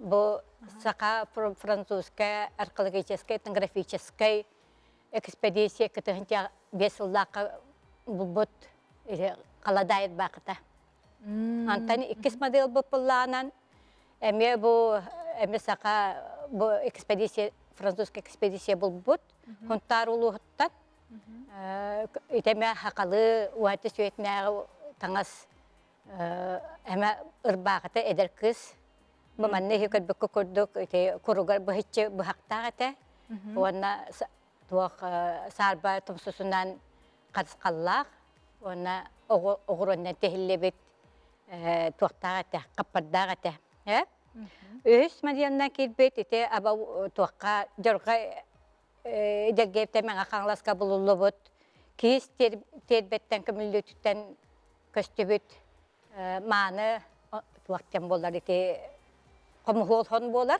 Бұл сақа французская, археологическая, этнографическая экспедиция, которая 5 жылдаққа бұт қаладайыт бақыта. Антан 2 модель бұпылланан, әме сақа экспедиция, французская экспедиция бұл бұт, хунтар ұлығыттан, итеме хақалы уәті сөйтмәғі таңыз әме ұрбағыты әдір кыз. Бұманны хекер бүккі көрдік, құруғар бұхытчы бұхақтағыты. Онна сарба тұмсысынан қатысқаллақ, онна оғырыннан тәхілі туақтағыты, қаппардағыты. Өз мәдияннан келбет, аба туаққа жорға едергепті мәңі қаңласқа бұлылы бұд. Кейіс тербеттен көмілі түттен көсті бұд. Маны туақтен болар, қомығол хон болар.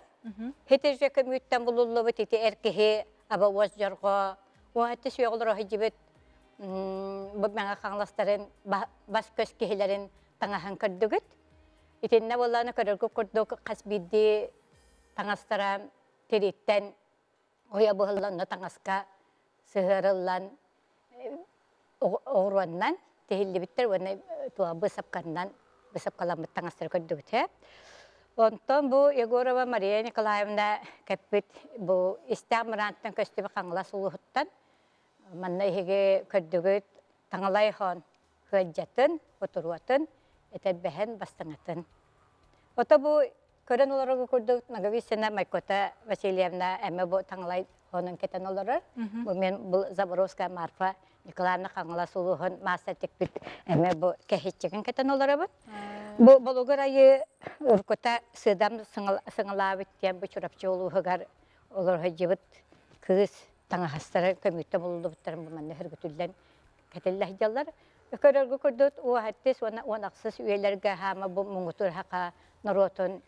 Хетерже көміттен бұлылы бұд, әркеге аба оз жорға. Оғатты сөйғылыр оғы жібіт. Бұл мәңі қаңластарын бас көз кехелерін таңахан көрдігіт. Итенне боланы көріргі көрдік қас бидді таңастара тереттен оя бұғыланы таңасқа сығырылан оғыруаннан тегілі біттер оны бұсапқаннан бұсапқаламы таңастар көрдігіт. Онтон бұл Егорова Мария Николаевна кәппіт бұл істәм мұранттың көстібі қаңыла сұлығыттан манна еге көрдігіт таңылай хон хөджатын, отыруатын, этер бәһән бастаңатын. Ота бу көрән оларга күрдүк Наговицына Майкота Васильевна әмә бу таңлай honun keten olarak. Bu men bu Zaborovskaya Marfa Nikolaevna Kangla Suluhun masa tekbit eme bu kehitçekin keten olarak. Bu Bolgarayı urkota sığdam sığılavit diyen bu çorapçı oluğugar olur hacıvıt kız tanga hastara kömütte bulundu bitlerim bu menne hırgütülden ketellah jallar. Ökörörgü kurdut o hattis ona aksız üyelerge hama bu mungutur haka narotun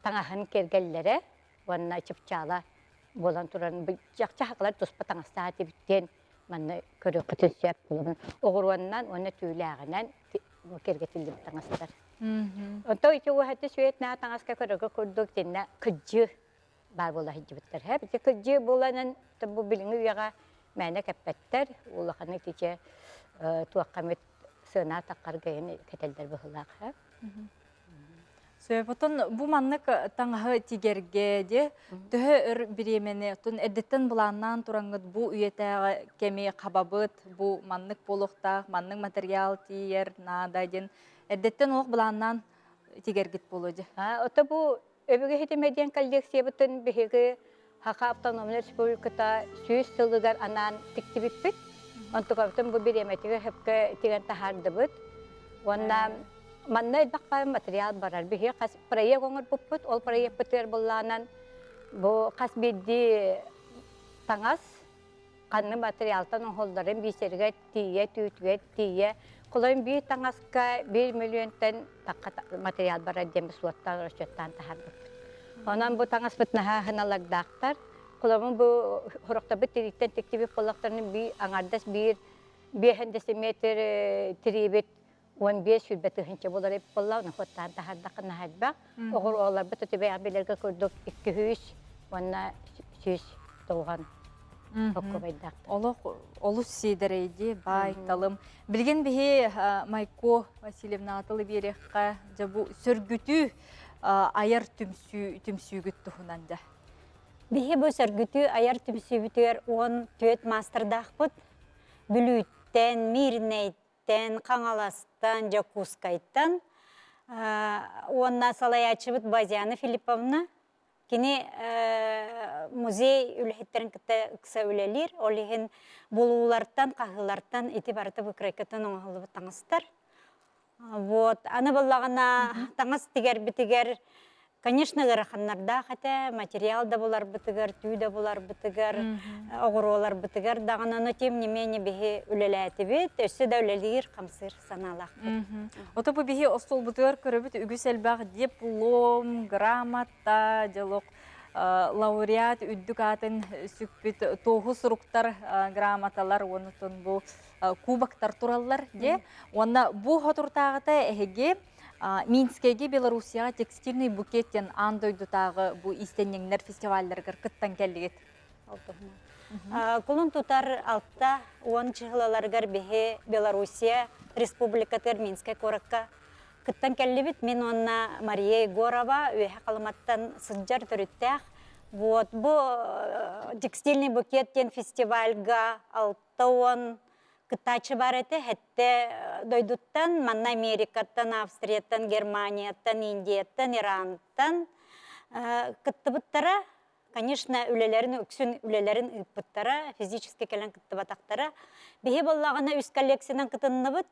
tangahan kergellere wana çıpçala bolan turan jakça haklar tospa tangasta hati bitten menne körü kıtılsiyap bulunun. Oğurvandan ona tüylağınan kergetildi tangastar. Onto içi o hattis üyetna tangaska körörgü kurduk dinle kıcı bar bola hicibitler hep. Kıcı bolanın bu bilini üyağa mene kapetler ulaqanı tice tuaqamet sığına taqqargayın ketelder bıhılaq hep. Söybütün bu manlık taңağı tigerge de tühü ör biremeni tun edetten bulandan turangıt bu üyete kemi qababıt bu manlık boluqtaq manlık material tiyer nadadın edetten oq bulandan tigergit bolucu. Ota bu öbüge hitemediyen kolleksiya bütün bihigi Haka Avtonomya Respublikata süyüz sılıgar anan tiktibitbit. Ontukavtın bu biremetiga hepke tigen tahardıbıt. Ondan manna edbaqqa material barar. Bihi qas paraya gongar puput, ol paraya petir bulanan bu qas biddi tangas qanı materialtan holların biserge tiye, tütüge tiye. Kulayın bir tangaska 1 milyonten material barar demiş suattan röşettan tahardıbıt. Ondan bu tangas bitnaha hınalagdaqtar. Kulayın bu hurukta bitirikten tektibi polaklarının bir angardas bir hendesimeter tribit 15 hürbeti hınca bular hep pollağı nahottan tahardaqın nahadbaq. Oğur oğlar bitti beyan belirge kurduk 200 Онна сүз толған оккобайдақ. Олус сейдерейді, бай, талым. Білген бігі Майко Васильевна атылы берекқа жабу сөргүтü аяр түмсүйгіт тұхынанды. Бігі бұл сөргүтü аяр түмсүйгітер он төт мастердақ бұд. Бүлүттен, мирнейттен, қаңаластан, жакускайттан. Онна салаячы бұд Базиана Филипповна. Кені музей үлхеттерін кіса үлелер, олеген болулардан, қағылардан, итибарты бұкрайкатын оңғылы бұд таңыстар. Аны болағына таңыз тігер-бітігер, конечно, ғырақаннарда қата материал да болар бітігер, түй да болар бітігер, оғыролар бітігер, дағананы тем немені бігі үлеләті бет, өсі да үлелер қамсыр саналақ бұд. Ота бұл бігі остол бұтығар көрібіт үгіс әлбақ диплом, грамота, диалог, лауреат, үддік атын сүкбіт, тоғыз ұрықтар грамоталар, онытын бұл кубактар тураллар, де. Онна бұл хотуртағыта әйге Минскеге Белоруссияға текстильный букеттен андойдутағы бұл истеннеңнер фестивальдергер кыттан кәлігет. Кулун тутар алтта 10 жылаларгар бихе Белоруссия республикатыр Минская коракка кыттан кәлігет. Мен онна Мария Егорова өйе қалыматтан сыджар түріттәқ. Бұл текстильный букеттен фестивальга алтта 10 кытачы бар әті, әтті дойдуттан, манна Америкаттан, Австрияттан, Германияттан, Индияттан, Иранттан кытты бұттара, конечно, үлелерін, өксін үлелерін бұттара, физически кәлін кытты батақтара. Бейі болағына үз коллекциянан кытынны бұт,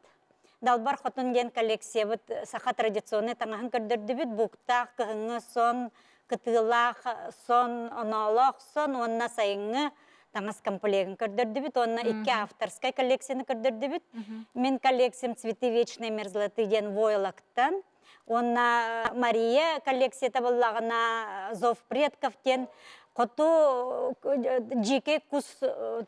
далбар қотын ген коллекция бұт, сақа традиционный таңағын көрдірді бұт, бұқтақ, кығыңы сон, кытылақ, сон, оналақ, сон, онна сайыңы, таңыз комплегін көрдірді біт, онына 2 авторскай коллекцияны көрдірді біт. Мен коллекциям «Цветы вечной мерзлоты» ден войлақтан. Онына Мария коллекция табылағына «Зов предков» ден қоту жеке күс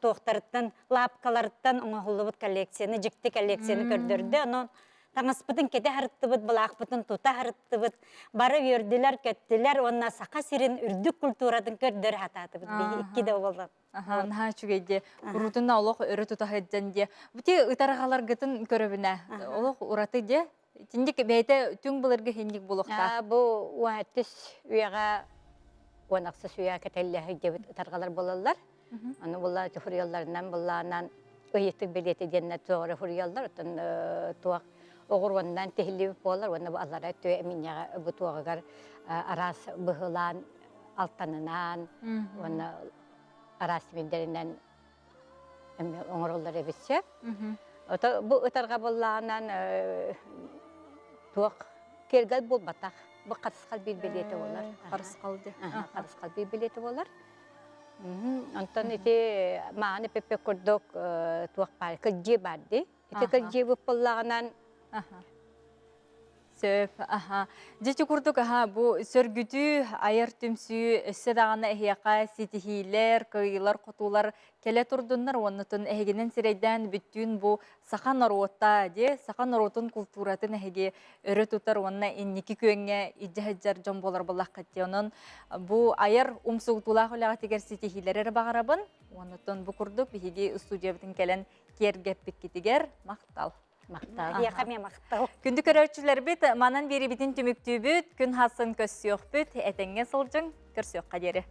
тоқтарыттан, лапкаларыттан оңағылы бұт коллекцияны, жекті коллекцияны көрдірді. Таңыз бұтын кете харытты бұт, бұлақ бұтын тута харытты бұт. Бары өрділер, көттілер, онына сақа сирен үрдік культурадың көрдір хататы бұт. Екі де болды. Наға чүгейде, ұрутына олық өрі тұта хэдден де. Бұте ұтарағалар ғытын көрібіне, олық ұраты де, тіндік бәйті түң бұлырғы хендік бұлықта. Бұл уәттіс үйеға, онақсыз үйеға кәтәлі деп ұтарғалар болалар. Оны бұлла түхүрiyallarынан бұллағынан ұйеттік білеті денне туғыры хүрiyallar, ұтын туақ оғыруандан тегілі болар, оны аллара төй әмінеға бұ туғығар арас бұғылан алтанынан, оны арас мендерінен оңыролдар әбітсе. Бұ ұтарға болағынан туақ кергал бол батақ. Бұ қарысқал бір білеті олар. Қарысқалды. Қарысқал бір білеті олар. Онтан ете мағаны пепе көрдік туақ бар. Кілже барды. Ете кілже бұп болағынан Сөп, Жеті күрдік, бұл сөргүтü айыр түмсі өсі дағаны әйеқа сетихилер, күйілер, құтулар келе тұрдынлар, онытын әйгенен сірейден бүттін бұл сақан оруотта, сақан оруотын культуратын әйге өрі тұтар, онына еннекі күйіңе иджі-хәджар жон болар болақ қатты. Онын бұл айыр ұмсуғытулақ олаға тегер сетихилер әрі бағарабын, онытын бұл күрдік, бігеге студиябытын кәлін кергеппік кетігер, мақтал. Күнді көрәтшілер біт, манан бері бітін түміктүй бүт, күн хасын көссіоқ бүт, әтенге сылжың көрсіоққа дері.